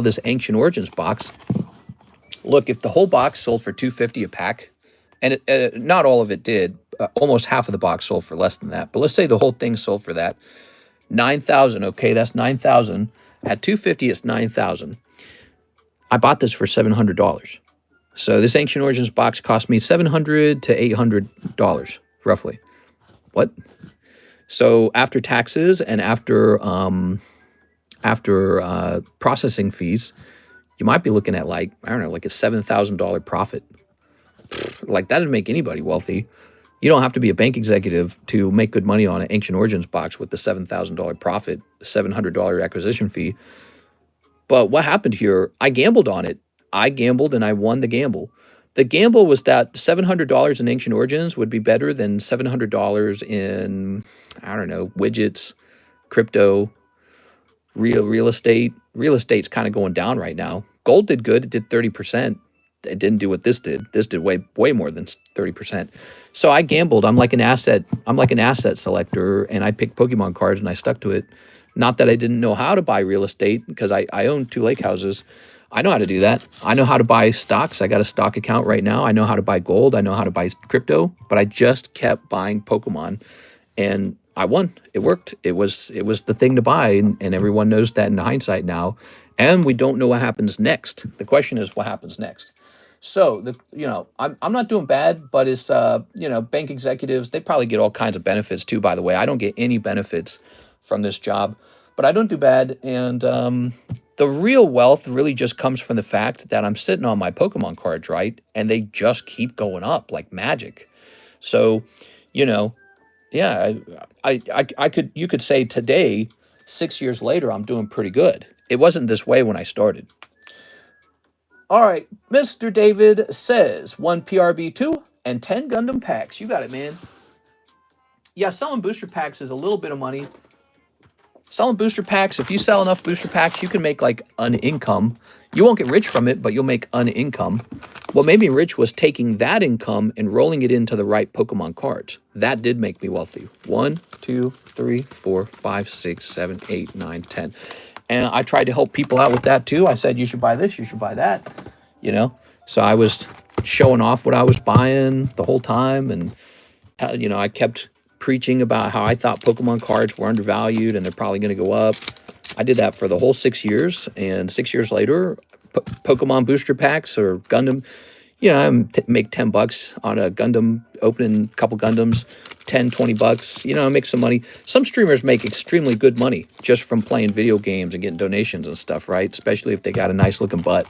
A: this Ancient Origins box. Look, if the whole box sold for $250 a pack, and not all of it did, almost half of the box sold for less than that. But let's say the whole thing sold for that, 9,000. Okay, that's 9,000. At $250, it's 9,000. I bought this for $700. So this Ancient Origins box cost me $700 to $800 roughly. What? So after taxes and after processing fees, you might be looking at like, I don't know, like a $7,000 profit. Like that would make anybody wealthy. You don't have to be a bank executive to make good money on an Ancient Origins box with the $7,000 profit, $700 acquisition fee. But what happened here, I gambled on it. I gambled and I won the gamble. The gamble was that $700 in Ancient Origins would be better than $700 in, I don't know, widgets, crypto, real estate. Real estate's kind of going down right now. Gold did good. It did 30%. It didn't do what this did. This did way more than 30%. So I gambled. I'm like an asset selector, and I picked Pokemon cards and I stuck to it. Not that I didn't know how to buy real estate, because I own 2 lake houses. I know how to do that. I know how to buy stocks. I got a stock account right now. I know how to buy gold. I know how to buy crypto, but I just kept buying Pokemon and I won. It worked. It was the thing to buy, and everyone knows that in hindsight now. And we don't know what happens next. The question is, what happens next? So, I'm not doing bad, but it's, bank executives, they probably get all kinds of benefits too, by the way. I don't get any benefits from this job, but I don't do bad. And the real wealth really just comes from the fact that I'm sitting on my Pokemon cards, right? And they just keep going up like magic. So, yeah, you could say today, 6 years later, I'm doing pretty good. It wasn't this way when I started. All right, Mr. David says 1 PRB2 and 10 Gundam packs. You got it, man. Yeah, selling booster packs is a little bit of money. Selling booster packs, if you sell enough booster packs, you can make like an income. You won't get rich from it, but you'll make an income. What made me rich was taking that income and rolling it into the right Pokemon cards. That did make me wealthy. 1, 2, 3, 4, 5, 6, 7, 8, 9, 10. And I tried to help people out with that too. I said, you should buy this, you should buy that, So I was showing off what I was buying the whole time. And, I kept preaching about how I thought Pokemon cards were undervalued and they're probably going to go up. I did that for the whole 6 years. And 6 years later, Pokemon booster packs or Gundam, I make $10 on a Gundam, opening a couple Gundams, 10, 20 bucks, I make some money. Some streamers make extremely good money just from playing video games and getting donations and stuff, right? Especially if they got a nice looking butt.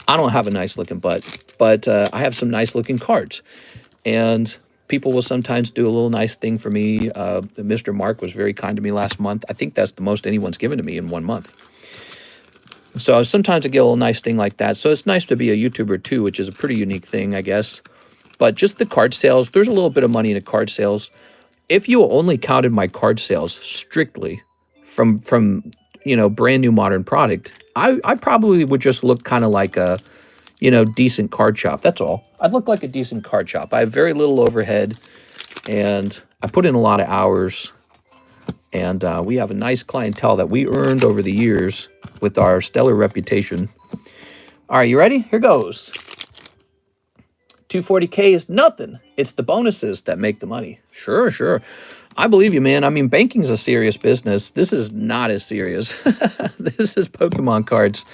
A: I don't have a nice looking butt, but I have some nice looking cards. And people will sometimes do a little nice thing for me. Mr. Mark was very kind to me last month. I think that's the most anyone's given to me in 1 month. So sometimes I get a little nice thing like that. So it's nice to be a YouTuber too, which is a pretty unique thing, I guess. But just the card sales, there's a little bit of money in the card sales. If you only counted my card sales strictly from brand new modern product, I probably would just look kind of like a, decent card shop. That's all. I'd look like a decent card shop. I have very little overhead, and I put in a lot of hours. And we have a nice clientele that we earned over the years with our stellar reputation. All right, you ready? Here goes. 240K is nothing. It's the bonuses that make the money. Sure. I believe you, man. I mean, banking's a serious business. This is not as serious. This is Pokemon cards.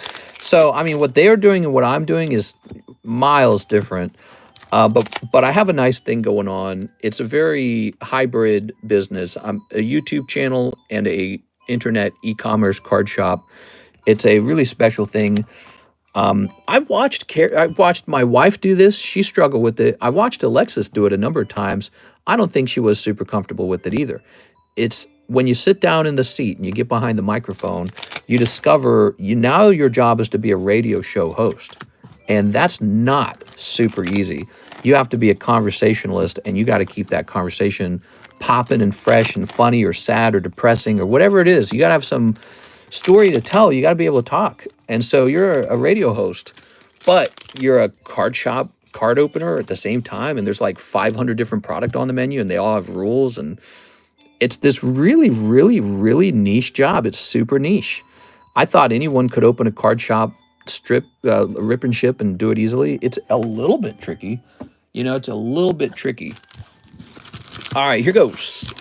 A: So, I mean, what they are doing and what I'm doing is miles different. But I have a nice thing going on. It's a very hybrid business. I'm a YouTube channel and a internet e-commerce card shop. It's a really special thing. I watched my wife do this. She struggled with it. I watched Alexis do it a number of times. I don't think she was super comfortable with it either. It's when you sit down in the seat and you get behind the microphone, you discover now your job is to be a radio show host. And that's not super easy. You have to be a conversationalist, and you got to keep that conversation popping and fresh and funny or sad or depressing or whatever it is. You got to have some story to tell. You got to be able to talk. And so you're a radio host, but you're a card shop card opener at the same time. And there's like 500 different product on the menu, and they all have rules. And it's this really, really, really niche job. It's super niche. I thought anyone could open a card shop, rip and ship, and do it easily. It's a little bit tricky. You know, it's a little bit tricky. All right, here goes.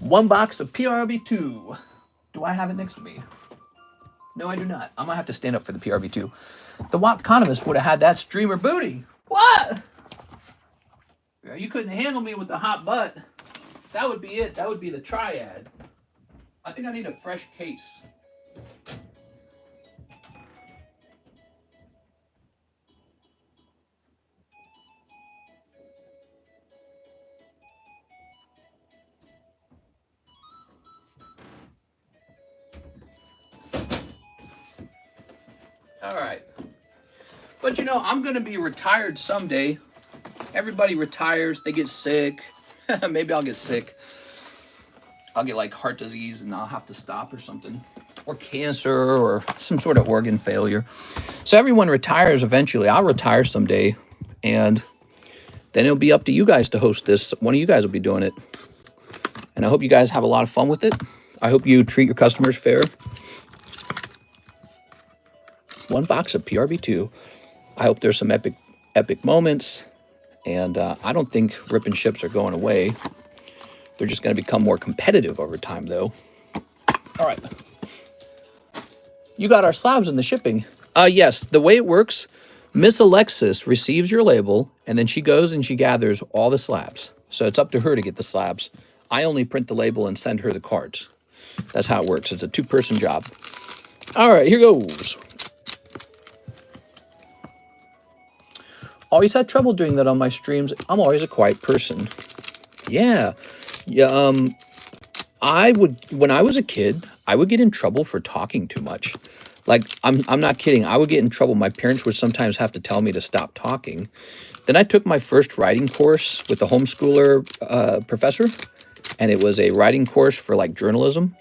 A: One box of PRB2. Do I have it next to me? No, I do not. I'm going to have to stand up for the PRB2. The WOTConomist would have had that streamer booty. What? You couldn't handle me with the hot butt. That would be it. That would be the triad. I think I need a fresh case. All right. But you know, I'm going to be retired someday. Everybody retires. They get sick. Maybe I'll get sick. I'll get like heart disease and I'll have to stop or something. Or cancer or some sort of organ failure. So everyone retires eventually. I'll retire someday. And then it'll be up to you guys to host this. One of you guys will be doing it. And I hope you guys have a lot of fun with it. I hope you treat your customers fair. One box of PRB2. I hope there's some epic moments. And I don't think rip and ships are going away. They're just going to become more competitive over time, though. All right. You got our slabs in the shipping. Yes, the way it works, Miss Alexis receives your label, and then she goes and she gathers all the slabs. So it's up to her to get the slabs. I only print the label and send her the cards. That's how it works. It's a two-person job. All right, here goes. Always had trouble doing that on my streams. I'm always a quiet person. Yeah. I would, when I was a kid, I would get in trouble for talking too much. Like, I'm not kidding. I would get in trouble. My parents would sometimes have to tell me to stop talking. Then I took my first writing course with the homeschooler professor, and it was a writing course for like journalism.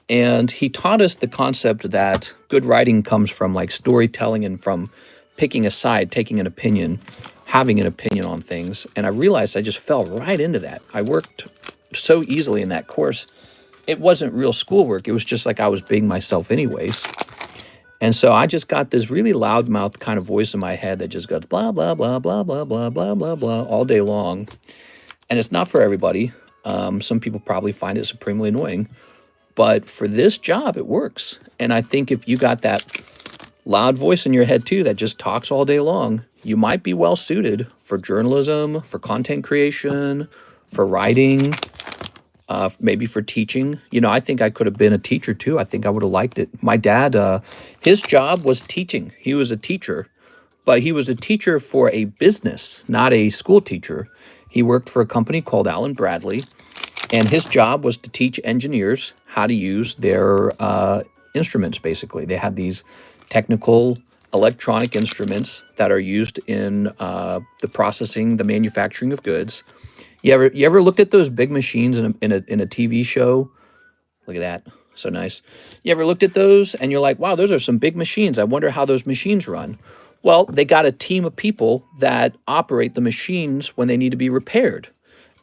A: And he taught us the concept that good writing comes from like storytelling and from picking a side, taking an opinion, having an opinion on things. And I realized I just fell right into that. I worked so easily in that course. It wasn't real schoolwork. It was just like I was being myself anyways. And so I just got this really loudmouth kind of voice in my head that just goes blah, blah, blah, blah, blah, blah, blah, blah, blah, all day long. And it's not for everybody. Some people probably find it supremely annoying. But for this job, it works. And I think if you got that loud voice in your head too that just talks all day long, you might be well suited for journalism, for content creation, for writing, maybe for teaching. You know, I think I could have been a teacher too. I think I would have liked it. My dad, his job was teaching. He was a teacher, but he was a teacher for a business, not a school teacher. He worked for a company called Allen Bradley, and his job was to teach engineers how to use their instruments, basically. They had these technical electronic instruments that are used in the processing, the manufacturing of goods. You ever looked at those big machines in a TV show? Look at that, so nice. You ever looked at those and you're like, wow, those are some big machines. I wonder how those machines run. Well, they got a team of people that operate the machines when they need to be repaired.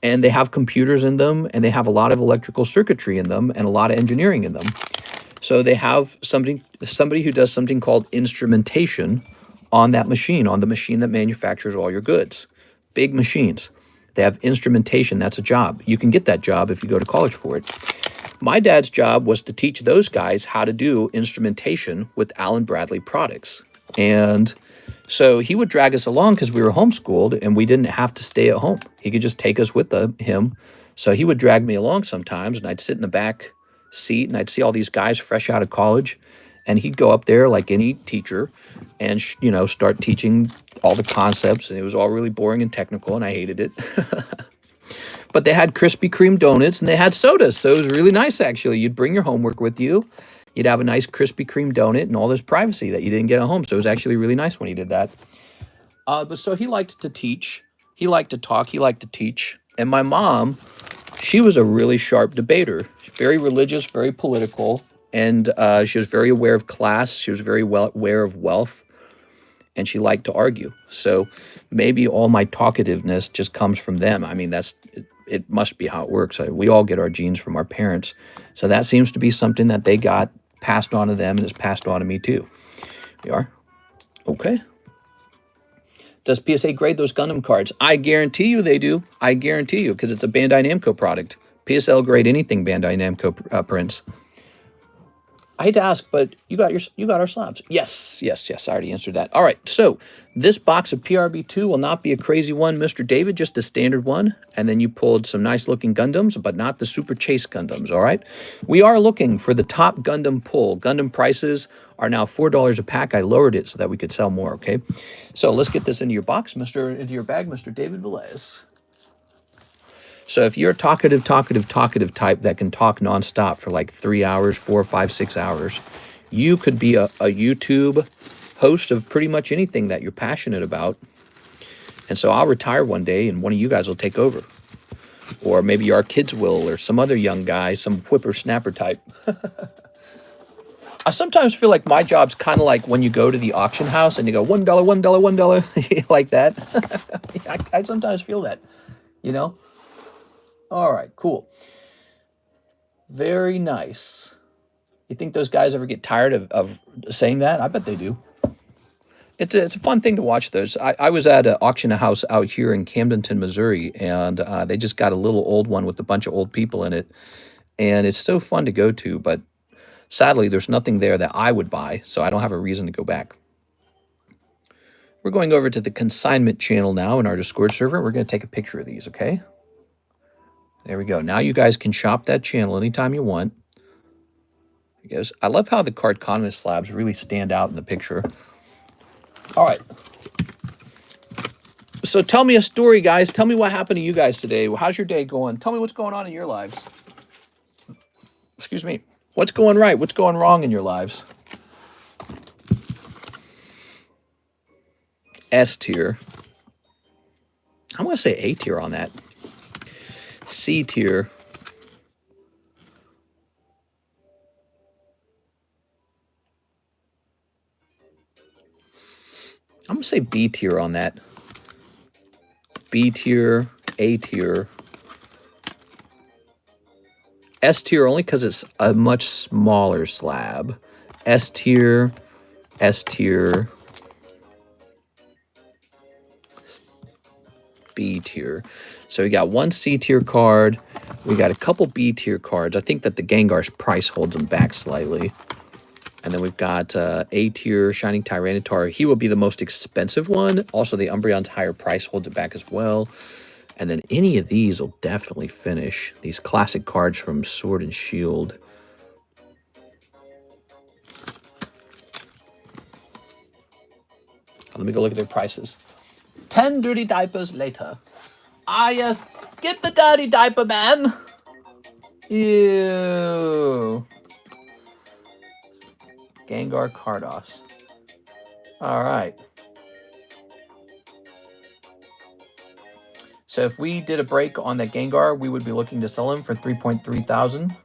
A: And they have computers in them, and they have a lot of electrical circuitry in them, and a lot of engineering in them. So they have somebody who does something called instrumentation on that machine, on the machine that manufactures all your goods. Big machines. They have instrumentation. That's a job. You can get that job if you go to college for it. My dad's job was to teach those guys how to do instrumentation with Allen Bradley products. And so he would drag us along because we were homeschooled and we didn't have to stay at home. He could just take us with him. So he would drag me along sometimes, and I'd sit in the back seat and I'd see all these guys fresh out of college, and he'd go up there like any teacher and start teaching all the concepts, and it was all really boring and technical, and I hated it. But they had Krispy Kreme donuts and they had sodas, so it was really nice, actually. You'd bring your homework with you. You'd have a nice Krispy Kreme donut and all this privacy that you didn't get at home, so it was actually really nice when he did that. But so he liked to teach. He liked to talk. He liked to teach. And my mom, she was a really sharp debater. Very religious, very political. And she was very aware of class. She was very well aware of wealth. And she liked to argue. So maybe all my talkativeness just comes from them. I mean, it must be how it works. We all get our genes from our parents. So that seems to be something that they got passed on to them and is passed on to me too. We are. Okay. Does PSA grade those Gundam cards? I guarantee you they do. I guarantee you, because it's a Bandai Namco product. PSL grade anything Bandai Namco prints. I hate to ask, but you got our slabs. Yes. I already answered that. All right, so this box of PRB2 will not be a crazy one, Mr. David, just a standard one. And then you pulled some nice-looking Gundams, but not the Super Chase Gundams, all right? We are looking for the top Gundam pull. Gundam prices are now $4 a pack. I lowered it so that we could sell more, okay? So let's get this into your box, into your bag, Mr. David Velez. So if you're a talkative type that can talk nonstop for like 3 hours, 4, 5, 6 hours, you could be a YouTube host of pretty much anything that you're passionate about. And so I'll retire one day and one of you guys will take over. Or maybe our kids will, or some other young guy, some whippersnapper type. I sometimes feel like my job's kind of like when you go to the auction house and you go, $1, $1, $1, like that. I sometimes feel that, you know? All right, cool. Very nice. You think those guys ever get tired of saying that? I bet they do. It's a fun thing to watch those. I was at an auction house out here in Camdenton, Missouri, and they just got a little old one with a bunch of old people in it. And it's so fun to go to, but sadly, there's nothing there that I would buy, so I don't have a reason to go back. We're going over to the consignment channel now in our Discord server. We're going to take a picture of these, okay? There we go. Now you guys can shop that channel anytime you want. Because I love how the Carddass slabs really stand out in the picture. All right. So tell me a story, guys. Tell me what happened to you guys today. How's your day going? Tell me what's going on in your lives. Excuse me. What's going right? What's going wrong in your lives? S tier. I'm going to say A tier on that. C tier. I'm going to say B tier on that. B tier, A tier. S tier only because it's a much smaller slab. S tier, S tier, B tier. So we got one C tier card. We got a couple B tier cards. I think that the Gengar's price holds them back slightly. And then we've got A tier, Shining Tyranitar. He will be the most expensive one. Also, the Umbreon's higher price holds it back as well. And then any of these will definitely finish. These classic cards from Sword and Shield. Let me go look at their prices. 10 dirty diapers later. Ah, yes. Get the dirty diaper, man. Ew. Gengar Carddass. All right. So if we did a break on that Gengar, we would be looking to sell him for 3.3 thousand.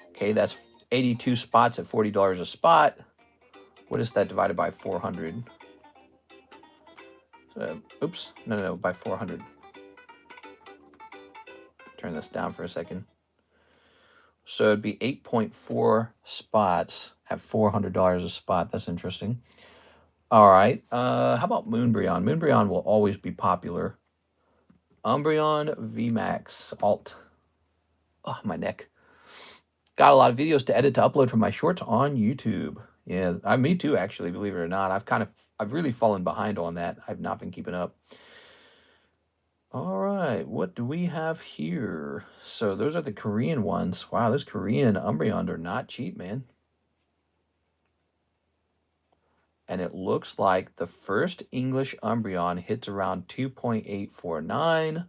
A: Okay, that's 82 spots at $40 a spot. What is that divided by 400? Oops, no, by 400. Turn this down for a second. So it'd be 8.4 spots at $400 a spot. That's interesting. All right. How about Moonbreon? Moonbreon will always be popular. Umbreon VMAX Alt. Oh, my neck. Got a lot of videos to edit to upload from my shorts on YouTube. Yeah, me too, actually, believe it or not. I've really fallen behind on that. I've not been keeping up. All right, what do we have here? So those are the Korean ones. Wow, those Korean Umbreon are not cheap, man. And it looks like the first English Umbreon hits around 2.849.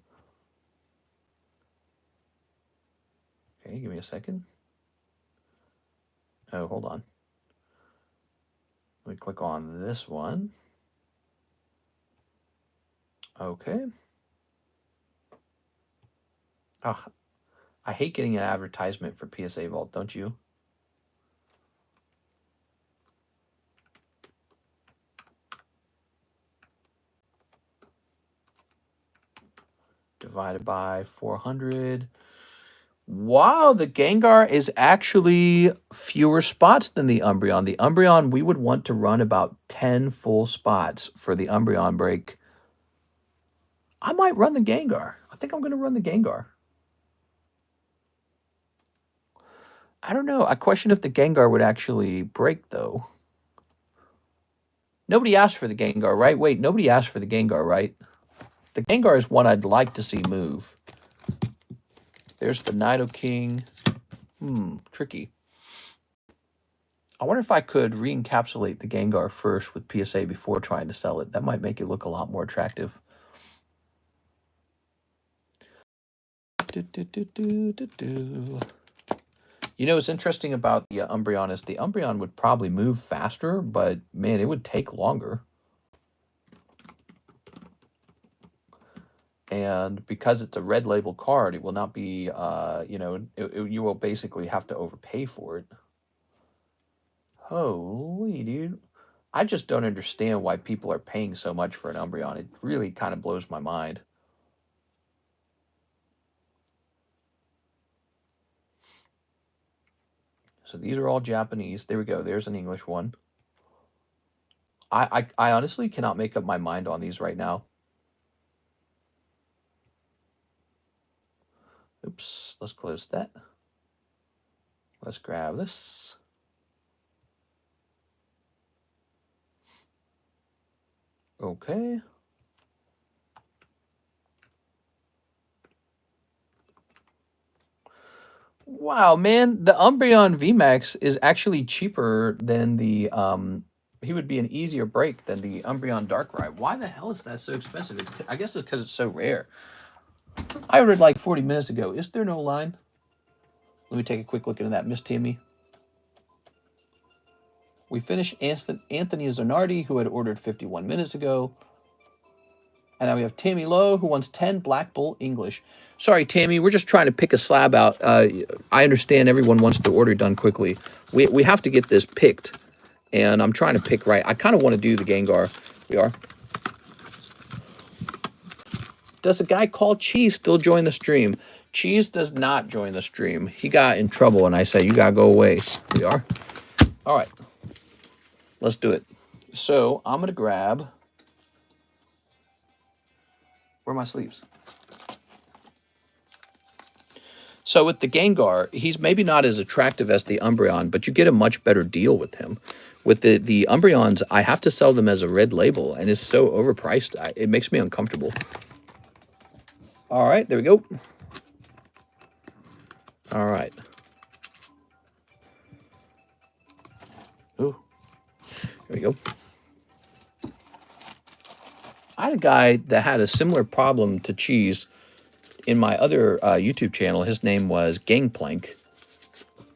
A: Okay, give me a second. Oh, hold on. Let me click on this one. Okay. Oh, I hate getting an advertisement for PSA Vault, don't you? Divided by 400. Wow, the Gengar is actually fewer spots than the Umbreon. The Umbreon, we would want to run about 10 full spots for the Umbreon break. I might run the Gengar. I think I'm going to run the Gengar. I don't know. I question if the Gengar would actually break, though. Nobody asked for the Gengar, right? Wait, nobody asked for the Gengar, right? The Gengar is one I'd like to see move. There's the Nidoking. Tricky. I wonder if I could re-encapsulate the Gengar first with PSA before trying to sell it. That might make it look a lot more attractive. You know, what's interesting about the Umbreon is the Umbreon would probably move faster, but man, it would take longer. And because it's a red label card, it will not be, you know, you will basically have to overpay for it. Holy dude. I just don't understand why people are paying so much for an Umbreon. It really kind of blows my mind. So these are all Japanese. There we go. There's an English one. I honestly cannot make up my mind on these right now. Oops, let's close that. Let's grab this. Okay. Wow, man, the Umbreon VMAX is actually cheaper than the, he would be an easier break than the Umbreon Darkrai. Why the hell is that so expensive? I guess it's because it's so rare. I ordered like 40 minutes ago. Is there no line? Let me take a quick look into that, Miss Tammy. We finished Anthony Zanardi, who had ordered 51 minutes ago. And now we have Tammy Lowe, who wants 10 Black Bull English. Sorry, Tammy, we're just trying to pick a slab out. I understand everyone wants the order done quickly. We have to get this picked, and I'm trying to pick right. I kind of want to do the Gengar. We are. Does a guy called Cheese still join the stream? Cheese does not join the stream. He got in trouble, and I said, you got to go away. We are. All right. Let's do it. So I'm going to grab... Where are my sleeves? So with the Gengar, he's maybe not as attractive as the Umbreon, but you get a much better deal with him. With the Umbreons, I have to sell them as a red label, and it's so overpriced, it makes me uncomfortable. All right, there we go. All right. Ooh, there we go. I had a guy that had a similar problem to Cheese in my other YouTube channel. His name was Gangplank,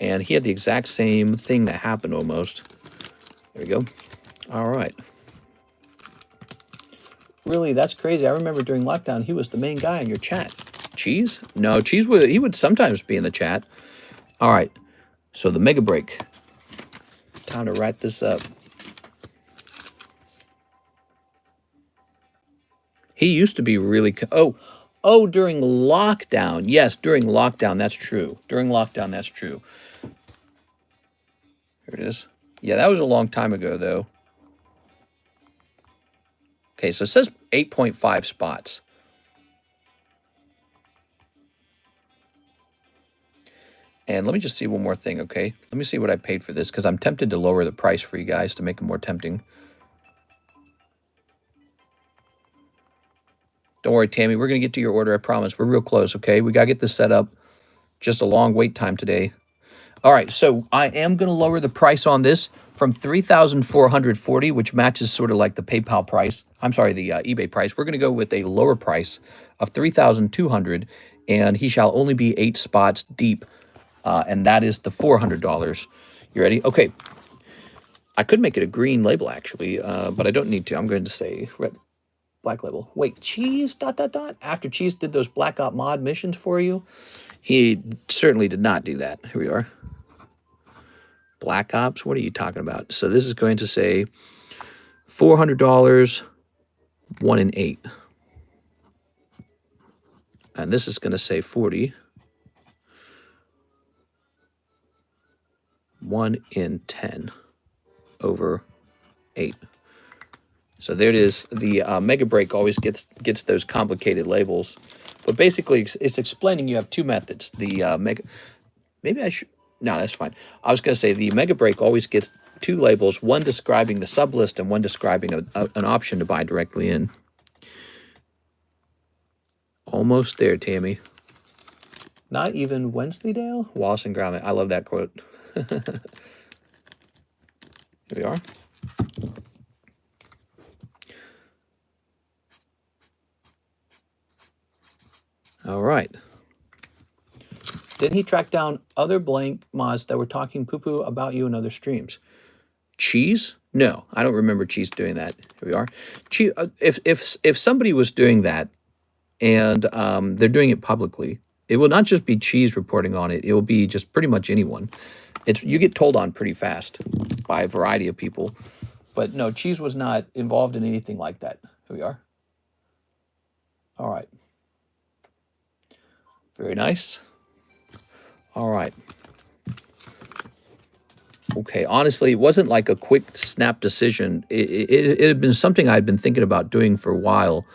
A: and he had the exact same thing that happened almost. There we go. All right. Really, that's crazy. I remember during lockdown, he was the main guy in your chat. Cheese? No, Cheese he would sometimes be in the chat. All right. So the mega break. Time to write this up. He used to be really... Oh, during lockdown. Yes, during lockdown, that's true. During lockdown, that's true. Here it is. Yeah, that was a long time ago, though. Okay, so it says 8.5 spots. And let me just see one more thing, okay? Let me see what I paid for this, because I'm tempted to lower the price for you guys to make it more tempting. Don't worry, Tammy. We're going to get to your order, I promise. We're real close, okay? We got to get this set up. Just a long wait time today. All right, so I am going to lower the price on this from 3,440, which matches sort of like the PayPal price. I'm sorry, the eBay price. We're going to go with a lower price of 3,200, and he shall only be 8 spots deep, and that is the $400. You ready? Okay. I could make it a green label actually, but I don't need to. I'm going to say red, black label. Wait, Cheese ... After Cheese did those Black Op mod missions for you, he certainly did not do that. Here we are. Black Ops, what are you talking about? So this is going to say $400, 1 in 8. And this is going to say 40, 1 in 10 over 8. So there it is. The Mega Break always gets those complicated labels. But basically, it's explaining you have 2 methods. The Mega... Maybe I should... No, that's fine. I was going to say the Mega Break always gets 2 labels, one describing the sublist and one describing an option to buy directly in. Almost there, Tammy. Not even Wensleydale? Wallace and Gromit. I love that quote. Here we are. All right. Then he tracked down other blank mods that were talking poo-poo about you in other streams. Cheese? No, I don't remember Cheese doing that. Here we are. Cheese, if somebody was doing that and they're doing it publicly, it will not just be Cheese reporting on it. It will be just pretty much anyone. You get told on pretty fast by a variety of people. But no, Cheese was not involved in anything like that. Here we are. All right. Very nice. All right. Okay, honestly, it wasn't like a quick snap decision. It had been something I'd been thinking about doing for a while.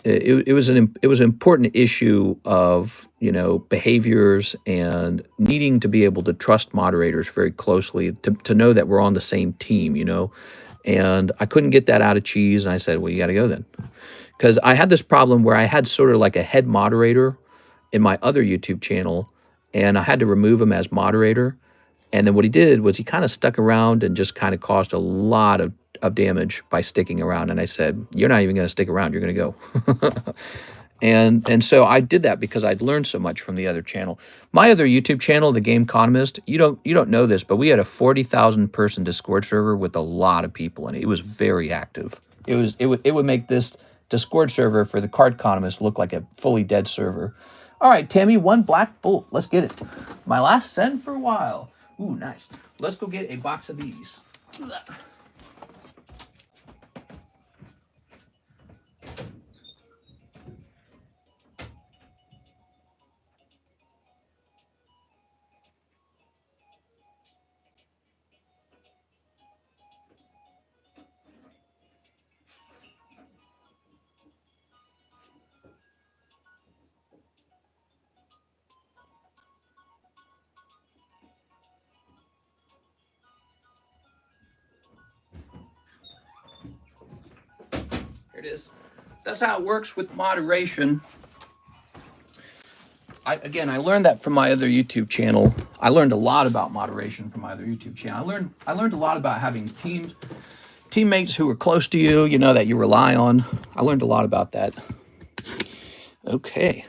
A: It was an important issue of, you know, behaviors and needing to be able to trust moderators very closely to know that we're on the same team, you know. And I couldn't get that out of Cheese, and I said, well, you got to go then. Because I had this problem where I had sort of like a head moderator in my other YouTube channel, and I had to remove him as moderator. And then what he did was he kind of stuck around and just kind of caused a lot of damage by sticking around. And I said, you're not even going to stick around, you're going to go. and so I did that because I'd learned so much from the other channel. My other YouTube channel, The Economist, you don't know this, but we had a 40,000 person Discord server with a lot of people in it. It was very active. It would make this Discord server for The Cardconomist look like a fully dead server. All right, Tammy, 1 black bolt. Let's get it. My last send for a while. Ooh, nice. Let's go get a box of these. Here it is. That's how it works with moderation. Again, I learned that from my other YouTube channel. I learned a lot about moderation from my other YouTube channel. I learned a lot about having teammates who are close to you, you know, that you rely on. I learned a lot about that. Okay.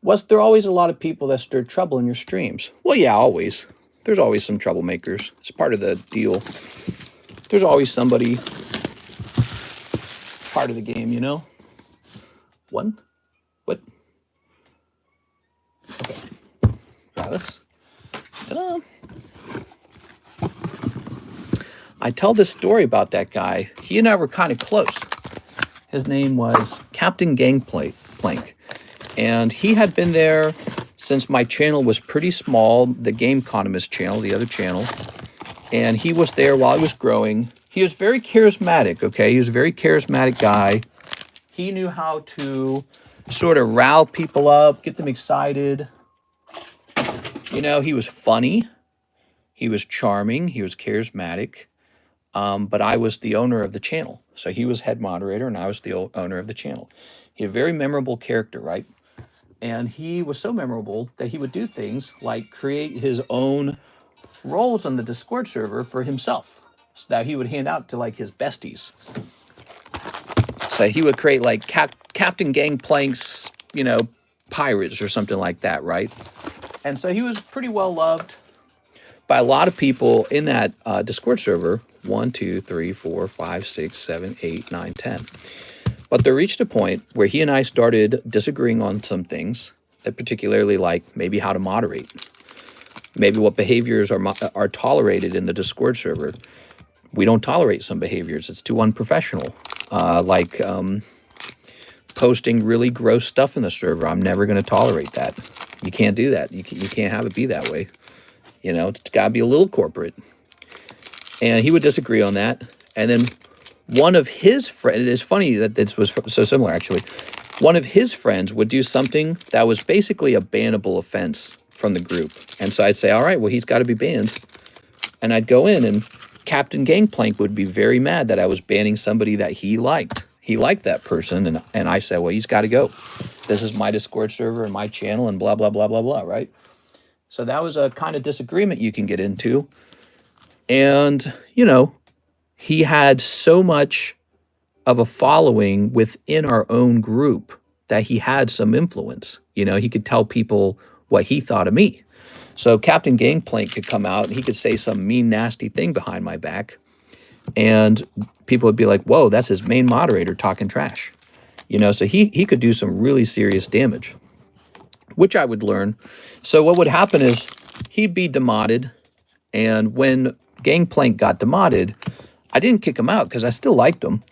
A: Was there always a lot of people that stirred trouble in your streams? Well, yeah, always. There's always some troublemakers. It's part of the deal. There's always somebody part of the game, you know? One? What? Okay. Got this. Ta-da! I tell this story about that guy. He and I were kind of close. His name was Captain Gangplank. And he had been there since my channel was pretty small, the Economist channel, the other channel. And he was there while I was growing. He was very charismatic, okay? He was a very charismatic guy. He knew how to sort of rile people up, get them excited. You know, he was funny. He was charming. He was charismatic. But I was the owner of the channel. So he was head moderator and I was the owner of the channel. He had a very memorable character, right? And he was so memorable that he would do things like create his own roles on the Discord server for himself, so that he would hand out to like his besties. So he would create like Captain Gangplank's, you know, pirates or something like that, right? And so he was pretty well loved by a lot of people in that Discord server. 1, 2, 3, 4, 5, 6, 7, 8, 9, 10. But there reached a point where he and I started disagreeing on some things, particularly like maybe how to moderate, maybe what behaviors are tolerated in the Discord server. We don't tolerate some behaviors. It's too unprofessional. Like posting really gross stuff in the server. I'm never going to tolerate that. You can't do that. You can't have it be that way. You know, it's got to be a little corporate. And he would disagree on that. And then one of his friends, it's funny that this was so similar actually. One of his friends would do something that was basically a bannable offense from the group. And so I'd say, all right, well, he's got to be banned. And I'd go in, and Captain Gangplank would be very mad that I was banning somebody that he liked. He liked that person, and I said, well, he's got to go. This is my Discord server and my channel and blah, blah, blah, blah, blah, right? So that was a kind of disagreement you can get into. And, you know, he had so much of a following within our own group that he had some influence. You know, he could tell people what he thought of me. So Captain Gangplank could come out and he could say some mean, nasty thing behind my back. And people would be like, whoa, that's his main moderator talking trash. You know, so he could do some really serious damage, which I would learn. So what would happen is he'd be demoted. And when Gangplank got demoted, I didn't kick him out because I still liked him,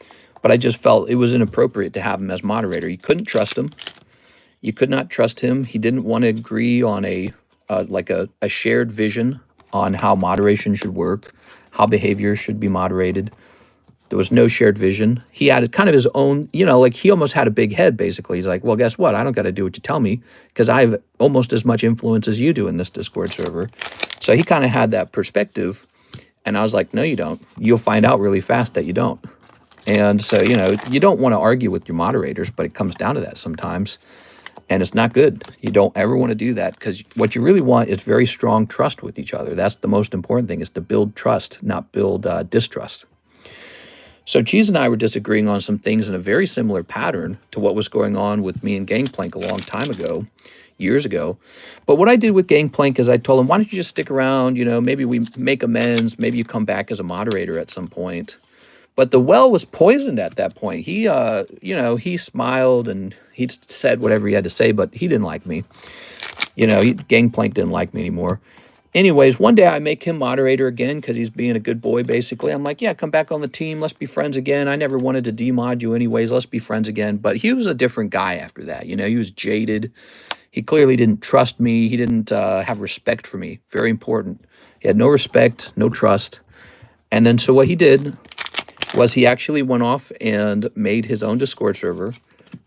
A: but I just felt it was inappropriate to have him as moderator. You couldn't trust him. You could not trust him. He didn't want to agree on a shared vision on how moderation should work, how behavior should be moderated. There was no shared vision. He had kind of his own, you know, like he almost had a big head, basically. He's like, well, guess what? I don't got to do what you tell me because I have almost as much influence as you do in this Discord server. So he kind of had that perspective. And I was like, no, you don't. You'll find out really fast that you don't. And so, you know, you don't want to argue with your moderators, but it comes down to that sometimes. And it's not good. You don't ever want to do that because what you really want is very strong trust with each other. That's the most important thing, is to build trust, not build distrust. So Cheese and I were disagreeing on some things in a very similar pattern to what was going on with me and Gangplank a long time ago, years ago. But what I did with Gangplank is I told him, why don't you just stick around? You know, maybe we make amends. Maybe you come back as a moderator at some point. But the well was poisoned at that point. He, you know, he smiled and he said whatever he had to say, but he didn't like me. You know, Gangplank didn't like me anymore. Anyways, one day I make him moderator again because he's being a good boy, basically. I'm like, yeah, come back on the team. Let's be friends again. I never wanted to demod you anyways. Let's be friends again. But he was a different guy after that. You know, he was jaded. He clearly didn't trust me. He didn't have respect for me. Very important. He had no respect, no trust. And then so what he did was he actually went off and made his own Discord server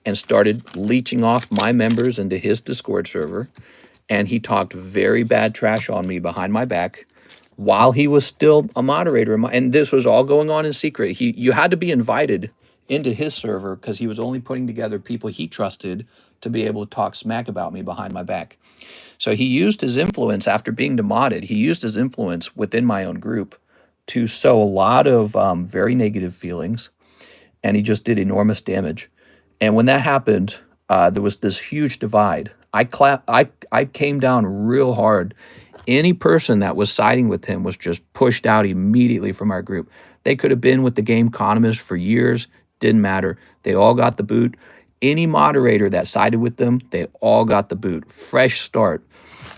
A: and started leeching off my members into his Discord server. And he talked very bad trash on me behind my back while he was still a moderator. And this was all going on in secret. You had to be invited into his server because he was only putting together people he trusted to be able to talk smack about me behind my back. So he used his influence after being demodded. He used his influence within my own group to sow a lot of very negative feelings. And he just did enormous damage. And when that happened, there was this huge divide. I came down real hard. Any person that was siding with him was just pushed out immediately from our group. They could have been with the TheCardconomist for years. Didn't matter. They all got the boot. Any moderator that sided with them, they all got the boot. Fresh start.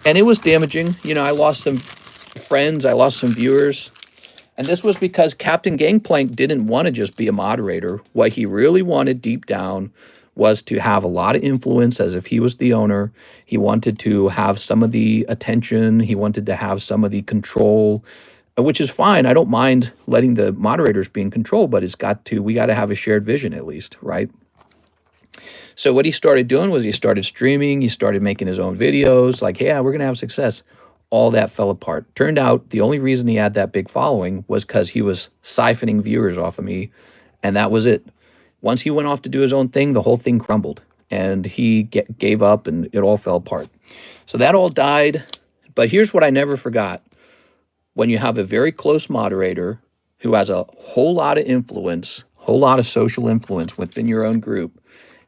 A: And it was damaging. You know, I lost some friends. I lost some viewers. And this was because Captain Gangplank didn't want to just be a moderator. What he really wanted deep down was to have a lot of influence as if he was the owner. He wanted to have some of the attention. He wanted to have some of the control, which is fine. I don't mind letting the moderators be in control, but we got to have a shared vision at least, right? So what he started doing was he started streaming. He started making his own videos like, hey, yeah, we're going to have success. All that fell apart. Turned out the only reason he had that big following was because he was siphoning viewers off of me, and that was it. Once he went off to do his own thing, the whole thing crumbled. and he gave up, and it all fell apart. So that all died. But here's what I never forgot. When you have a very close moderator who has a whole lot of influence, whole lot of social influence within your own group,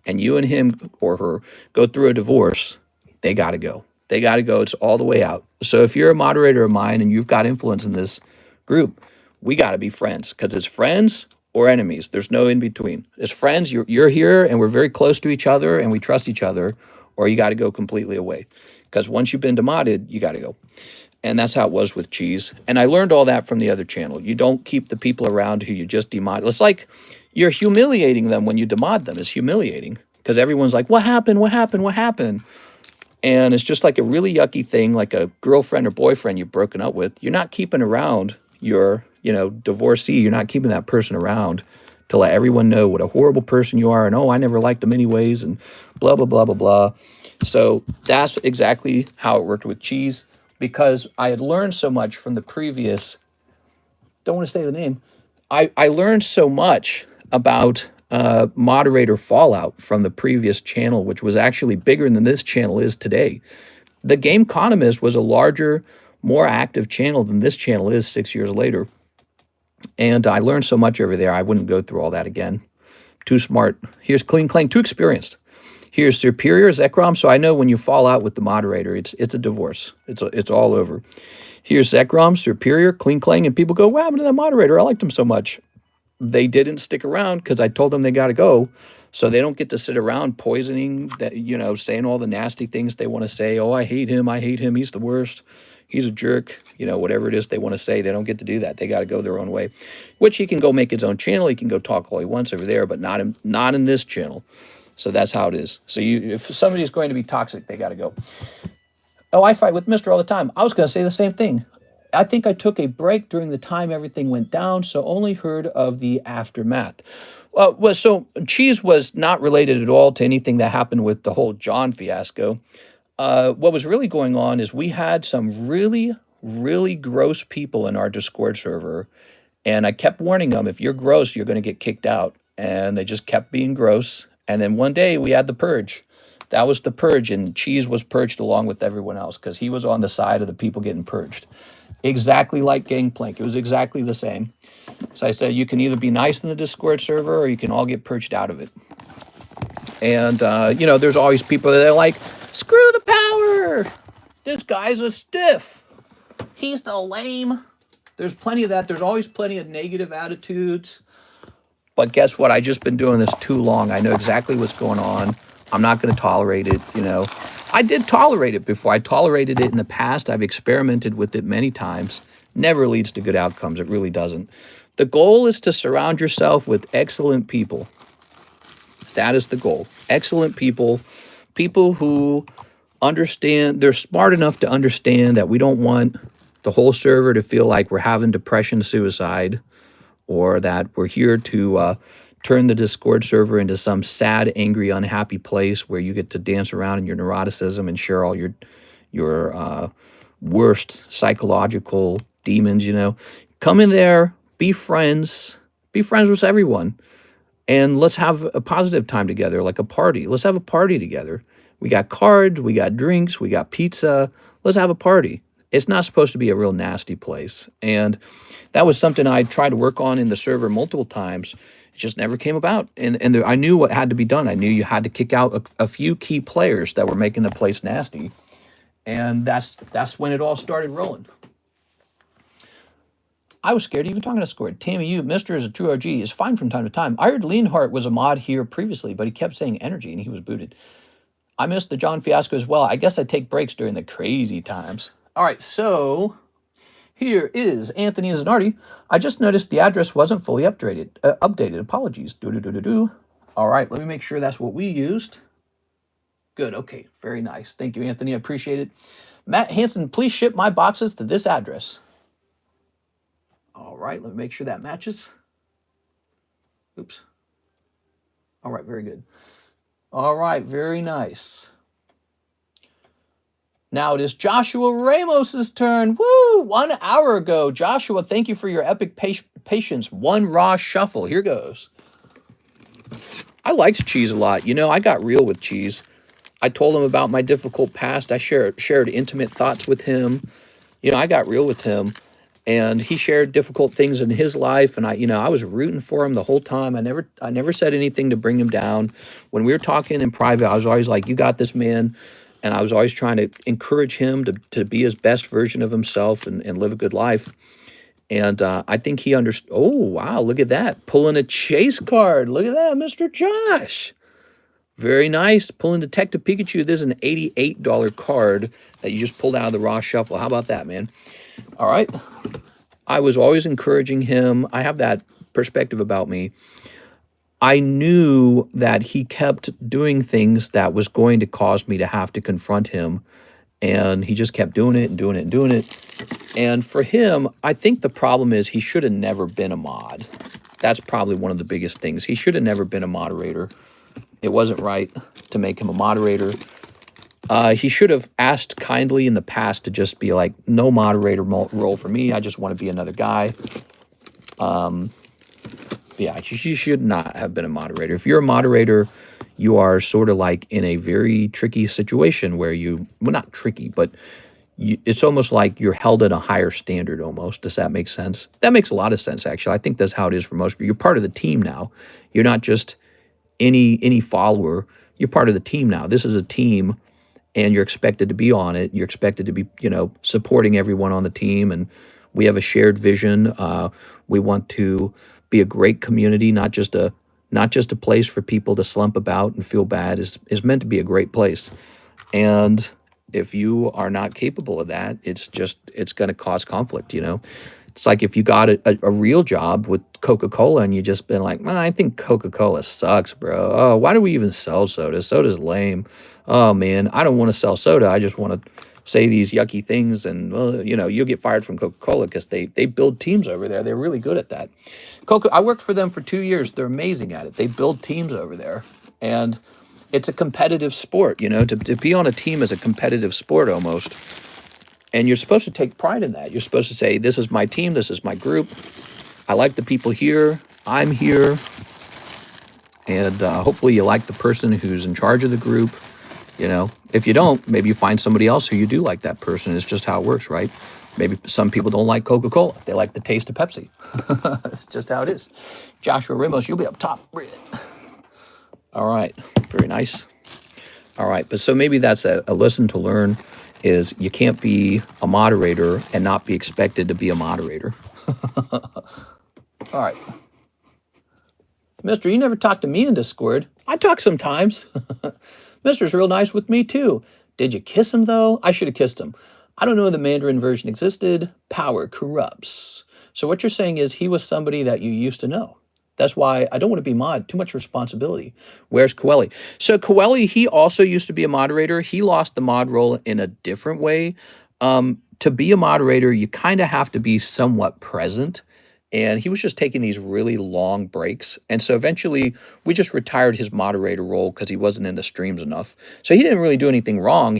A: and you and him or her go through a divorce, they got to go. They got to go. It's all the way out. So if you're a moderator of mine and you've got influence in this group, we got to be friends, because it's friends or enemies. There's no in between. It's friends. You're here and we're very close to each other and we trust each other, or you got to go completely away, because once you've been demodded, you got to go. And that's how it was with Cheese. And I learned all that from the other channel. You don't keep the people around who you just demod. It's like you're humiliating them when you demod them. It's humiliating because everyone's like, what happened? What happened? What happened? And it's just like a really yucky thing, like a girlfriend or boyfriend you've broken up with. You're not keeping around your, divorcee. You're not keeping that person around to let everyone know what a horrible person you are. And, oh, I never liked them anyways, and blah, blah, blah, blah, blah. So that's exactly how it worked with Cheese, because I had learned so much from the previous, don't want to say the name. I learned so much about moderator fallout from the previous channel, which was actually bigger than this channel is today. The TheCardconomist was a larger, more active channel than this channel is 6 years later. And I learned so much over there, I wouldn't go through all that again. Too smart. Here's Clean Clang, too experienced. Here's Superior Zekrom. So I know when you fall out with the moderator, it's a divorce. It's all over. Here's Zekrom, Superior, Clean Clang, and people go, what happened to that moderator? I liked him so much. They didn't stick around because I told them they got to go. So they don't get to sit around poisoning, that, saying all the nasty things they want to say. Oh, I hate him. He's the worst. He's a jerk. Whatever it is they want to say, they don't get to do that. They got to go their own way, which he can go make his own channel. He can go talk all he wants over there, but not in this channel. So that's how it is. So if somebody's going to be toxic, they got to go. Oh, I fight with Mr. all the time. I was going to say the same thing. I think I took a break during the time everything went down, so only heard of the aftermath. So Cheese was not related at all to anything that happened with the whole John fiasco. What was really going on is we had some really, really gross people in our Discord server, and I kept warning them, if you're gross, you're going to get kicked out. And they just kept being gross. And then one day we had the purge. That was the purge, and Cheese was purged along with everyone else because he was on the side of the people getting purged. Exactly like Gangplank. It was exactly the same. So I said, you can either be nice in the Discord server or you can all get purged out of it. And, there's always people that are like, screw the power. This guy's a stiff. He's so lame. There's plenty of that. There's always plenty of negative attitudes. But guess what? I just been doing this too long. I know exactly what's going on. I'm not going to tolerate it, I did tolerate it before. I tolerated it in the past. I've experimented with it many times. Never leads to good outcomes. It really doesn't. The goal is to surround yourself with excellent people. That is the goal. Excellent people. People who understand. They're smart enough to understand that we don't want the whole server to feel like we're having depression, suicide, or that we're here to turn the Discord server into some sad, angry, unhappy place where you get to dance around in your neuroticism and share all your worst psychological demons, Come in there, be friends with everyone, and let's have a positive time together, like a party. Let's have a party together. We got cards, we got drinks, we got pizza. Let's have a party. It's not supposed to be a real nasty place. And that was something I tried to work on in the server multiple times. It just never came about. And I knew what had to be done. I knew you had to kick out a few key players that were making the place nasty. And that's when it all started rolling. I was scared to even talking to Discord. Tammy, Mr. is a true OG, is fine from time to time. I heard Leanhart was a mod here previously, but he kept saying energy and he was booted. I missed the John fiasco as well. I guess I take breaks during the crazy times. All right, so here is Anthony Zanardi. I just noticed the address wasn't fully updated. Apologies. All right, let me make sure that's what we used. Good, okay, very nice. Thank you, Anthony, I appreciate it. Matt Hansen, please ship my boxes to this address. All right, let me make sure that matches. Oops. All right, very good. All right, very nice. Now it is Joshua Ramos's turn. Woo! 1 hour ago. Joshua, thank you for your epic patience. One raw shuffle. Here goes. I liked Cheese a lot. You know, I got real with Cheese. I told him about my difficult past. I shared intimate thoughts with him. You know, I got real with him, and he shared difficult things in his life, and I was rooting for him the whole time. I never said anything to bring him down. When we were talking in private, I was always like, "You got this, man." And I was always trying to encourage him to be his best version of himself and live a good life. And I think he understood. Oh, wow, look at that. Pulling a chase card. Look at that, Mr. Josh. Very nice. Pulling Detective Pikachu. This is an $88 card that you just pulled out of the Raw Shuffle. How about that, man? All right. I was always encouraging him. I have that perspective about me. I knew that he kept doing things that was going to cause me to have to confront him. And he just kept doing it and doing it and doing it. And for him, I think the problem is he should have never been a mod. That's probably one of the biggest things. He should have never been a moderator. It wasn't right to make him a moderator. He should have asked kindly in the past to just be like, no moderator role for me. I just want to be another guy. Yeah, you should not have been a moderator. If you're a moderator, you are sort of like in a very tricky situation where well, not tricky, but it's almost like you're held at a higher standard almost. Does that make sense? That makes a lot of sense, actually. I think that's how it is for most people. You're part of the team now. You're not just any follower. You're part of the team now. This is a team, and you're expected to be on it. You're expected to be, supporting everyone on the team, and we have a shared vision. We want to be a great community, not just a place for people to slump about and feel bad. Is meant to be a great place. And if you are not capable of that, it's going to cause conflict, It's like if you got a real job with Coca-Cola and you just been like, I think Coca-Cola sucks, bro. Oh, why do we even sell soda? Soda's lame. Oh, man, I don't want to sell soda. I just want to say these yucky things. And, well, you'll get fired from Coca-Cola because they build teams over there. They're really good at that. I worked for them for 2 years. They're amazing at it. They build teams over there. And it's a competitive sport, to be on a team is a competitive sport almost. And you're supposed to take pride in that. You're supposed to say, this is my team, this is my group. I like the people here, I'm here. And hopefully you like the person who's in charge of the group. If you don't, maybe you find somebody else who you do like that person. It's just how it works, right? Maybe some people don't like Coca-Cola. They like the taste of Pepsi. It's just how it is. Joshua Ramos, you'll be up top. All right, very nice. All right, but so maybe that's a lesson to learn is you can't be a moderator and not be expected to be a moderator. All right. Mister, you never talk to me in Discord. I talk sometimes. Mister's real nice with me, too. Did you kiss him, though? I should have kissed him. I don't know the Mandarin version existed. Power corrupts. So what you're saying is he was somebody that you used to know. That's why I don't want to be mod. Too much responsibility. Where's Coeli? So Coeli, he also used to be a moderator. He lost the mod role in a different way. To be a moderator, you kind of have to be somewhat present. And he was just taking these really long breaks. And so eventually we just retired his moderator role because he wasn't in the streams enough. So he didn't really do anything wrong.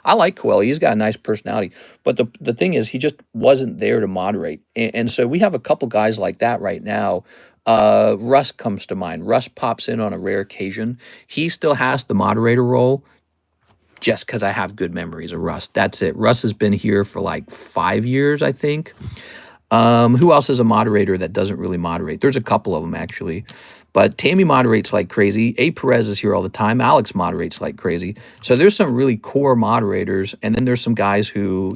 A: I like Coeli. He's got a nice personality. But the thing is, he just wasn't there to moderate. And so we have a couple guys like that right now. Russ comes to mind. Russ pops in on a rare occasion. He still has the moderator role just because I have good memories of Russ. That's it. Russ has been here for like 5 years, I think. Who else is a moderator that doesn't really moderate? There's a couple of them, actually. But Tammy moderates like crazy. A. Perez is here all the time. Alex moderates like crazy. So there's some really core moderators. And then there's some guys who,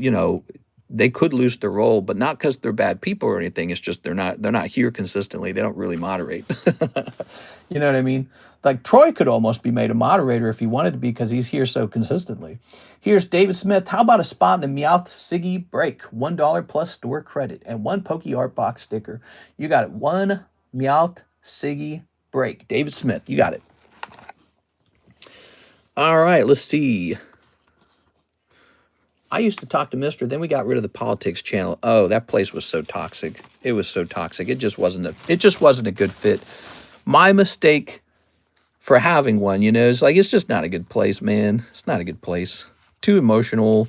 A: they could lose their role, but not because they're bad people or anything. It's just they're not here consistently. They don't really moderate. You know what I mean? Like Troy could almost be made a moderator if he wanted to be because he's here so consistently. Here's David Smith. How about a spot in the Meowth Siggy break? $1 plus store credit and 1 Pokey Art Box sticker. You got it. 1 Meowth Siggy break. David Smith, you got it. All right, let's see. I used to talk to Mister, then we got rid of the politics channel. Oh, that place was so toxic. It was so toxic. It just wasn't a good fit. My mistake for having one, it's just not a good place, man. It's not a good place. Too emotional.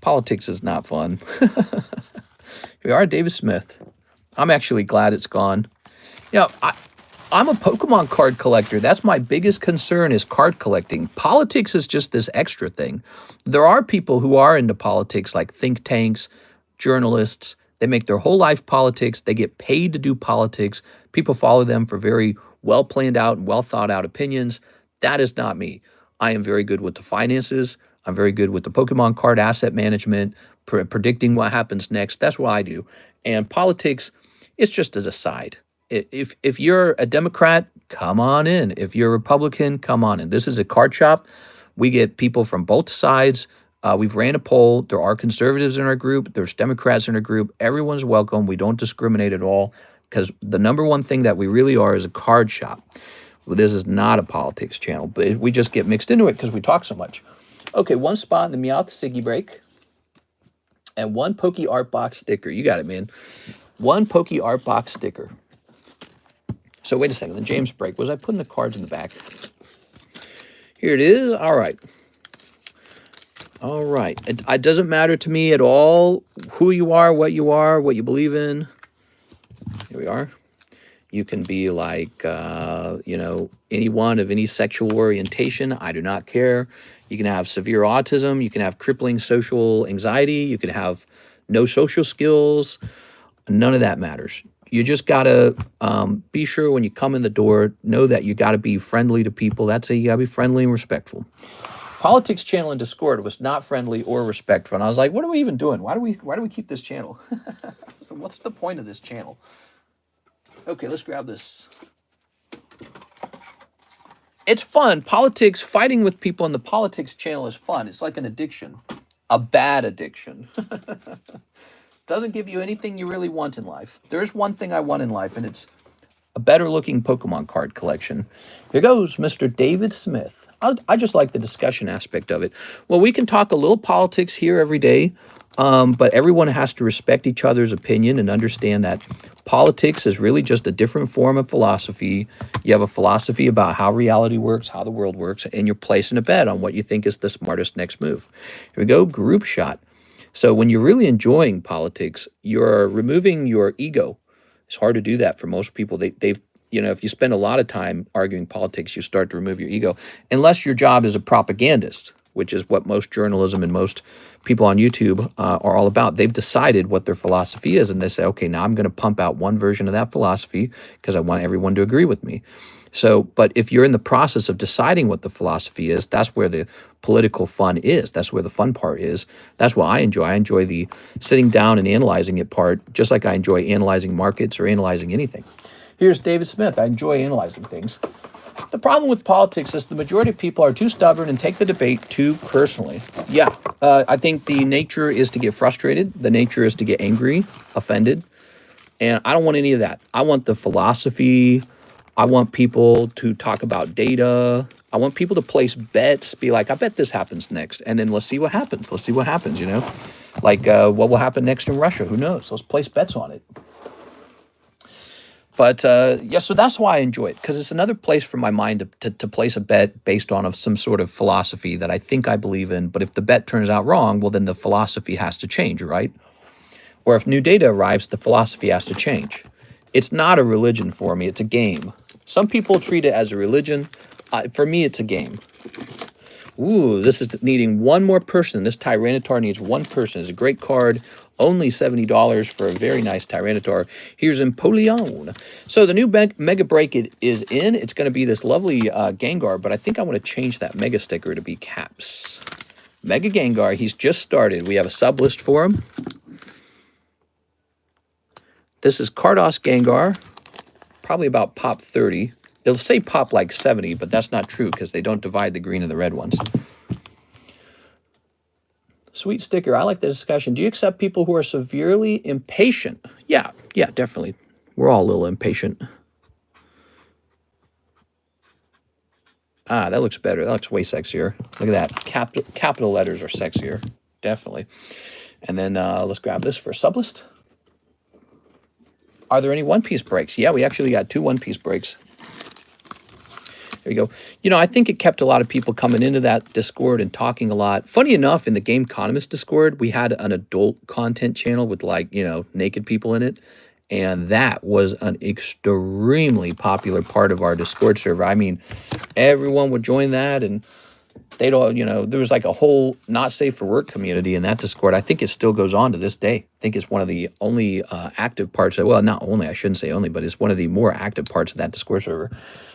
A: Politics is not fun. Here we are, David Smith. I'm actually glad it's gone. I'm a Pokemon card collector. That's my biggest concern is card collecting. Politics is just this extra thing. There are people who are into politics, like think tanks, journalists. They make their whole life politics. They get paid to do politics. People follow them for very well planned out and well thought out opinions. That is not me. I am very good with the finances. I'm very good with the Pokemon card asset management, predicting what happens next. That's what I do. And politics, it's just an aside. If you're a Democrat, come on in. If you're a Republican, come on in. This is a card shop. We get people from both sides. We've ran a poll. There are conservatives in our group. There's Democrats in our group. Everyone's welcome. We don't discriminate at all because the number one thing that we really are is a card shop. Well, this is not a politics channel, but we just get mixed into it because we talk so much. Okay, one spot in the Meowth Siggy break and one Pokey Art Box sticker. You got it, man. One Pokey Art Box sticker. So wait a second, the James break. Was I putting the cards in the back? Here it is. All right. All right. It doesn't matter to me at all who you are, what you believe in. Here we are. You can be like, anyone of any sexual orientation. I do not care. You can have severe autism. You can have crippling social anxiety. You can have no social skills. None of that matters. You just got to be sure when you come in the door, know that you got to be friendly to people. That's it. You got to be friendly and respectful. Politics channel in Discord was not friendly or respectful. And I was like, what are we even doing? Why do we keep this channel? So what's the point of this channel? Okay, let's grab this. It's fun. Politics, fighting with people on the politics channel is fun. It's like an addiction, a bad addiction. Doesn't give you anything you really want in life. There's one thing I want in life, and it's a better looking Pokemon card collection. Here goes Mr. David Smith. I just like the discussion aspect of it. Well, we can talk a little politics here every day, but everyone has to respect each other's opinion and understand that politics is really just a different form of philosophy. You have a philosophy about how reality works, how the world works, and you're placing a bet on what you think is the smartest next move. Here we go, group shot. So when you're really enjoying politics, you're removing your ego. It's hard to do that for most people. They've if you spend a lot of time arguing politics, you start to remove your ego, unless your job is a propagandist, which is what most journalism and most people on YouTube are all about. They've decided what their philosophy is, and they say, okay, now I'm going to pump out one version of that philosophy because I want everyone to agree with me. So, but if you're in the process of deciding what the philosophy is, that's where the political fun is. That's where the fun part is. That's what I enjoy. I enjoy the sitting down and analyzing it part, just like I enjoy analyzing markets or analyzing anything. Here's David Smith. I enjoy analyzing things. The problem with politics is the majority of people are too stubborn and take the debate too personally. Yeah, I think the nature is to get frustrated. The nature is to get angry, offended. And I don't want any of that. I want the philosophy. I want people to talk about data. I want people to place bets, be like, I bet this happens next. And then let's see what happens. Let's see what happens, Like what will happen next in Russia? Who knows? Let's place bets on it. But so that's why I enjoy it, because it's another place for my mind to place a bet based on some sort of philosophy that I think I believe in. But if the bet turns out wrong, well, then the philosophy has to change, right? Or if new data arrives, the philosophy has to change. It's not a religion for me. It's a game. Some people treat it as a religion. For me, it's a game. Ooh, this is needing one more person. This Tyranitar needs one person. It's a great card. Only $70 for a very nice Tyranitar. Here's Empoleon. So the new Mega Break is in. It's going to be this lovely Gengar, but I think I want to change that Mega sticker to be Caps. Mega Gengar, he's just started. We have a sub list for him. This is Carddass Gengar, probably about pop 30. It'll say pop like 70, but that's not true because they don't divide the green and the red ones. Sweet sticker. I like the discussion. Do you accept people who are severely impatient? Yeah, definitely. We're all a little impatient. Ah, that looks better. That looks way sexier. Look at that. Capital letters are sexier. Definitely. And then let's grab this for a sublist. Are there any one-piece breaks? Yeah, we actually got 2 one-piece breaks. There you go. I think it kept a lot of people coming into that Discord and talking a lot. Funny enough, in the TheCardconomist Discord, we had an adult content channel with naked people in it. And that was an extremely popular part of our Discord server. I mean, everyone would join that, and they'd all, you know, there was like a whole not safe for work community in that Discord. I think it still goes on to this day. I think it's one of the only active parts of, well, not only, I shouldn't say only, but it's one of the more active parts of that Discord server.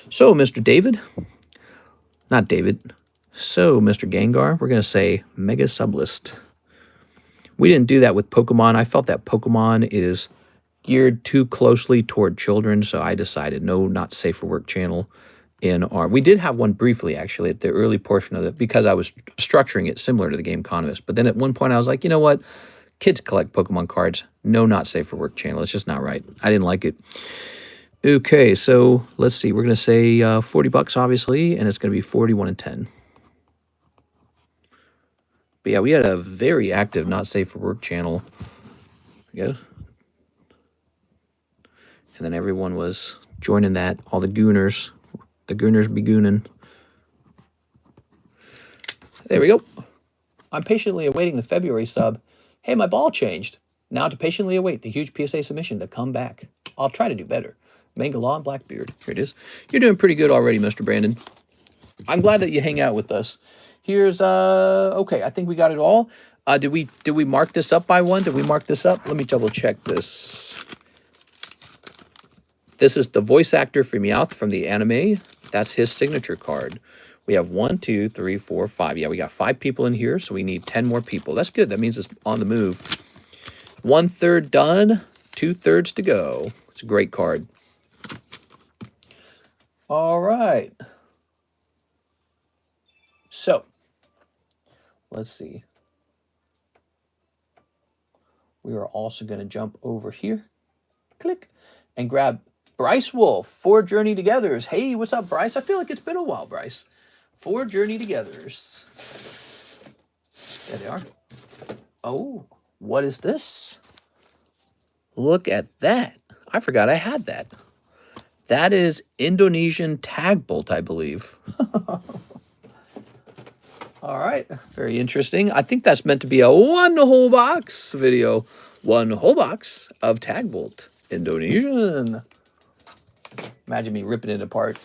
A: So, Mr. David, not David. So, Mr. Gengar, we're going to say Mega Sublist. We didn't do that with Pokemon. I felt that Pokemon is geared too closely toward children, so I decided no, not safe for work channel in our... We did have one briefly, actually, at the early portion of it, because I was structuring it similar to the Game Economist. But then at one point I was like, you know what? Kids collect Pokemon cards. No, not safe for work channel. It's just not right. I didn't like it. Okay, so let's see. We're going to say $40, obviously, and it's going to be 41 and 10. But yeah, we had a very active not safe for work channel. Yeah. And then everyone was joining that. All the gooners. The gooners be gooning. There we go. I'm patiently awaiting the February sub. Hey, my ball changed. Now to patiently await the huge PSA submission to come back. I'll try to do better. Mangalaw and Blackbeard. Here it is. You're doing pretty good already, Mr. Brandon. I'm glad that you hang out with us. Here's, okay, I think we got it all. Did we mark this up by one? Did we mark this up? Let me double check this. This is the voice actor for Meowth from the anime. That's his signature card. We have 1, 2, 3, 4, 5. Yeah, we got 5 people in here, so we need 10 more people. That's good. That means it's on the move. 1/3 done, 2/3 to go. It's a great card. All right. So, let's see. We are also going to jump over here. Click. And grab Bryce Wolf, 4 Journey Togethers. Hey, what's up, Bryce? I feel like it's been a while, Bryce. 4 Journey Togethers. There they are. Oh, what is this? Look at that. I forgot I had that. That is Indonesian tag bolt, I believe. All right, very interesting. I think that's meant to be a one whole box video. One whole box of tag bolt Indonesian. Imagine me ripping it apart.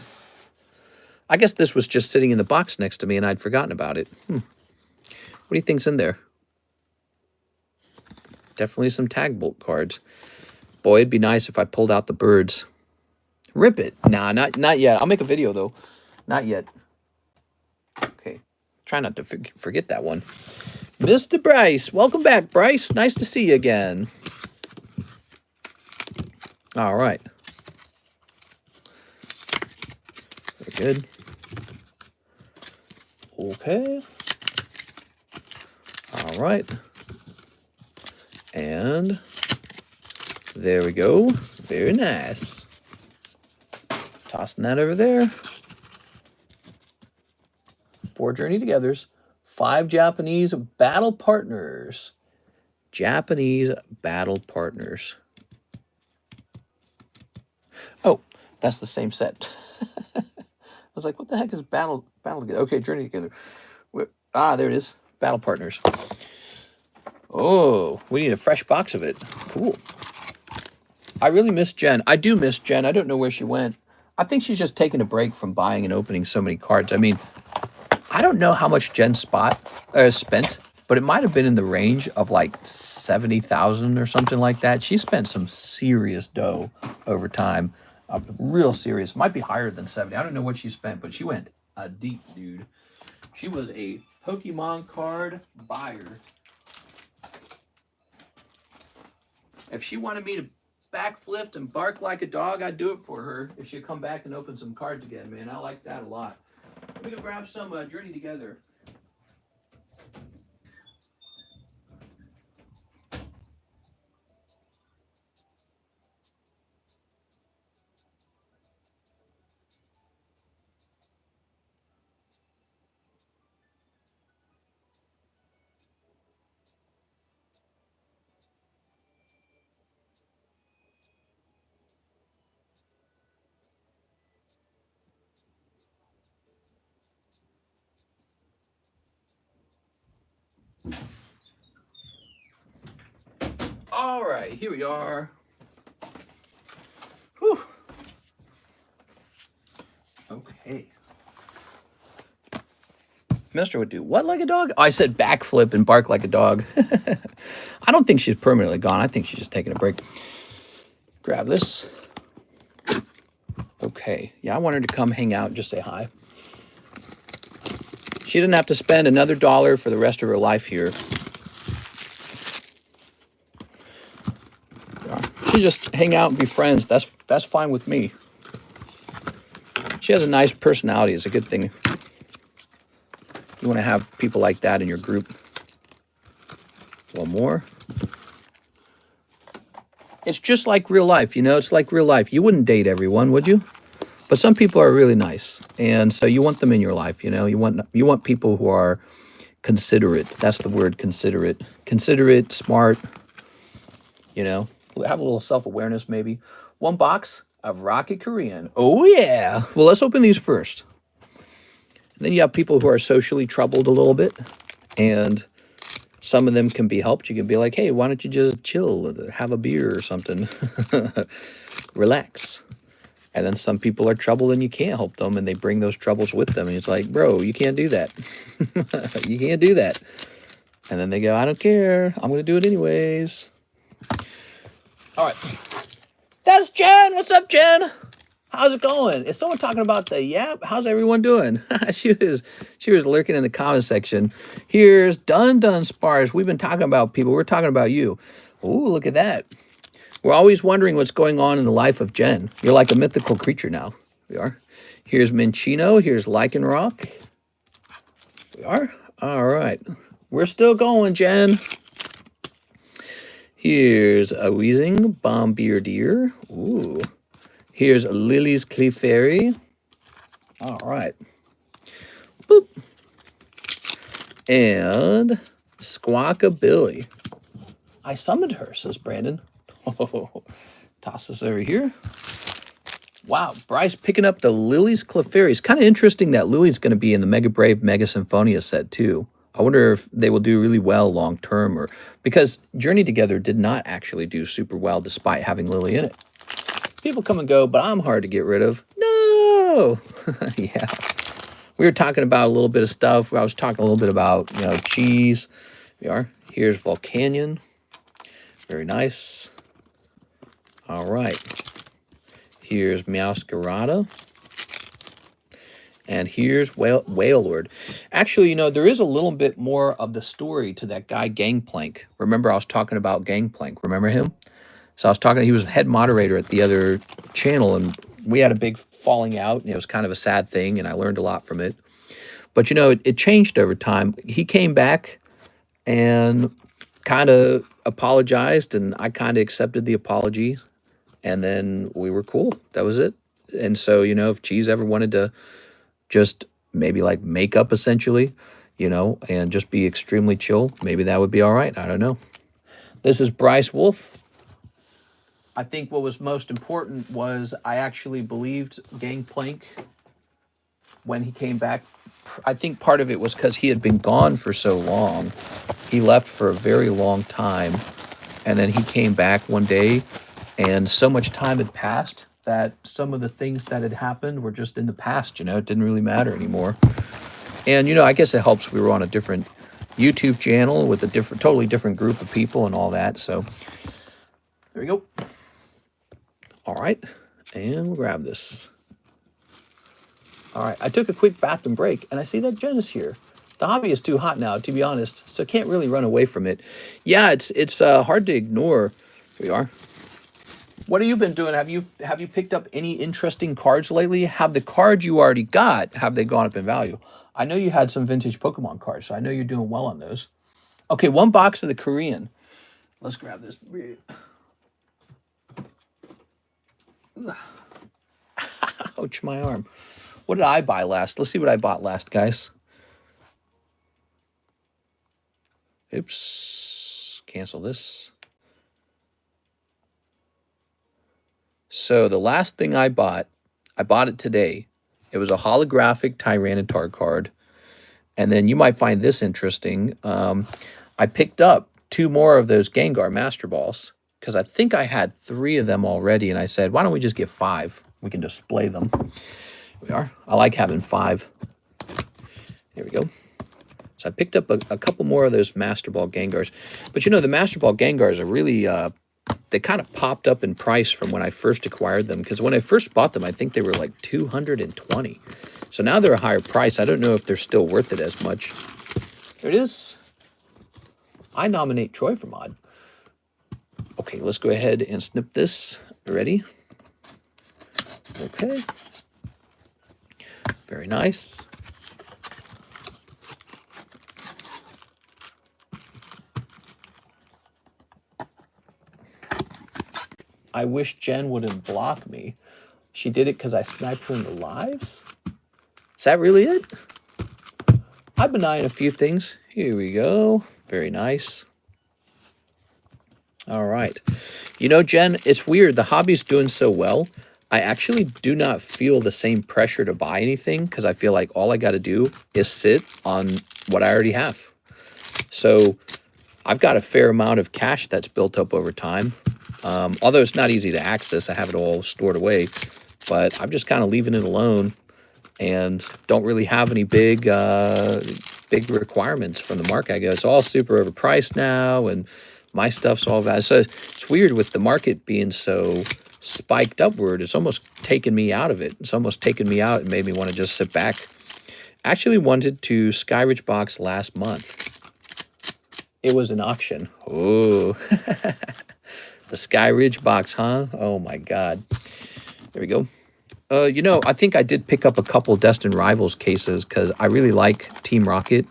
A: I guess this was just sitting in the box next to me and I'd forgotten about it. What do you think's in there? Definitely some tag bolt cards. Boy, it'd be nice if I pulled out the birds. Rip it. Nah, not yet. I'll make a video, though. Not yet. Okay. Try not to forget that one. Mr. Bryce. Welcome back, Bryce. Nice to see you again. All right. Very good. Okay. All right. And there we go. Very nice. Tossing that over there. 4 Journey Togethers. 5 Japanese battle partners. Japanese battle partners. Oh, that's the same set. I was like, what the heck is battle together? Okay, Journey Together. Ah, there it is. Battle partners. Oh, we need a fresh box of it. Cool. I really miss Jen. I do miss Jen. I don't know where she went. I think she's just taking a break from buying and opening so many cards. I mean, I don't know how much Jen spent, but it might have been in the range of like 70,000 or something like that. She spent some serious dough over time. Real serious. Might be higher than 70. I don't know what she spent, but she went deep, dude. She was a Pokemon card buyer. If she wanted me to backflip and bark like a dog, I'd do it for her if she'd come back and open some cards again, man. I like that a lot. Let me go grab some Journey Together. All right, here we are. Okay. Mister would do what like a dog? Oh, I said backflip and bark like a dog. I don't think she's permanently gone. I think she's just taking a break. Grab this. Okay. Yeah, I want her to come hang out and just say hi. She doesn't have to spend another $1 for the rest of her life here. She just hang out and be friends. That's fine with me. She has a nice personality. It's a good thing. You want to have people like that in your group. One more. It's just like real life, you know? It's like real life. You wouldn't date everyone, would you? But some people are really nice. And so you want them in your life, you know? You want people who are considerate. That's the word, considerate. Considerate, smart, you know? Have a little self-awareness, maybe. One box of Rocket Korean. Oh, yeah. Well, let's open these first. And then you have people who are socially troubled a little bit. And some of them can be helped. You can be like, hey, why don't you just chill, have a beer or something. Relax. And then some people are troubled and you can't help them. And they bring those troubles with them. And it's like, bro, you can't do that. You can't do that. And then they go, I don't care. I'm going to do it anyways. All right. That's Jen. What's up, Jen? How's it going? Is someone talking about the yap? How's everyone doing? she was lurking in the comment section. Here's Dun Spars. We've been talking about people. We're talking about you. Ooh, look at that. We're always wondering what's going on in the life of Jen. You're like a mythical creature now. We are. Here's Minchino. Here's Lycanroc. We are. All right. We're still going, Jen. Here's a Wheezing Bombardier. Ooh. Here's Lily's Clefairy. All right. Boop. And Squawkabilly. I summoned her, says Brandon. Oh, toss this over here. Wow, Bryce picking up the Lily's Clefairy. It's kind of interesting that Lily's going to be in the Mega Brave Mega Symphonia set, too. I wonder if they will do really well long term, or because Journey Together did not actually do super well despite having Lily in it. People come and go, but I'm hard to get rid of. No! Yeah. We were talking about a little bit of stuff. I was talking a little bit about, you know, cheese. We are. Here's Volcanion. Very nice. All right. Here's Meowscarada. And here's Whale Lord. Actually, you know, there is a little bit more of the story to that guy Gangplank. Remember, I was talking about Gangplank. Remember him? So I was talking, he was head moderator at the other channel, and we had a big falling out, and it was kind of a sad thing, and I learned a lot from it. But, you know, it changed over time. He came back and kind of apologized, and I kind of accepted the apology, and then we were cool. That was it. And so, you know, if Cheese ever wanted to just maybe like make up essentially, you know, and just be extremely chill, maybe that would be all right. I don't know. This is Bryce Wolf. I think what was most important was I actually believed Gangplank when he came back. I think part of it was because he had been gone for so long. He left for a very long time, and then he came back one day, and so much time had passed that some of the things that had happened were just in the past, you know, it didn't really matter anymore. And, you know, I guess it helps we were on a different YouTube channel with a totally different group of people and all that. So there we go. All right. And we'll grab this. All right. I took a quick bathroom break and I see that Jen is here. The hobby is too hot now, to be honest, so can't really run away from it. Yeah, it's hard to ignore. Here we are. What have you been doing? Have you picked up any interesting cards lately? Have the cards you already got, have they gone up in value? I know you had some vintage Pokemon cards, so I know you're doing well on those. Okay, one box of the Korean. Let's grab this. Ouch, my arm. What did I buy last? Let's see what I bought last, guys. Oops. Cancel this. So the last thing I bought it today. It was a holographic Tyranitar card. And then you might find this interesting. I picked up 2 more of those Gengar Master Balls because I think I had 3 of them already. And I said, why don't we just get 5? We can display them. we are. I like having 5. Here we go. So I picked up a couple more of those Master Ball Gengars. But you know, the Master Ball Gengars are really, they kind of popped up in price from when I first acquired them. Because when I first bought them, I think they were like 220. So now they're a higher price. I don't know if they're still worth it as much. There it is. I nominate Troy for mod. Okay, let's go ahead and snip this. Ready? Okay. Very nice. I wish Jen wouldn't block me. She did it because I sniped her in the lives? Is that really it? I've been eyeing a few things. Here we go. Very nice. All right. You know, Jen, it's weird. The hobby's doing so well. I actually do not feel the same pressure to buy anything because I feel like all I got to do is sit on what I already have. So I've got a fair amount of cash that's built up over time. Although it's not easy to access, I have it all stored away, but I'm just kind of leaving it alone and don't really have any big requirements from the market. I go, it's all super overpriced now, and my stuff's all valid. So it's weird with the market being so spiked upward. It's almost taken me out of it. It's almost taken me out and made me want to just sit back. Actually wanted to Skyridge box last month. It was an auction. Oh. The Skyridge box, huh? Oh my God. There we go. You know, I think I did pick up a couple Destined Rivals cases because I really like Team Rocket.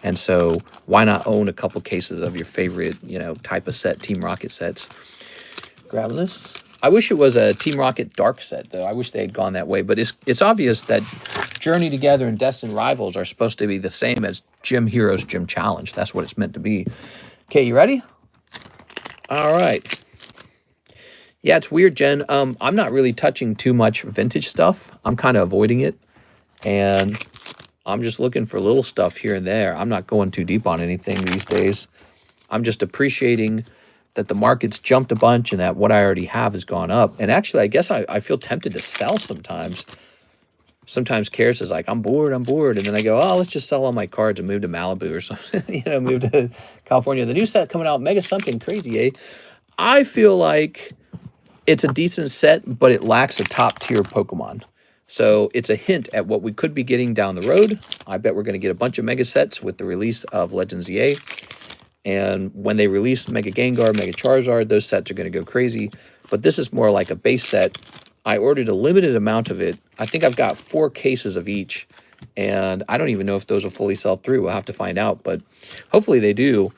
A: And so why not own a couple cases of your favorite, you know, type of set, Team Rocket sets. Grabbing this. I wish it was a Team Rocket Dark set, though. I wish they had gone that way. But it's obvious that Journey Together and Destined Rivals are supposed to be the same as Gym Heroes Gym Challenge. That's what it's meant to be. Okay, you ready? All right. Yeah, it's weird, Jen. I'm not really touching too much vintage stuff. I'm kind of avoiding it. And I'm just looking for little stuff here and there. I'm not going too deep on anything these days. I'm just appreciating that the market's jumped a bunch and that what I already have has gone up. And actually, I guess I feel tempted to sell sometimes. Sometimes Karis is like, I'm bored. And then I go, oh, let's just sell all my cards and move to Malibu or something. You know, move to California. The new set coming out, Mega something crazy, eh? I feel like it's a decent set, but it lacks a top-tier Pokemon. So it's a hint at what we could be getting down the road. I bet we're going to get a bunch of Mega sets with the release of Legends EA. And when they release Mega Gengar, Mega Charizard, those sets are going to go crazy. But this is more like a base set. I ordered a limited amount of it. I think I've got 4 cases of each. And I don't even know if those will fully sell through. We'll have to find out. But hopefully they do.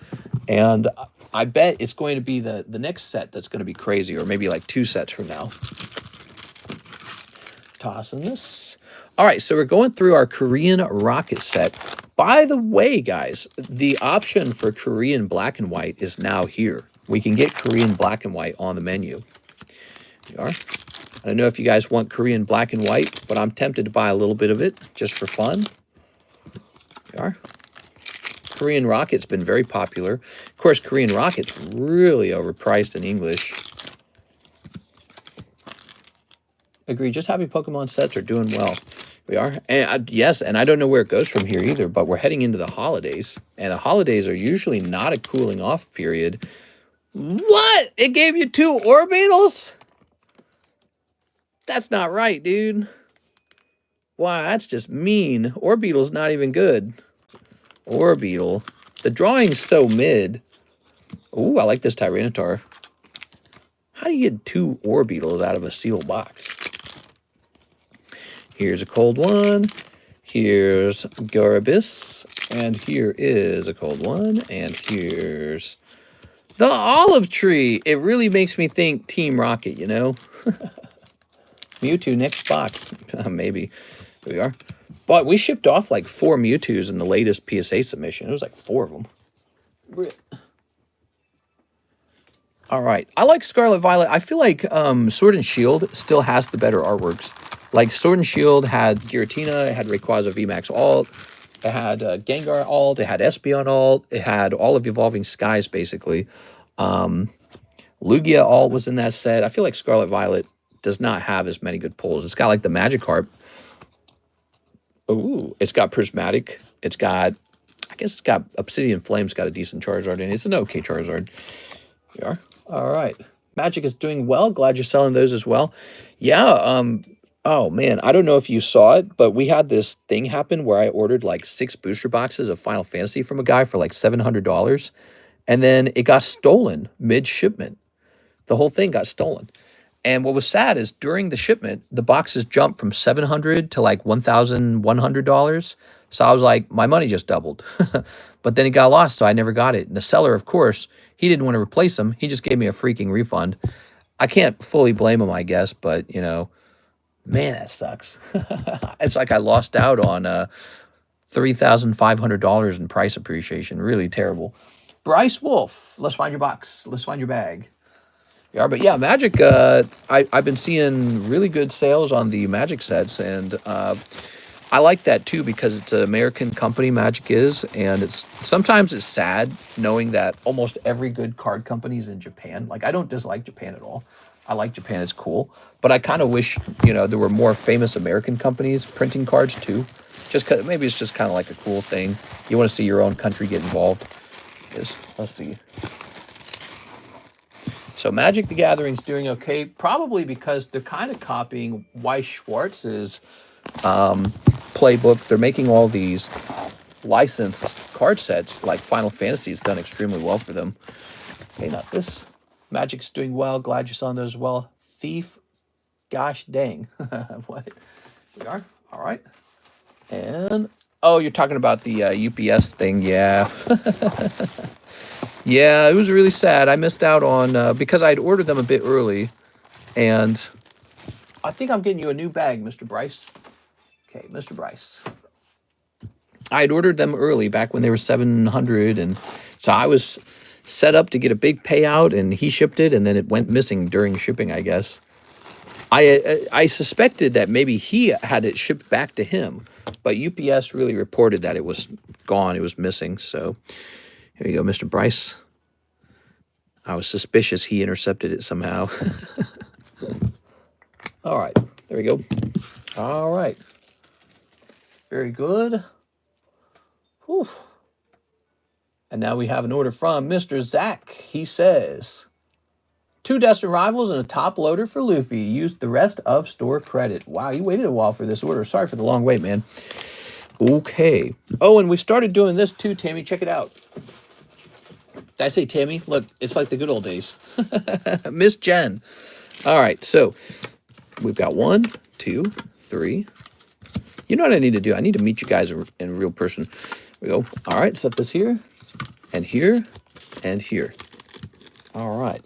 A: And I bet it's going to be the next set that's going to be crazy, or maybe like 2 sets from now. Tossing this. All right, so we're going through our Korean Rocket set. By the way, guys, the option for Korean Black and White is now here. We can get Korean Black and White on the menu. Here we are. I don't know if you guys want Korean Black and White, but I'm tempted to buy a little bit of it just for fun. Here we are. Korean Rocket's been very popular. Of course, Korean Rocket's really overpriced in English. Agree, just happy Pokemon sets are doing well. We are. And yes, and I don't know where it goes from here either, but we're heading into the holidays. And the holidays are usually not a cooling off period. What? It gave you 2 Orbitals? That's not right, dude. Wow, that's just mean. Orbital's not even good. Orbital. The drawing's so mid. Ooh, I like this Tyranitar. How do you get 2 Orbitals out of a sealed box? Here's a cold one. Here's Garabis. And here is a cold one. And here's the Olive Tree. It really makes me think Team Rocket, you know? Mewtwo next box. Maybe. Here we are. But we shipped off like 4 Mewtwo's in the latest PSA submission. It was like 4 of them. All right. I like Scarlet Violet. I feel like Sword and Shield still has the better artworks. Like Sword and Shield had Giratina, it had Rayquaza VMAX alt, it had Gengar alt, it had Espeon alt, it had all of Evolving Skies basically. Lugia alt was in that set. I feel like Scarlet Violet does not have as many good pulls. It's got like the Magikarp. Ooh, it's got prismatic. It's got, I guess it's got Obsidian Flame's got a decent Charizard in it. It's an okay Charizard. We are. All right. Magic is doing well. Glad you're selling those as well. Yeah, oh man, I don't know if you saw it, but we had this thing happen where I ordered like 6 booster boxes of Final Fantasy from a guy for like $700, and then it got stolen mid-shipment. The whole thing got stolen. And what was sad is during the shipment, the boxes jumped from $700 to like $1,100. So I was like, my money just doubled. But then it got lost, so I never got it. And the seller, of course, he didn't want to replace them. He just gave me a freaking refund. I can't fully blame him, I guess, but, you know, man, that sucks. It's like I lost out on $3,500 in price appreciation. Really terrible. Bryce Wolf, let's find your box. Let's find your bag. Yeah, but yeah, Magic, I've been seeing really good sales on the Magic sets, and I like that too because it's an American company, Magic is, and sometimes it's sad knowing that almost every good card company is in Japan. Like, I don't dislike Japan at all. I like Japan, it's cool, but I kind of wish, you know, there were more famous American companies printing cards too. Just 'cause maybe it's just kind of like a cool thing. You want to see your own country get involved. Let's see. So Magic the Gathering's doing okay, probably because they're kind of copying Weiss Schwartz's playbook. They're making all these licensed card sets, like Final Fantasy's done extremely well for them. Okay, not this. Magic's doing well. Glad you're selling those as well. Thief, gosh dang. What? We are? All right. And, oh, you're talking about the UPS thing, yeah. Yeah, it was really sad. I missed out on, because I'd ordered them a bit early, and I think I'm getting you a new bag, Mr. Bryce. Okay, Mr. Bryce. I'd ordered them early, back when they were $700, and so I was set up to get a big payout, and he shipped it, and then it went missing during shipping, I guess. I suspected that maybe he had it shipped back to him, but UPS really reported that it was gone, it was missing, so here you go, Mr. Bryce. I was suspicious he intercepted it somehow. All right, there we go. All right. Very good. Whew. And now we have an order from Mr. Zach. He says, 2 Destined Rivals and a top loader for Luffy. Used the rest of store credit. Wow, you waited a while for this order. Sorry for the long wait, man. Okay. Oh, and we started doing this too, Tammy. Check it out. Did I say Tammy? Look, it's like the good old days. Miss Jen. All right, so we've got 1, 2, 3. You know what I need to do? I need to meet you guys in real person. We go. All right, set this here, and here, and here. All right.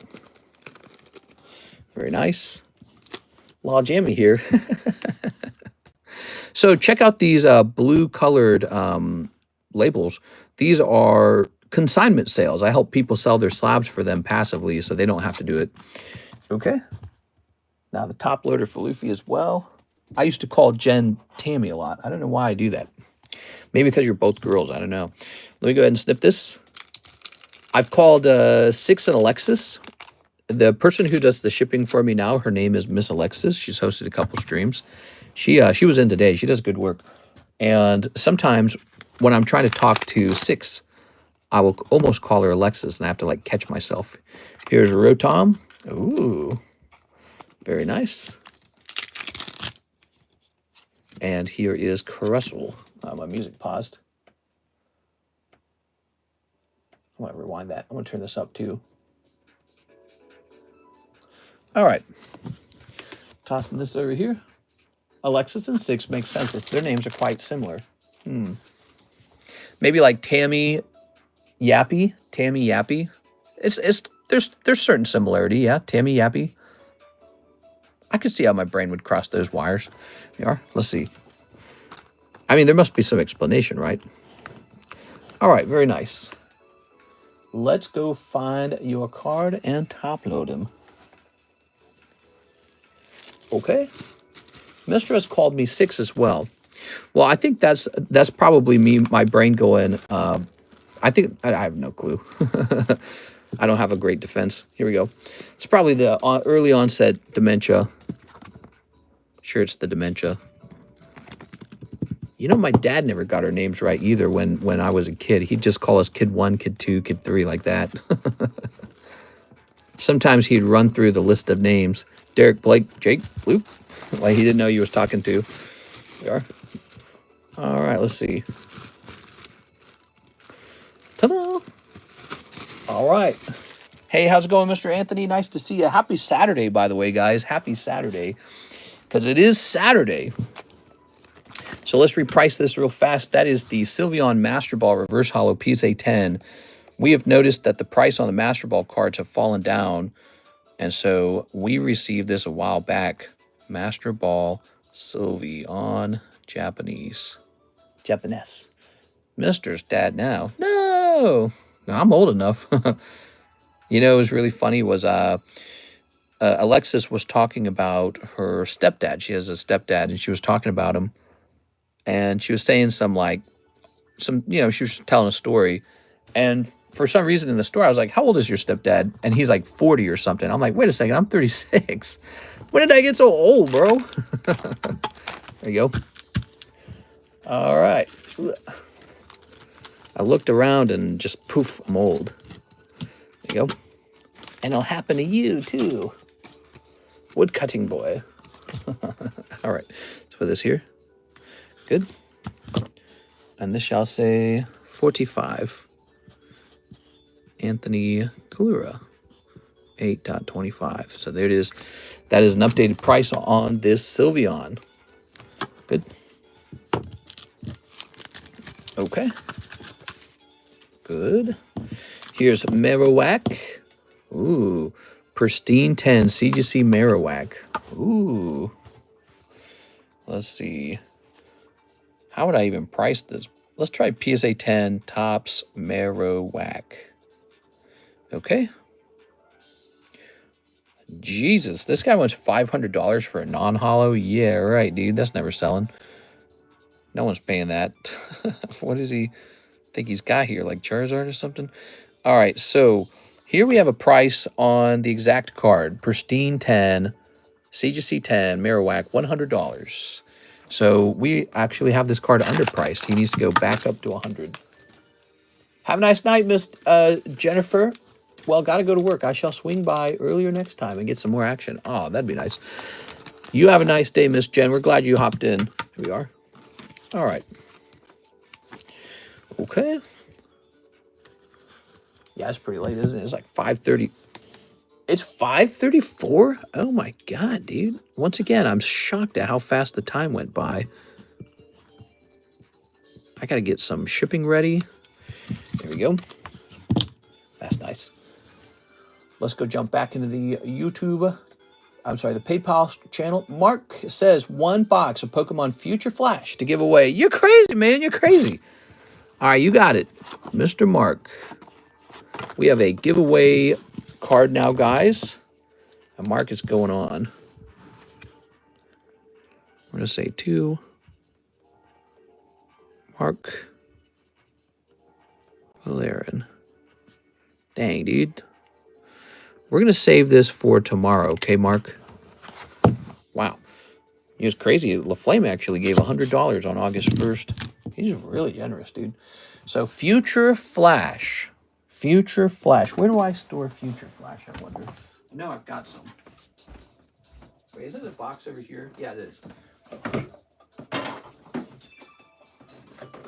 A: Very nice. Law jammy here. So check out these blue-colored labels. These are consignment sales. I help people sell their slabs for them passively, so they don't have to do it. Okay. Now the top loader for Luffy as well. I used to call Jen Tammy a lot. I don't know why I do that. Maybe because you're both girls. I don't know. Let me go ahead and snip this. I've called Six and Alexis. The person who does the shipping for me now, her name is Miss Alexis. She's hosted a couple streams. She was in today. She does good work. And sometimes when I'm trying to talk to Six, I will almost call her Alexis, and I have to like catch myself. Here's a Rotom. Ooh, very nice. And here is Crustle. My music paused. I want to rewind that. I want to turn this up too. All right. Tossing this over here. Alexis and Six makes sense. Their names are quite similar. Maybe like Tammy Yappy. Tammy Yappy. There's certain similarity, yeah. Tammy Yappy. I could see how my brain would cross those wires. They are. Let's see. I mean, there must be some explanation, right? All right, very nice. Let's go find your card and top load him. Okay. Mr. has called me Six as well. Well, I think that's probably me, my brain going, I think, I have no clue. I don't have a great defense. Here we go. It's probably the early onset dementia. Sure, it's the dementia. You know, my dad never got our names right either when I was a kid. He'd just call us Kid 1, Kid 2, Kid 3 like that. Sometimes he'd run through the list of names. Derek, Blake, Jake, Luke. Like he didn't know you was talking to. We are. All right, let's see. Ta-da! All right. Hey, how's it going, Mr. Anthony? Nice to see you. Happy Saturday, by the way, guys. Happy Saturday. Because it is Saturday. So let's reprice this real fast. That is the Sylveon Master Ball Reverse Hollow PSA 10. We have noticed that the price on the Master Ball cards have fallen down. And so we received this a while back. Master Ball Sylveon Japanese. Mister's dad now. No, I'm old enough. You know, it was really funny was Alexis was talking about her stepdad. She has a stepdad, and she was talking about him. And she was saying you know, she was telling a story. And for some reason in the story, I was like, how old is your stepdad? And he's like 40 or something. I'm like, wait a second, I'm 36. When did I get so old, bro? There you go. All right. I looked around and just poof, I'm old. There you go. And it'll happen to you too. Woodcutting boy. All right. Let's put this here. Good. And this shall say 45. Anthony Kalura. 8.25. So there it is. That is an updated price on this Sylveon. Good. Okay. Good. Here's Marowak. Ooh. Pristine 10. CGC Marowak. Ooh. Let's see. How would I even price this? Let's try PSA 10 Tops Marowak. Okay. Jesus, this guy wants $500 for a non-hollow? Yeah, right, dude. That's never selling. No one's paying that. What does he think he's got here? Like Charizard or something? All right, so here we have a price on the exact card. Pristine 10, CGC 10, Marowak, $100. So we actually have this card underpriced. He needs to go back up to 100. Have a nice night, Miss Jennifer. Well, got to go to work. I shall swing by earlier next time and get some more action. Oh, that'd be nice. You have a nice day, Miss Jen. We're glad you hopped in. Here we are. All right. Okay. Yeah, it's pretty late, isn't it? It's like 5:30. It's 5:34? Oh, my God, dude. Once again, I'm shocked at how fast the time went by. I got to get some shipping ready. There we go. That's nice. Let's go jump back into the YouTube. I'm sorry, the PayPal channel. Mark says 1 box of Pokemon Future Flash to give away. You're crazy, man. You're crazy. All right, you got it. Mr. Mark. We have a giveaway card now, guys. And Mark is going on. I'm going to say 2. Mark Valerian. Dang, dude. We're going to save this for tomorrow, okay, Mark? Wow. He was crazy. LaFlame actually gave $100 on August 1st. He's really generous, dude. So, Future Flash. Future Flash. Where do I store Future Flash, I wonder? I know I've got some. Wait, is it a box over here? Yeah, it is.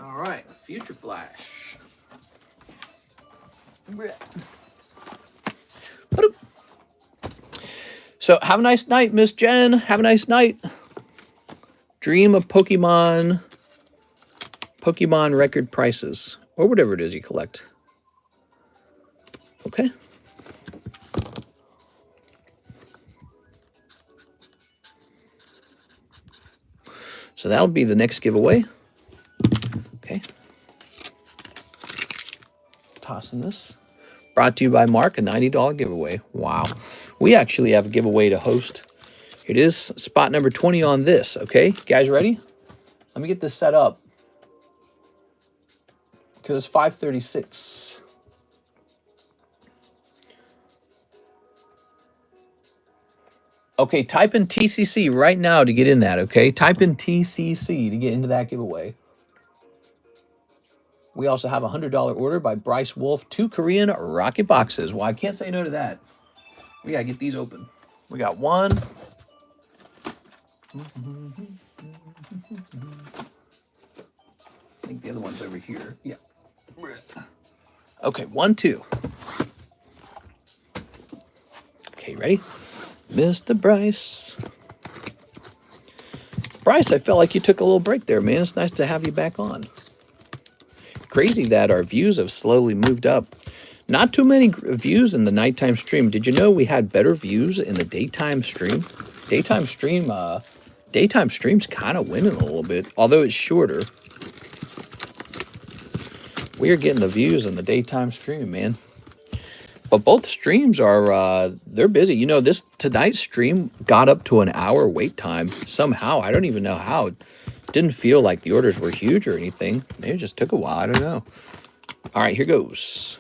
A: All right. Future Flash. So, have a nice night, Miss Jen. Have a nice night. Dream of Pokemon record prices, or whatever it is you collect. Okay. So that'll be the next giveaway. Okay. Tossing this. Brought to you by Mark, a $90 giveaway. Wow. We actually have a giveaway to host. Here it is, spot number 20 on this, okay? You guys ready? Let me get this set up. Because it's 5:36. Okay, type in TCC right now to get in that, okay? Type in TCC to get into that giveaway. We also have a $100 order by Bryce Wolf, 2 Korean rocket boxes. Well, I can't say no to that. We gotta get these open. We got one. I think the other one's over here. Yeah. Okay, 1, 2. Okay, ready? Mr. Bryce. Bryce, I felt like you took a little break there, man. It's nice to have you back on. Crazy that our views have slowly moved up. Not too many views in the nighttime stream. Did you know we had better views in the daytime stream? Daytime stream's kind of winning a little bit, although it's shorter. We are getting the views in the daytime stream, man. But both streams are, they're busy. You know, tonight's stream got up to an hour wait time. Somehow, I don't even know how. It didn't feel like the orders were huge or anything. Maybe it just took a while, I don't know. All right, here goes.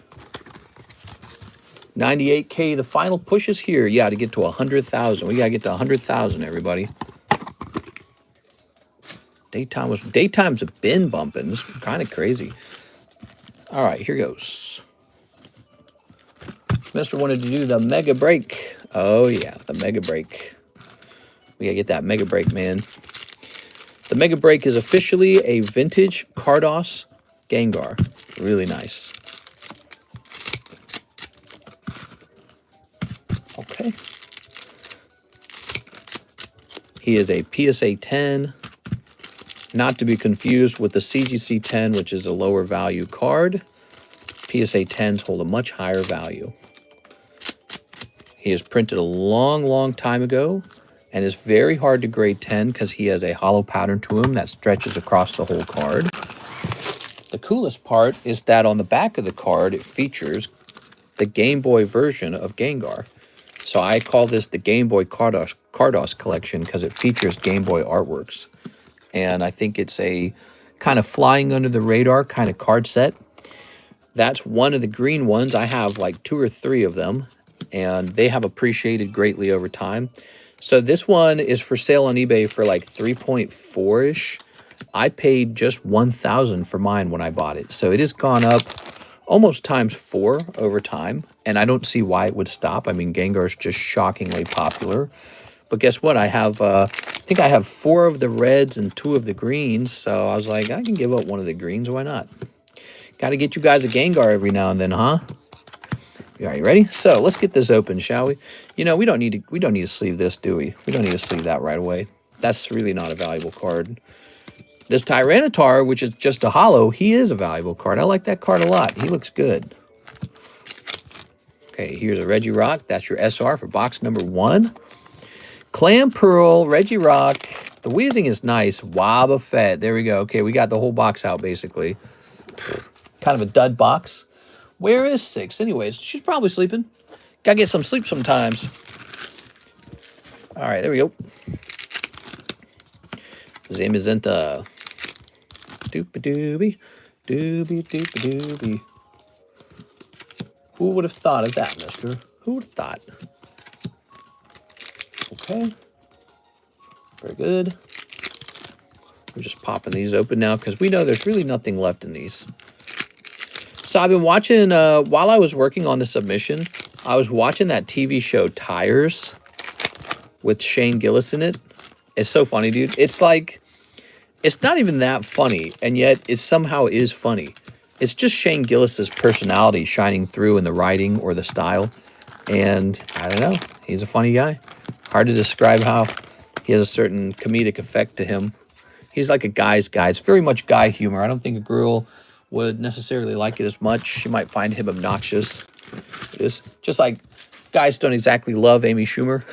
A: 98K, the final push is here. Yeah, to get to 100,000. We got to get to 100,000, everybody. Daytime's been bumping. It's kind of crazy. All right, here goes. Mister wanted to do the mega break. Oh, yeah, the mega break. We got to get that mega break, man. The mega break is officially a vintage Carddass Gengar. Really nice. Okay. He is a PSA 10. Not to be confused with the CGC 10, which is a lower value card. PSA 10s hold a much higher value. He is printed a long, long time ago and is very hard to grade 10 because he has a hollow pattern to him that stretches across the whole card. The coolest part is that on the back of the card, it features the Game Boy version of Gengar. So I call this the Game Boy Carddass collection because it features Game Boy artworks. And I think it's a kind of flying under the radar kind of card set. That's one of the green ones. I have like 2 or 3 of them, and they have appreciated greatly over time. So this one is for sale on eBay for like 3.4-ish. I paid just $1,000 for mine when I bought it. So it has gone up almost ×4 over time, and I don't see why it would stop. I mean, Gengar is just shockingly popular. But guess what? I think I have 4 of the reds and 2 of the greens, so I was like, I can give up one of the greens. Why not? Got to get you guys a Gengar every now and then, huh? Are you ready? So let's get this open, shall we? You know, we don't need to sleeve this, do we? We don't need to sleeve that right away. That's really not a valuable card. This Tyranitar, which is just a hollow, he is a valuable card. I like that card a lot. He looks good. Okay, here's a Regirock. That's your SR for box number 1. Clam Pearl, Regirock. The wheezing is nice. Wobbuffet. There we go. Okay, we got the whole box out, basically. Kind of a dud box. Where is 6? Anyways, she's probably sleeping. Gotta get some sleep sometimes. All right, there we go. Zamazenta. Doopy-dooby. Doobie-doopy-dooby. Who would have thought of that, mister? Who would have thought? Okay. Very good. We're just popping these open now because we know there's really nothing left in these. So I've been watching, while I was working on the submission, I was watching that TV show Tires with Shane Gillis in it. It's so funny, dude. It's like, it's not even that funny, and yet it somehow is funny. It's just Shane Gillis's personality shining through in the writing or the style. And I don't know, he's a funny guy. Hard to describe how he has a certain comedic effect to him. He's like a guy's guy. It's very much guy humor. I don't think a girl would necessarily like it as much. She might find him obnoxious. It is just like guys don't exactly love Amy Schumer.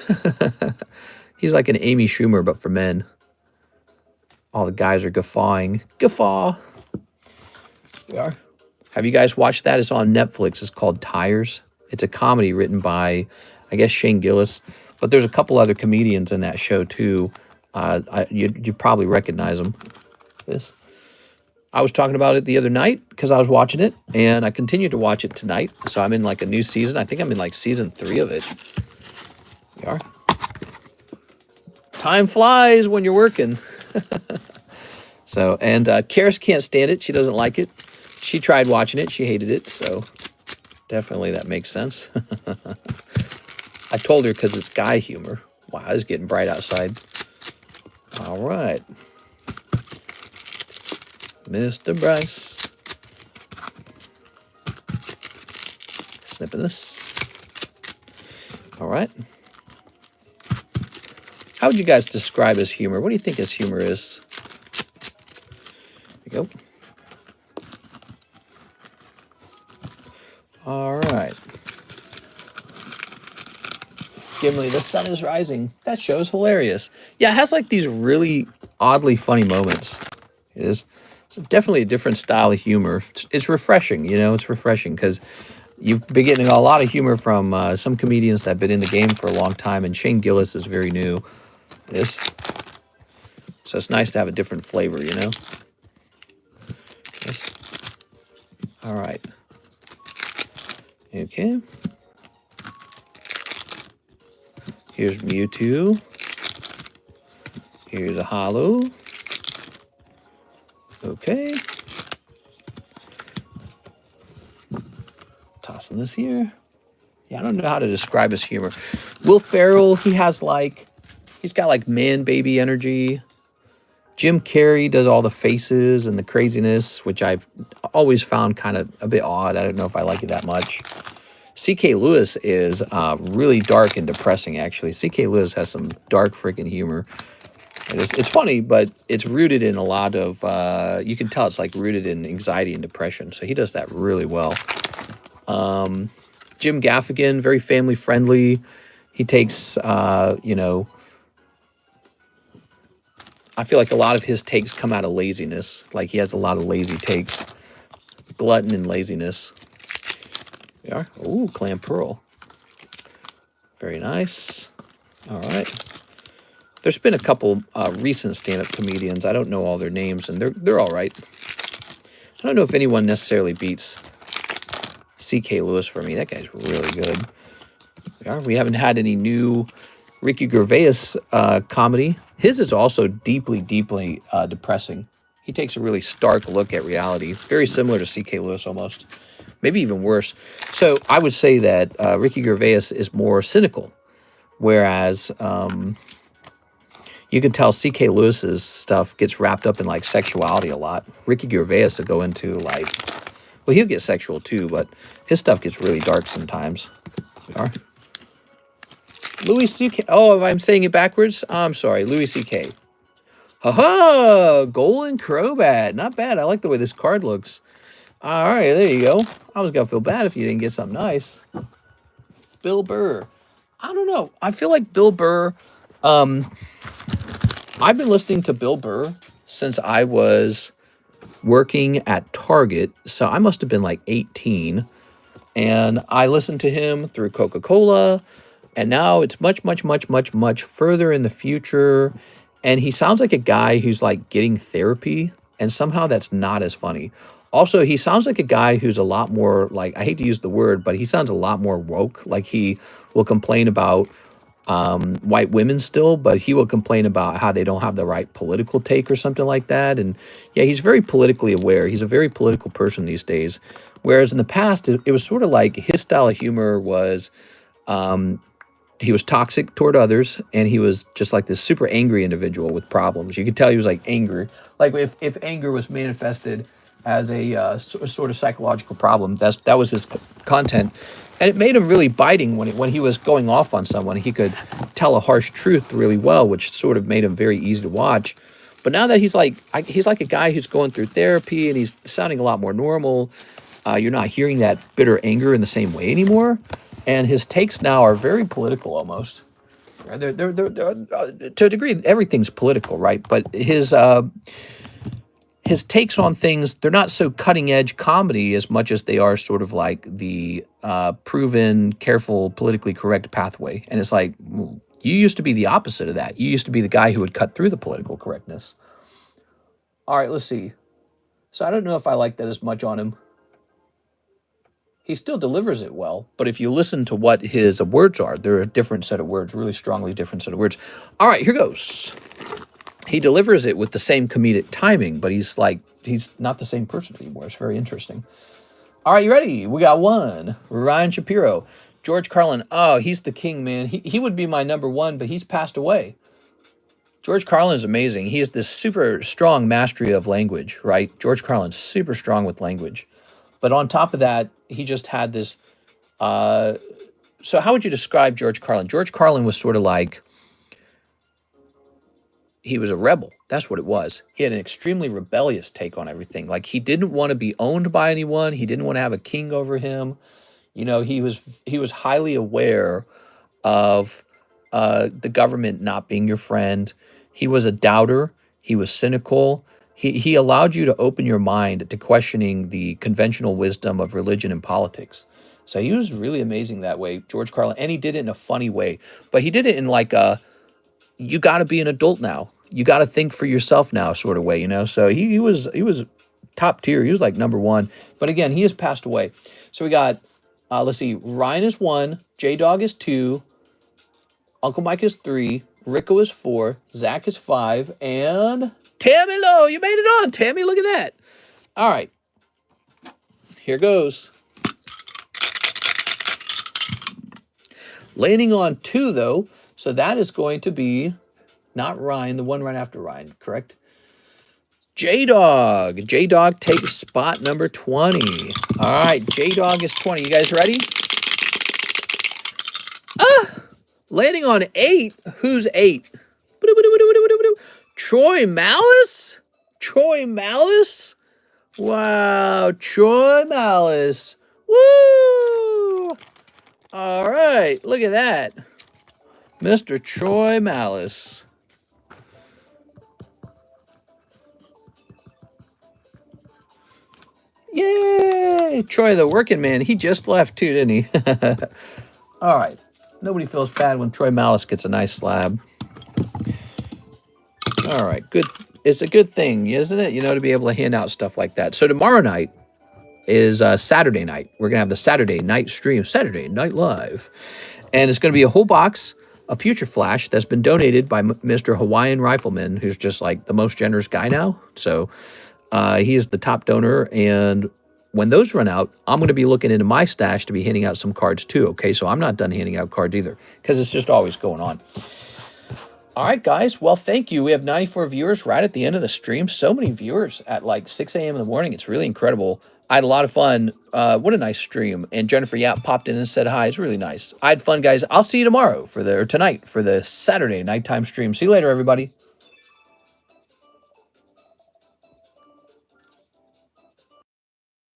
A: He's like an Amy Schumer, but for men. All the guys are guffawing. Guffaw. We are. Have you guys watched that? It's on Netflix. It's called Tires. It's a comedy written by, I guess, Shane Gillis. But there's a couple other comedians in that show, too. You'd probably recognize them. I was talking about it the other night because I was watching it, and I continue to watch it tonight. So I'm in like a new season. I think I'm in like season 3 of it. We are. Time flies when you're working. So, and Karis can't stand it. She doesn't like it. She tried watching it. She hated it, so definitely that makes sense. I told her because it's guy humor. Wow, it's getting bright outside. All right. Mr. Bryce. Snipping this. All right. How would you guys describe his humor? What do you think his humor is? There we go. All right. Gimli, the sun is rising. That show's hilarious. Yeah, it has like these really oddly funny moments. It is. It's definitely a different style of humor. It's refreshing, you know, it's refreshing because you've been getting a lot of humor from some comedians that have been in the game for a long time, and Shane Gillis is very new. It is. So it's nice to have a different flavor, you know? Yes. All right. Okay. Here's Mewtwo. Here's a hollow. Okay. Tossing this here. Yeah, I don't know how to describe his humor. Will Ferrell, he's got like man baby energy. Jim Carrey does all the faces and the craziness, which I've always found kind of a bit odd. I don't know if I like it that much. C.K. Lewis is really dark and depressing, actually. C.K. Lewis has some dark freaking humor. It's funny, but it's rooted in a lot of, you can tell it's like rooted in anxiety and depression. So he does that really well. Jim Gaffigan, very family friendly. He takes, you know, I feel like a lot of his takes come out of laziness. Like he has a lot of lazy takes. Glutton and laziness. We are. Ooh, Clam Pearl. Very nice. All right. There's been a couple recent stand-up comedians. I don't know all their names, and they're all right. I don't know if anyone necessarily beats C.K. Lewis for me. That guy's really good. We haven't had any new Ricky Gervais comedy. His is also deeply, deeply depressing. He takes a really stark look at reality. Very similar to C.K. Lewis almost. Maybe even worse. So I would say that Ricky Gervais is more cynical, whereas you can tell C.K. Lewis's stuff gets wrapped up in like sexuality a lot. Ricky Gervais will go into like, well, he'll get sexual too, but his stuff gets really dark sometimes. All right. Louis C.K. Oh, I'm saying it backwards. I'm sorry, Louis C.K. Ha-ha! Golden Crobat. Not bad. I like the way this card looks. All right, there you go. I was going to feel bad if you didn't get something nice. Bill Burr. I don't know. I feel like Bill Burr... I've been listening to Bill Burr since I was working at Target. So I must have been like 18. And I listened to him through Coca-Cola. And now it's much, much, much, much, much further in the future. And he sounds like a guy who's like getting therapy. And somehow that's not as funny. Also, he sounds like a guy who's a lot more, like, I hate to use the word, but he sounds a lot more woke. Like, he will complain about white women still, but he will complain about how they don't have the right political take or something like that. And, yeah, he's very politically aware. He's a very political person these days. Whereas in the past, it was sort of like his style of humor was he was toxic toward others, and he was just like this super angry individual with problems. You could tell he was, like, angry. Like, if anger was manifested as a sort of psychological problem. That was his content. And it made him really biting when he was going off on someone. He could tell a harsh truth really well, which sort of made him very easy to watch. But now that he's like a guy who's going through therapy and he's sounding a lot more normal, you're not hearing that bitter anger in the same way anymore. And his takes now are very political almost. They're to a degree, everything's political, right? But his takes on things, they're not so cutting-edge comedy as much as they are sort of like the proven, careful, politically correct pathway. And it's like, you used to be the opposite of that. You used to be the guy who would cut through the political correctness. All right, let's see. So I don't know if I like that as much on him. He still delivers it well, but if you listen to what his words are, they're a different set of words, really strongly different set of words. All right, here goes. he delivers it with the same comedic timing, but he's not the same person anymore. It's very interesting. All right, you ready? We got one. Ryan Shapiro. George Carlin. Oh, he's the king, man. He would be my number one, but he's passed away. George Carlin is amazing. He has this super strong mastery of language, right? George Carlin's super strong with language. But on top of that, he just had this... so how would you describe George Carlin? George Carlin was sort of like... He was a rebel. That's what it was. He had an extremely rebellious take on everything. Like, he didn't want to be owned by anyone. He didn't want to have a king over him. You know, he was highly aware of the government not being your friend. He was a doubter. He was cynical. He allowed you to open your mind to questioning the conventional wisdom of religion and politics. So he was really amazing that way, George Carlin. And he did it in a funny way. But he did it in like a, you got to be an adult now. You got to think for yourself now sort of way, you know? So he was top tier. He was like number one. But again, he has passed away. So we got, let's see, Ryan is 1, J-Dog is 2, Uncle Mike is 3, Rico is 4, Zach is 5, and Tammy Lowe, you made it on. Tammy, look at that. All right. Here goes. Landing on 2, though. So that is going to be not Ryan, the one right after Ryan, correct? J-Dog. J-Dog takes spot number 20. All right, J-Dog is 20. You guys ready? Landing on 8. Who's 8? Troy Malice? Troy Malice? Wow, Troy Malice. Woo! All right, look at that. Mr. Troy Malice. Yay! Troy the working man. He just left too, didn't he? All right. Nobody feels bad when Troy Malice gets a nice slab. All right. Good. It's a good thing, isn't it? You know, to be able to hand out stuff like that. So tomorrow night is Saturday night. We're going to have the Saturday night stream. Saturday Night Live. And it's going to be a whole box of Future Flash that's been donated by Mr. Hawaiian Rifleman, who's just like the most generous guy now. So he is the top donor, and when those run out, I'm going to be looking into my stash to be handing out some cards too, okay? So I'm not done handing out cards either, because it's just always going on. All right, guys. Well, thank you. We have 94 viewers right at the end of the stream. So many viewers at like 6 a.m. in the morning. It's really incredible. I had a lot of fun. What a nice stream. And Jennifer Yap popped in and said hi. It's really nice. I had fun, guys. I'll see you tomorrow or tonight for the Saturday nighttime stream. See you later, everybody.